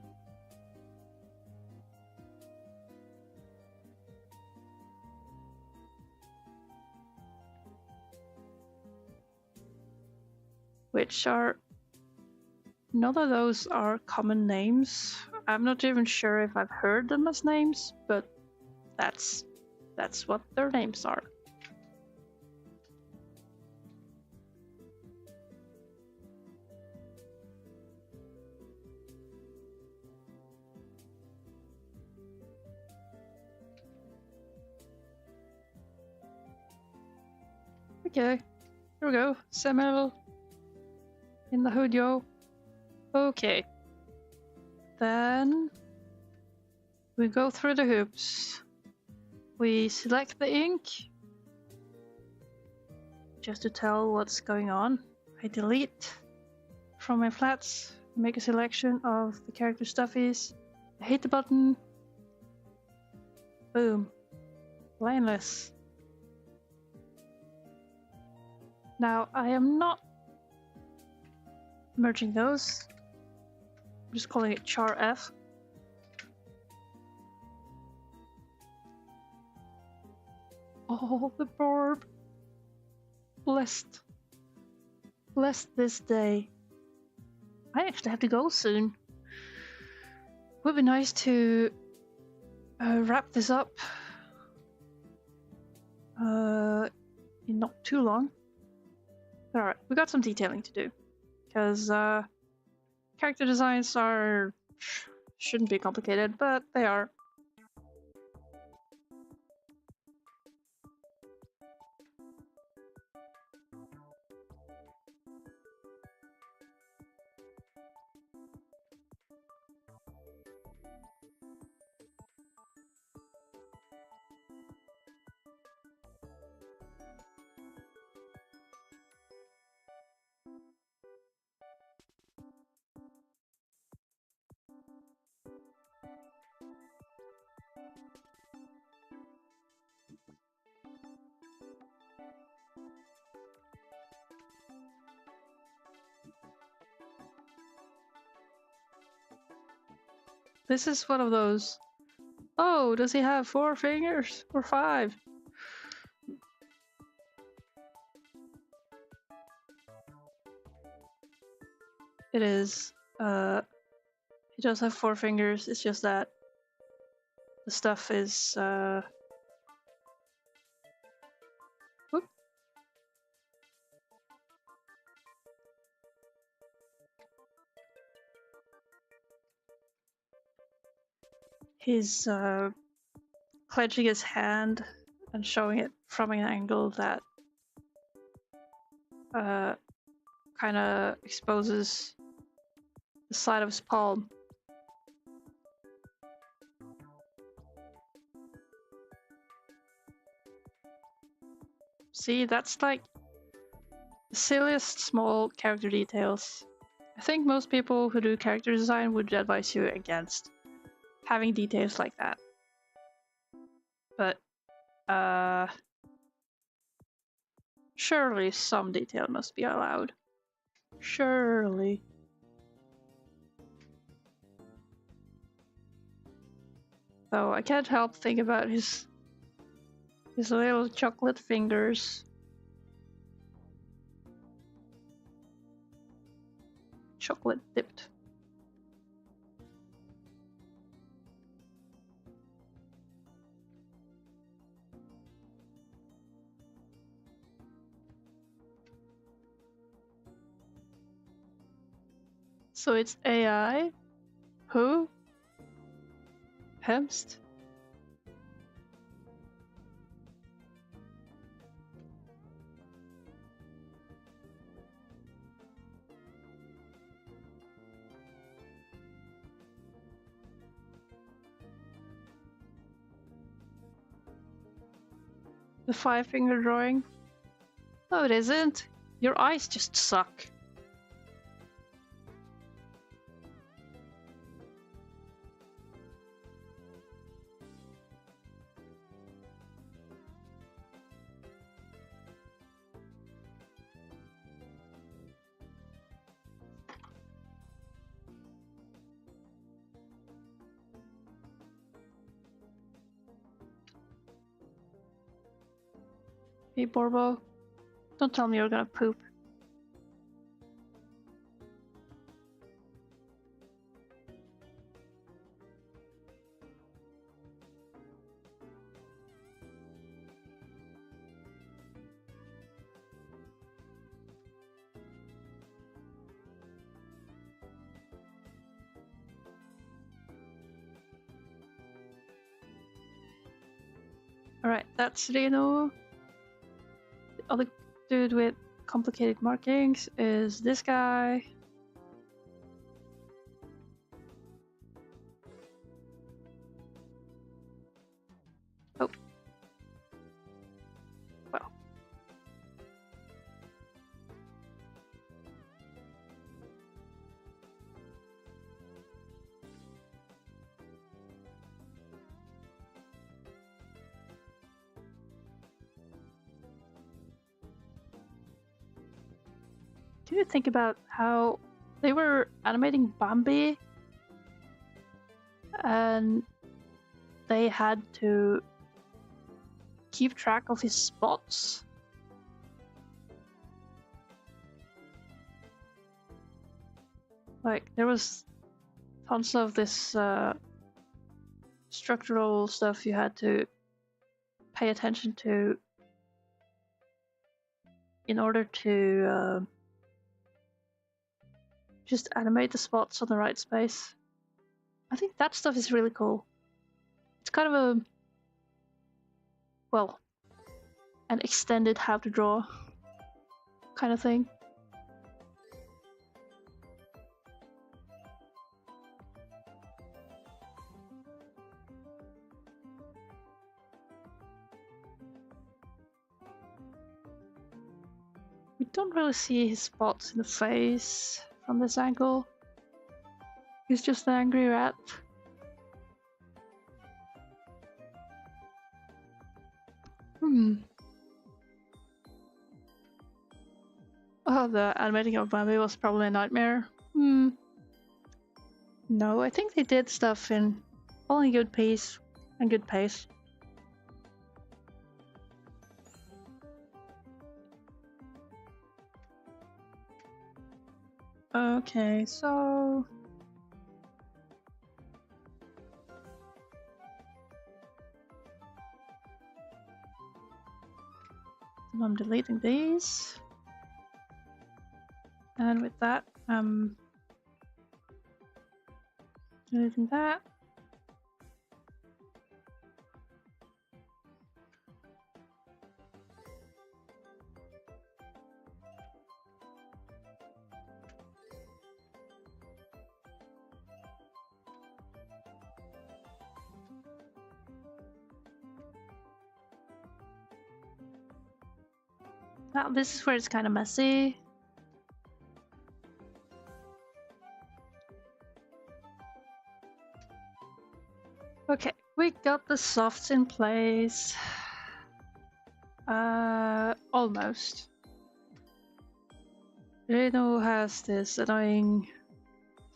Which are... none of those are common names. I'm not even sure if I've heard them as names, but that's what their names are. Okay, here we go. Semel in the hood, yo. Okay. Then we go through the hoops. We select the ink just to tell what's going on. I delete from my flats, make a selection of the character stuffies. I hit the button. Boom. Lineless. Now I am not merging those. I'm just calling it char F. Oh, the barb. Blessed this day. I actually have to go soon. Would be nice to wrap this up in not too long. Alright, we got some detailing to do. Because character designs shouldn't be complicated, but they are. This is one of those. Oh, does he have 4 fingers or 5? It is. He does have 4 fingers. It's just that the stuff is. Whoop. He's clenching his hand and showing it from an angle that kind of exposes the side of his palm. See, that's like the silliest small character details. I think most people who do character design would advise you against having details like that. But surely some detail must be allowed. Surely. So I can't help think about his little chocolate fingers. Chocolate dipped. So it's AI? Who? Hemst? The 5-finger drawing? No, it isn't. Your eyes just suck. Hey, Borbo. Don't tell me you're gonna poop. Alright, that's Reno. The other dude with complicated markings is this guy. Oh. Well. Do you think about how they were animating Bambi and they had to keep track of his spots? Like, there was tons of this structural stuff you had to pay attention to in order to just animate the spots on the right space. I think that stuff is really cool. It's kind of a, well, an extended how to draw kind of thing. We don't really see his spots in the face from this angle. He's just an angry rat. Oh, the animating of Bambi was probably a nightmare. No, I think they did stuff in only good pace and good pace. Okay, so I'm deleting these. And with that, I'm deleting that. Now this is where it's kind of messy. Okay, we got the softs in place. Almost. Reno has this annoying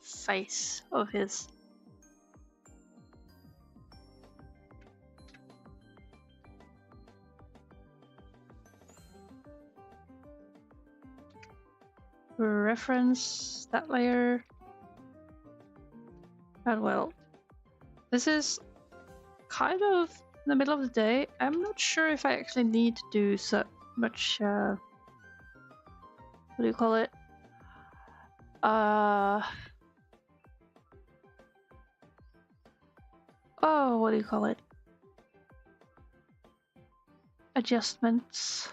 face of his. Reference that layer. And well, this is kind of in the middle of the day. I'm not sure if I actually need to do so much, what do you call it? Oh, what do you call it? Adjustments.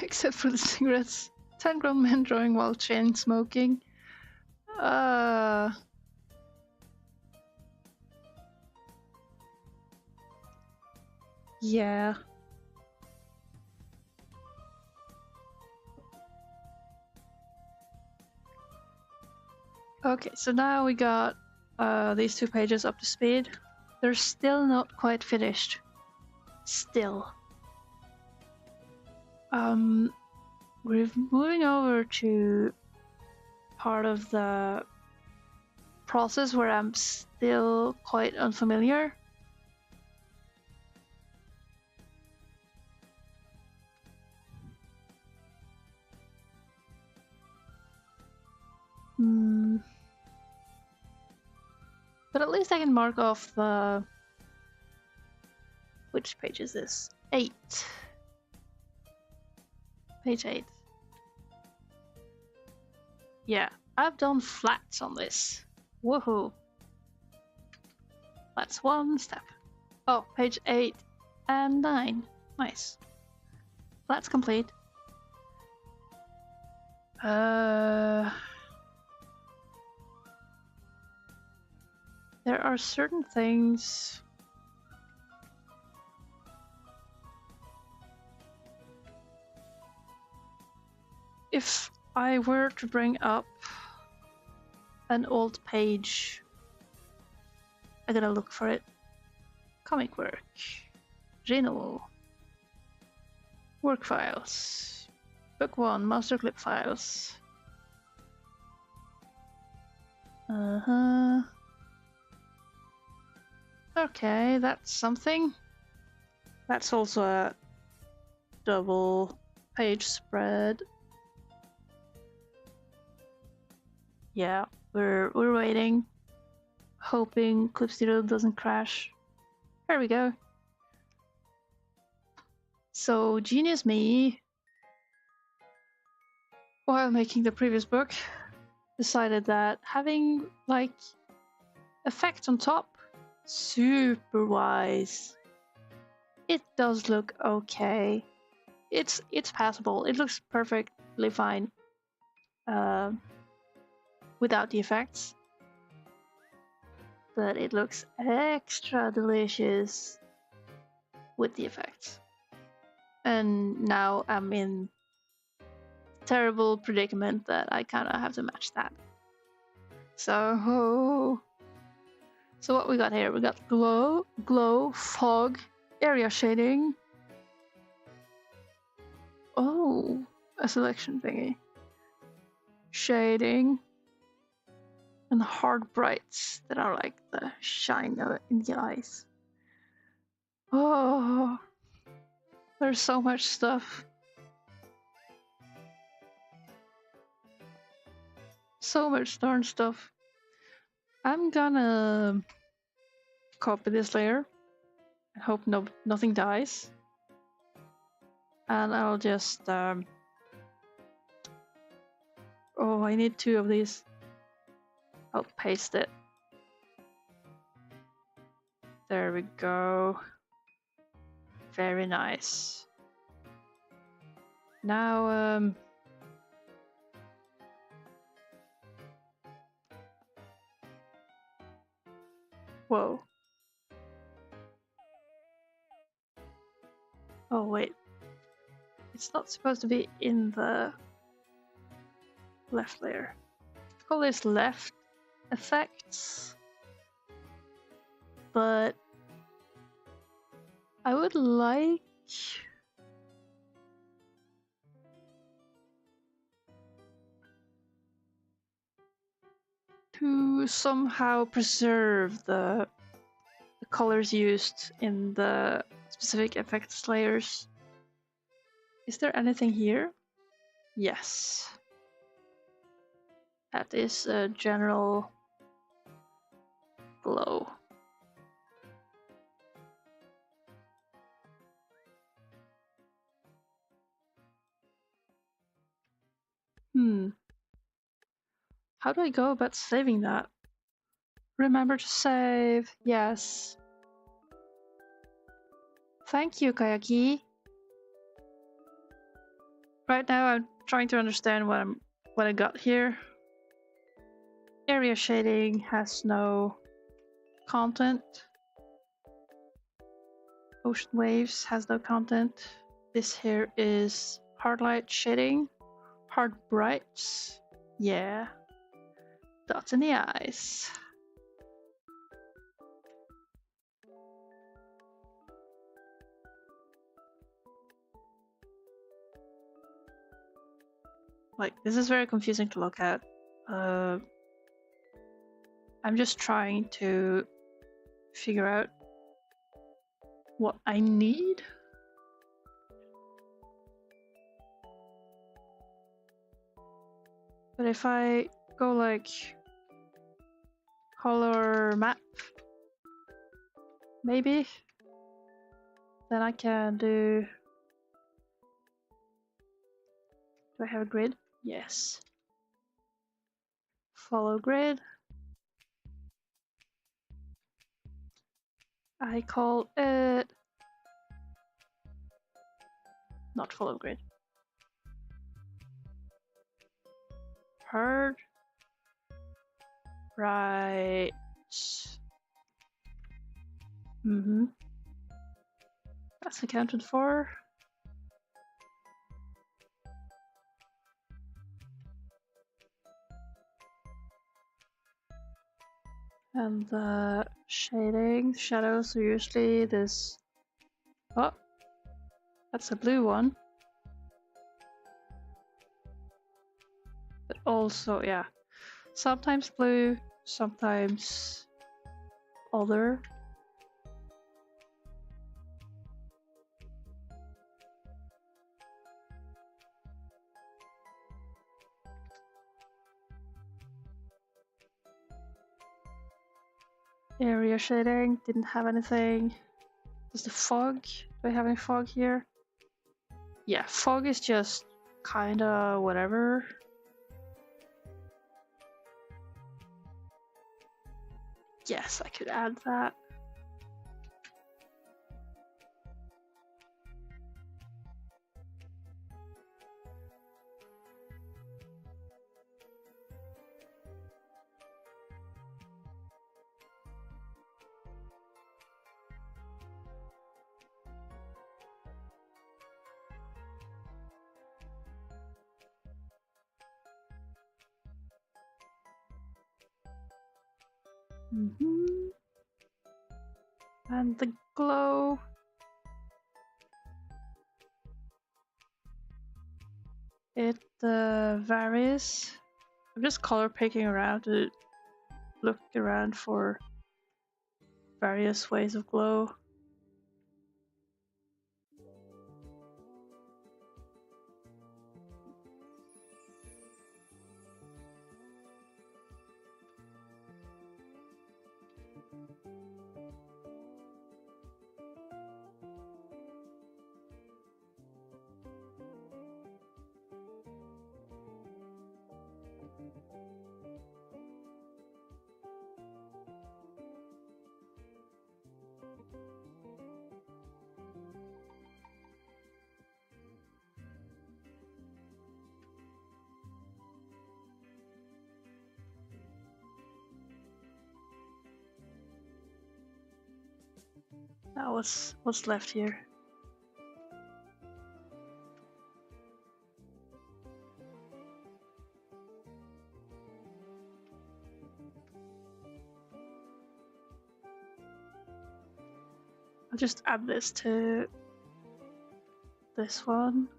Except for the cigarettes. 10 grown men drawing while chain smoking. Yeah. Okay, so now we got these 2 pages up to speed. They're still not quite finished. Still. We're moving over to part of the process where I'm still quite unfamiliar. But at least I can mark off the... Which page is this? 8. Page 8. Yeah, I've done flats on this. Woohoo! That's one step. Oh, page 8 and 9. Nice. Flats complete. There are certain things... If I were to bring up an old page, I gotta look for it. Comic work. Reno. Work files. Book 1, master clip files. Okay, that's something. That's also a double page spread. Yeah, we're waiting, hoping Clip Studio doesn't crash. There we go. So genius me, while making the previous book, decided that having like effects on top, super wise. It does look okay. It's passable. It looks perfectly fine without the effects, but it looks extra delicious with the effects. And now I'm in terrible predicament that I kind of have to match that. So what we got here? We got glow, fog, area shading. Oh, a selection thingy. Shading. And hard brights that are like the shine in the eyes. Oh, there's so much stuff. So much darn stuff. I'm gonna copy this layer and hope nothing dies. And I'll just oh, I need 2 of these. I'll paste it. There we go. Very nice. Now whoa. Oh wait. It's not supposed to be in the left layer. Call this left effects. But I would like to somehow preserve the colors used in the specific effects layers. Is there anything here? Yes. That is a general glow. How do I go about saving that? Remember to save. Yes. Thank you, Kayaki. Right now I'm trying to understand what I got here. Area shading has no content. Ocean waves has no content. This here is hard light shading. Hard brights. Yeah. Dots in the eyes. Like, this is very confusing to look at. I'm just trying to figure out what I need. But if I go like color map, maybe, then I can do I have a grid? Yes. Follow grid. I call it not follow grid. Herd. Right. That's accounted for. And the shadows are usually this. Oh, that's a blue one. But also, yeah, sometimes blue, sometimes other. Area shading, didn't have anything. Does the fog? Do I have any fog here? Yeah, fog is just kinda whatever. Yes, I could add that. And the glow. It varies. I'm just color picking around to look around for various ways of glow. Now what's left here? I'll just add this to this one.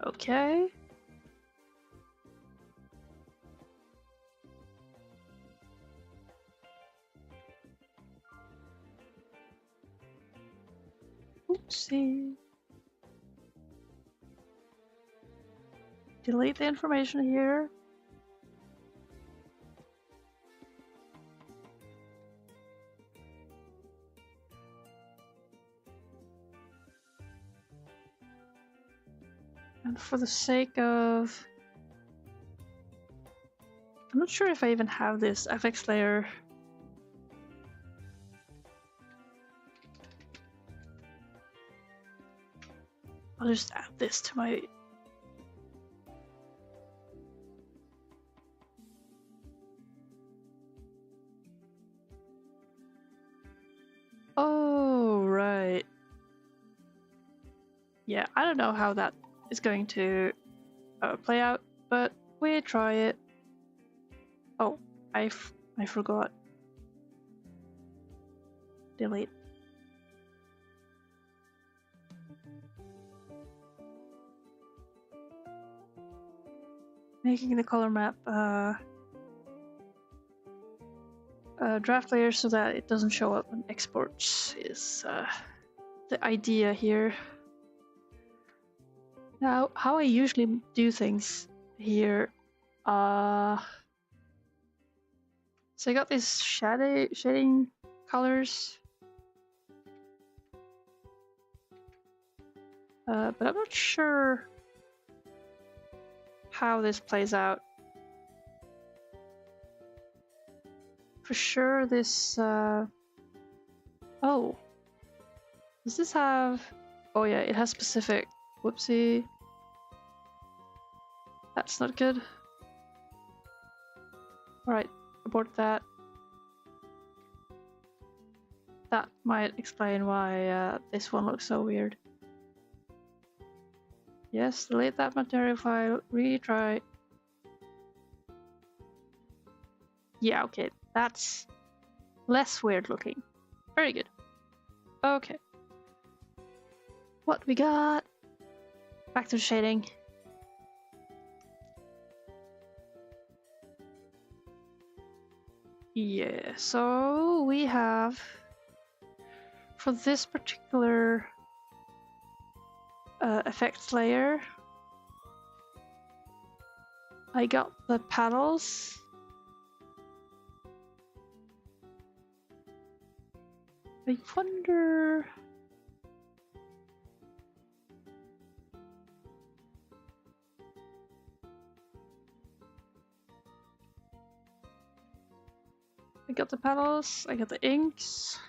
Okay. Oopsie. Delete the information here. And for the sake of... I'm not sure if I even have this FX layer. I'll just add this to my... Oh, right. Yeah, I don't know how that is going to play out, but we try it. Oh, I forgot. Delete. Making the color map draft layer so that it doesn't show up on exports is the idea here. Now, how I usually do things here, so I got these shading colors, but I'm not sure how this plays out. For sure, this. Oh, does this have? Oh yeah, it has specific. Whoopsie. That's not good. Alright, abort that. That might explain why this one looks so weird. Yes, delete that material file, retry. Yeah, okay, that's less weird looking. Very good. Okay. What we got? Back to the shading. Yeah, so we have, for this particular effects layer, I got the paddles. I wonder... I got the paddles, I got the inks.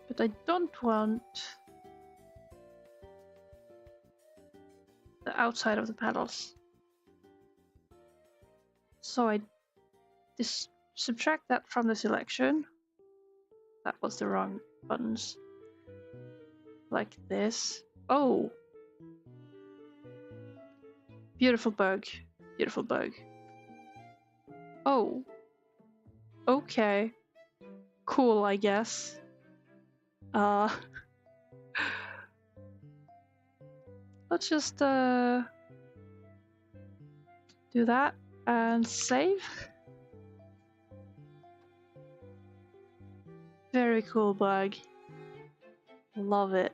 But I don't want the outside of the paddles. So I just subtract that from the selection. That was the wrong buttons. Like this. Oh! Beautiful bug. Beautiful bug. Oh. Okay. Cool, I guess. Let's just do that and save. Very cool bug. Love it.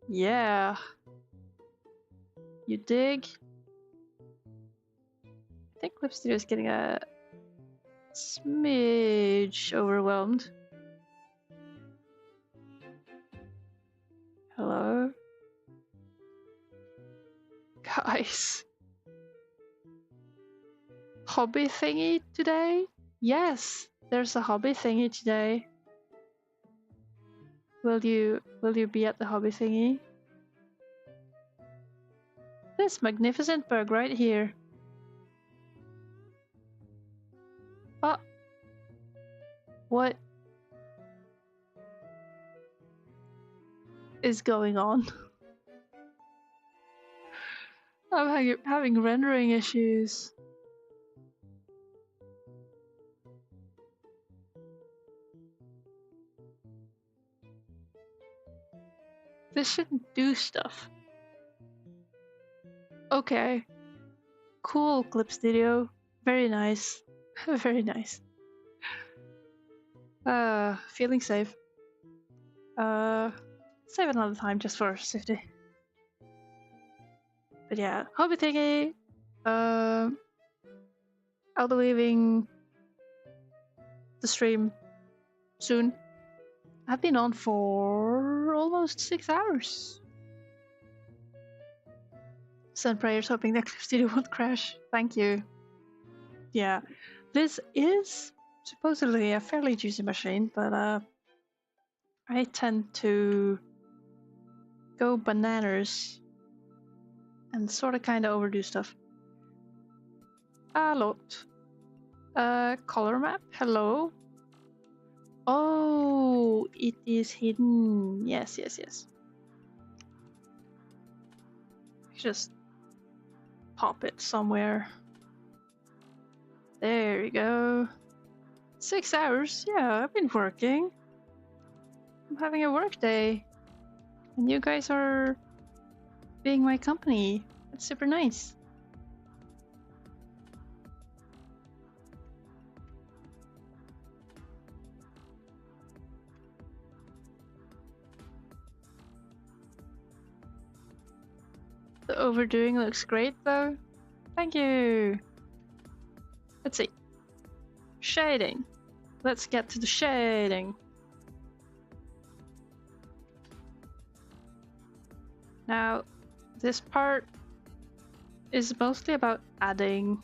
Yeah. You dig? I think Clip Studio is getting a smidge overwhelmed. Hello? Guys. Hobby thingy today? Yes, there's a hobby thingy today. Will you be at the hobby thingy? This magnificent bug right here. Oh. What is going on? I'm having rendering issues. This shouldn't do stuff. Okay. Cool, Clip Studio. Very nice. Very nice. Feeling safe. Save another time just for safety. But yeah, hobby thingy. I'll be leaving the stream soon. I've been on for almost 6 hours. Send prayers hoping that Clip Studio won't crash. Thank you. Yeah, this is supposedly a fairly juicy machine, but I tend to go bananas and sort of kind of overdo stuff. A lot. Color map, hello. Oh, it is hidden. Yes, yes, yes. Just pop it somewhere. There you go. 6 hours? Yeah, I've been working. I'm having a work day. And you guys are being my company. That's super nice. the overdoing looks great though. Thank you. Let's see. Shading. Let's get to the shading. Now, this part is mostly about adding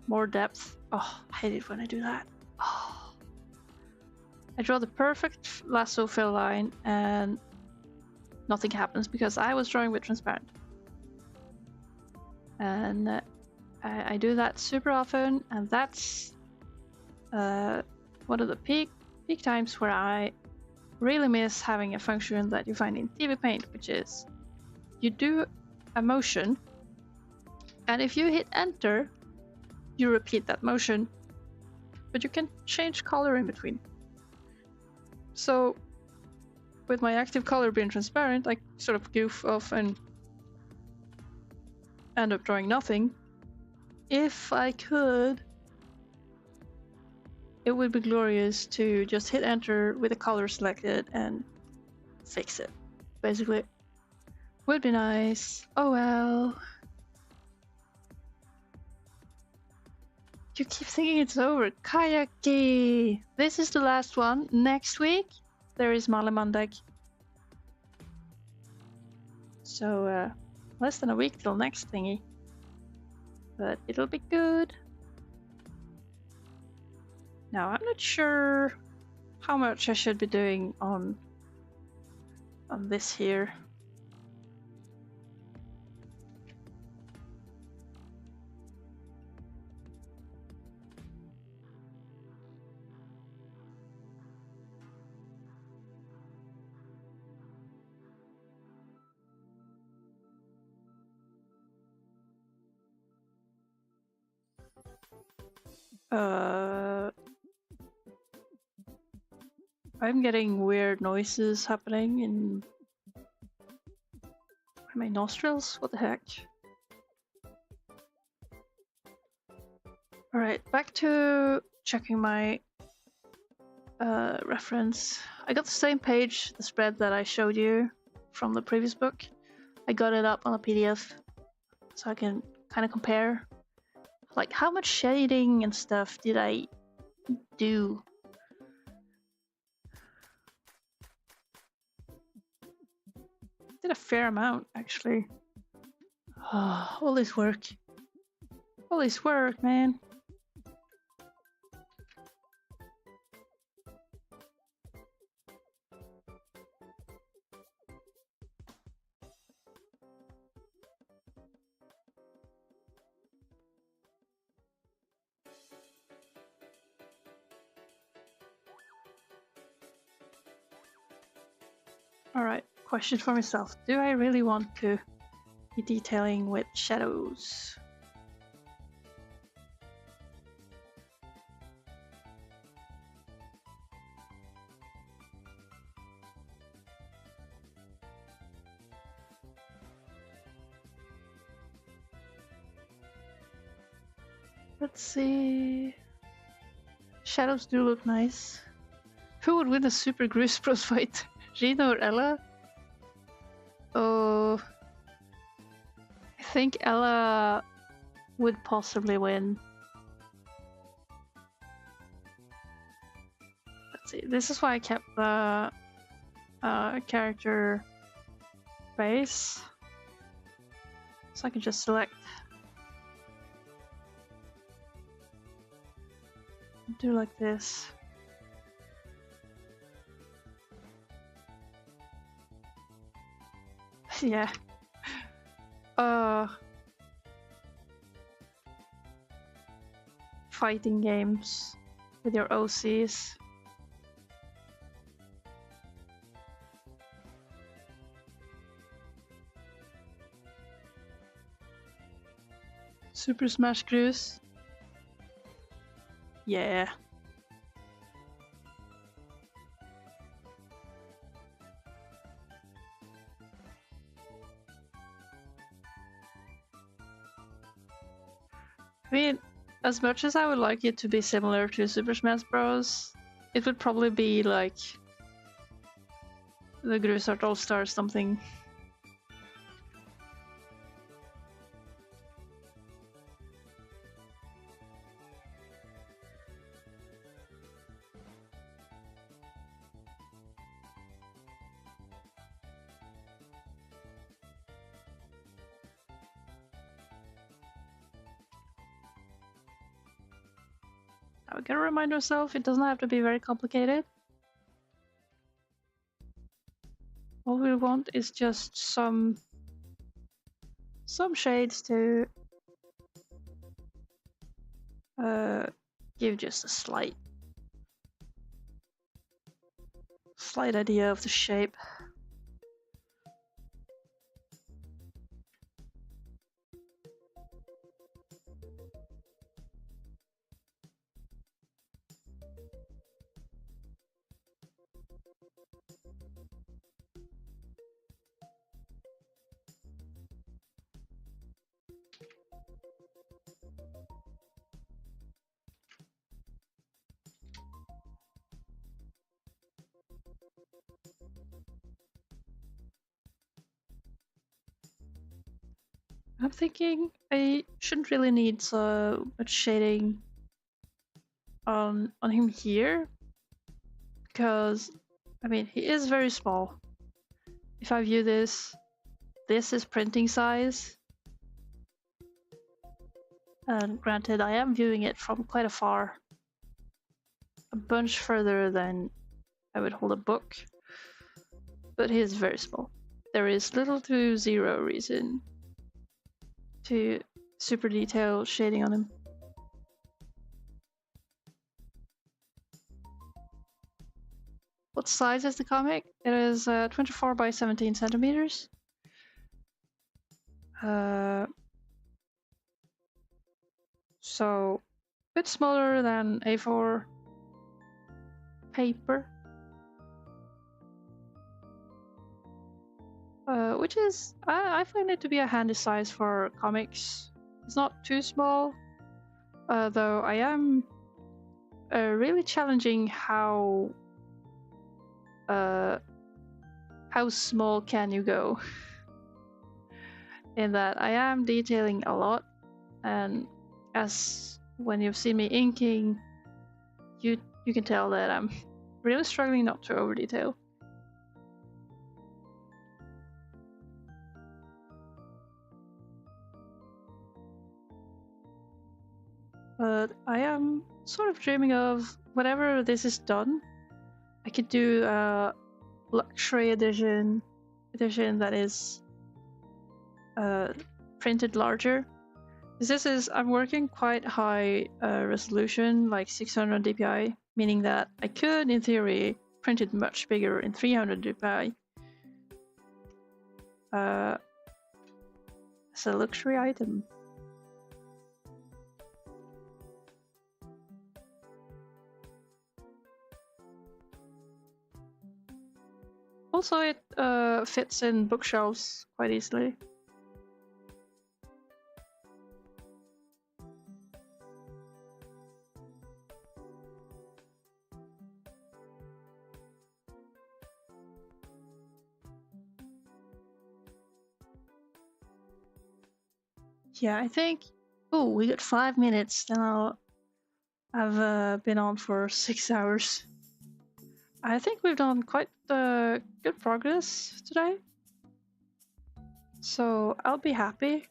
more depth. Oh, I hate it when I do that. Oh. I draw the perfect lasso fill line and nothing happens because I was drawing with transparent. And I do that super often, and that's one of the peak times where I really miss having a function that you find in TV Paint, which is you do a motion, and if you hit enter, you repeat that motion, but you can change color in between. So with my active color being transparent, I sort of goof off and end up drawing nothing. If I could, it would be glorious to just hit enter with the color selected and fix it. Basically, would be nice. Oh well. You keep thinking it's over. Kayaki! This is the last one. Next week, there is Malemandag. So, less than a week till next thingy. But it'll be good. Now, I'm not sure how much I should be doing on this here. I'm getting weird noises happening in my nostrils. What the heck? Alright, back to checking my reference. I got the same page, the spread that I showed you from the previous book. I got it up on a PDF so I can kind of compare. Like, how much shading and stuff did I do? Did a fair amount, actually. Oh, all this work. All this work, man. Alright, question for myself. Do I really want to be detailing with shadows? Let's see. Shadows do look nice. Who would win a Super Grus Bros fight? Rina or Ella? Oh, I think Ella would possibly win. Let's see. This is why I kept the character base, so I can just select. Do like this. Yeah. Fighting games with your OCs. Super Smash Bros. Yeah. I mean, as much as I would like it to be similar to Super Smash Bros., it would probably be like the Grusart All-Stars something. I gotta remind myself it doesn't have to be very complicated. All we want is just some shades to give just a slight idea of the shape. I'm thinking I shouldn't really need so much shading on him here, because I mean he is very small. If I view this is printing size, and granted I am viewing it from quite afar, a bunch further than I would hold a book, but he is very small. There is little to zero reason to super detail shading on him. What size is the comic? It is 24 by 17 centimeters. So a bit smaller than A4 paper. Which is, I find it to be a handy size for comics. It's not too small, though I am really challenging how small can you go. In that I am detailing a lot, and as when you've seen me inking, you can tell that I'm really struggling not to over detail. But I am sort of dreaming of, whenever this is done, I could do a luxury edition that is printed larger. Because I'm working quite high resolution, like 600 dpi, meaning that I could, in theory, print it much bigger in 300 dpi. As a luxury item. Also, it fits in bookshelves quite easily. Yeah, I think. Oh, we got 5 minutes. Then I've been on for 6 hours. I think we've done quite good progress today. So I'll be happy.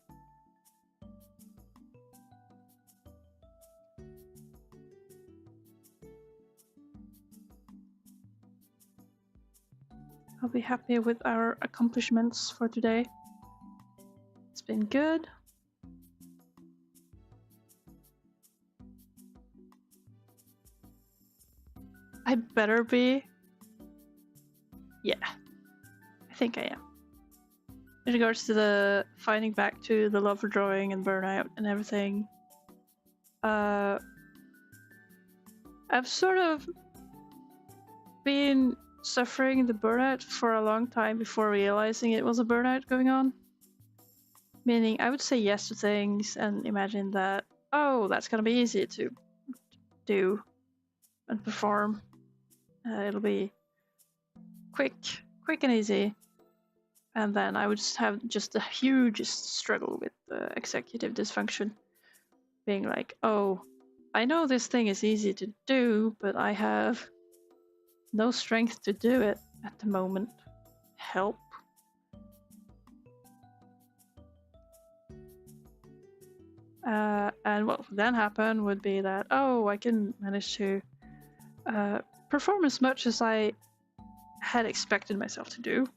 I'll be happy with our accomplishments for today. It's been good. I better be. Yeah, I think I am. In regards to the finding back to the love for drawing and burnout and everything, I've sort of been suffering the burnout for a long time before realizing it was a burnout going on. Meaning I would say yes to things and imagine that, oh, that's gonna be easy to do and perform. It'll be quick and easy. And then I would just have a huge struggle with executive dysfunction. Being like, oh, I know this thing is easy to do, but I have no strength to do it at the moment. Help. And what would then happen would be that, oh, I can manage to perform as much as I had expected myself to do.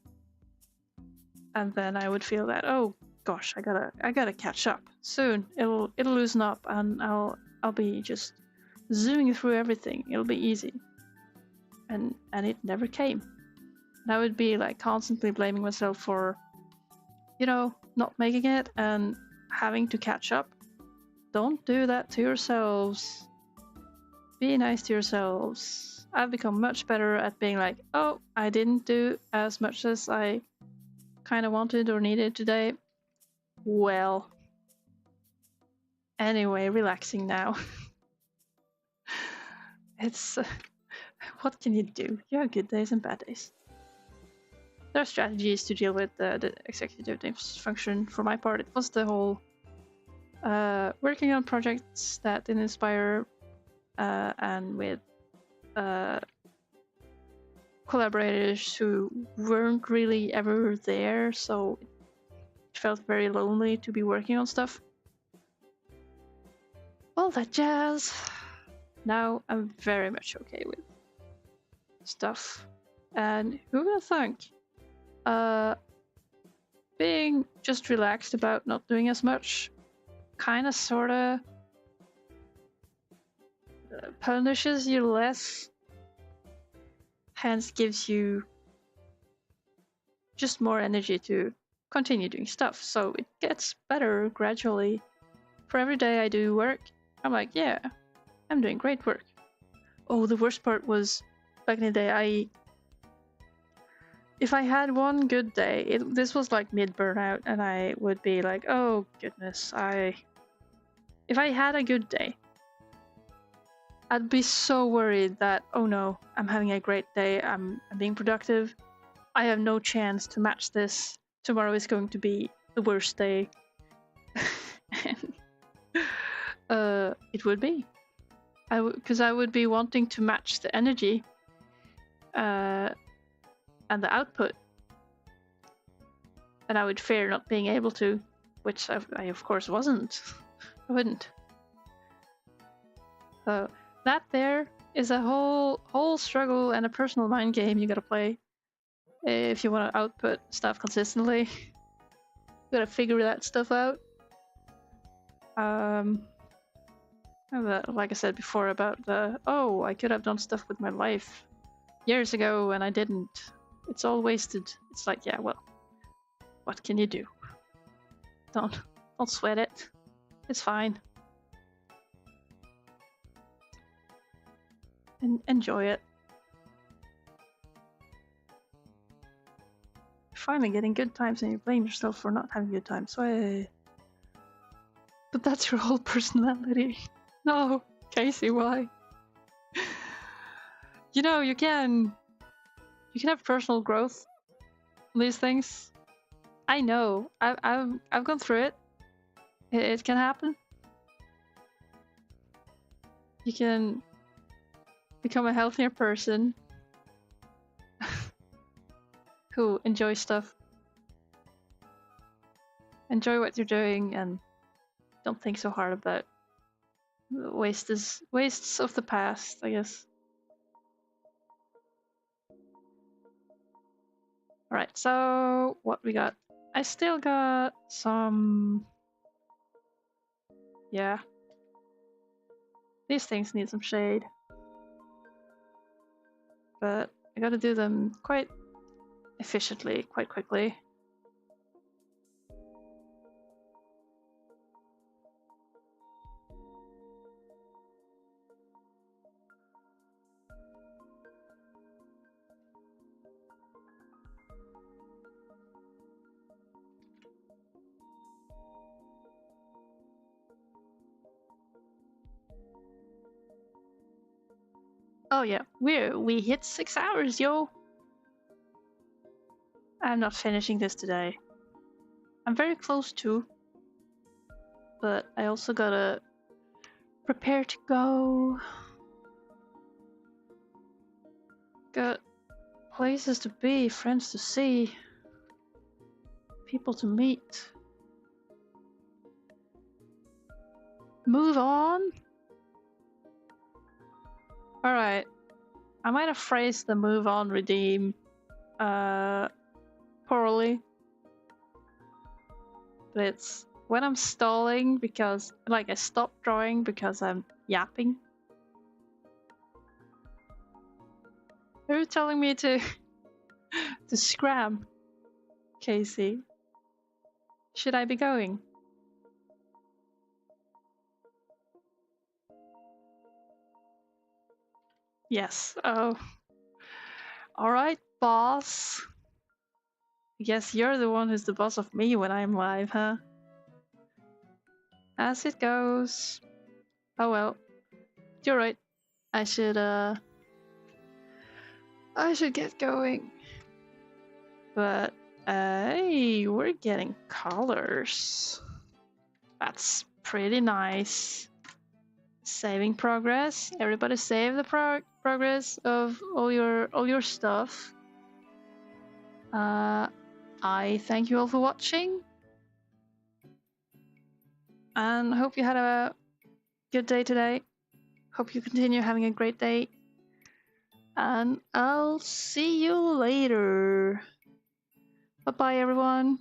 And then I would feel that, oh gosh, I gotta catch up soon. It'll loosen up, and I'll be just zooming through everything. It'll be easy. And it never came. And I would be like constantly blaming myself for, not making it and having to catch up. Don't do that to yourselves. Be nice to yourselves. I've become much better at being like, oh, I didn't do as much as I kind of wanted or needed today. Well, anyway, relaxing now. It's what can you do? You have good days and bad days. There are strategies to deal with the executive dysfunction. For my part, it was the whole working on projects that didn't inspire, and with collaborators who weren't really ever there, so it felt very lonely to be working on stuff. All that jazz. Now I'm very much okay with stuff. And who would think? Being just relaxed about not doing as much kinda sorta punishes you less, hence gives you just more energy to continue doing stuff. So it gets better gradually. For every day I do work, I'm like, yeah, I'm doing great work. Oh, the worst part was back in the day, if I had one good day, this was like mid burnout, and I would be like, oh goodness, if I had a good day, I'd be so worried that, oh no, I'm having a great day, I'm being productive, I have no chance to match this, tomorrow is going to be the worst day. And it would be. Because I would be wanting to match the energy and the output, and I would fear not being able to, which I of course wasn't. I wouldn't. So that there is a whole struggle and a personal mind game you gotta play if you want to output stuff consistently. You gotta figure that stuff out. Like I said before about oh, I could have done stuff with my life years ago and I didn't. It's all wasted. It's like, yeah, well, what can you do? Don't sweat it. It's fine. And enjoy it. You're finally getting good times and you blame yourself for not having good times. But that's your whole personality. No, Casey, why? You can have personal growth on these things. I know. I've gone through it. It can happen. You can become a healthier person who enjoys stuff. Enjoy what you're doing and don't think so hard about wastes of the past, I guess. Alright, so what we got? I still got some... Yeah. These things need some shade. But I gotta do them quite efficiently, quite quickly. Oh yeah, we hit 6 hours, yo! I'm not finishing this today. I'm very close to, but I also gotta prepare to go. Got places to be, friends to see, people to meet. Move on? Alright. I might have phrased the move on redeem poorly. But it's when I'm stalling because like I stop drawing because I'm yapping. Are you telling me to to scram, Casey? Should I be going? Yes. Oh. Alright, boss. I guess you're the one who's the boss of me when I'm live, huh? As it goes. Oh well. You're right. I should get going. But hey, we're getting colors. That's pretty nice. Saving progress. Everybody save the progress of all your stuff. I thank you all for watching. And hope you had a good day today. Hope you continue having a great day. And I'll see you later. Bye bye everyone.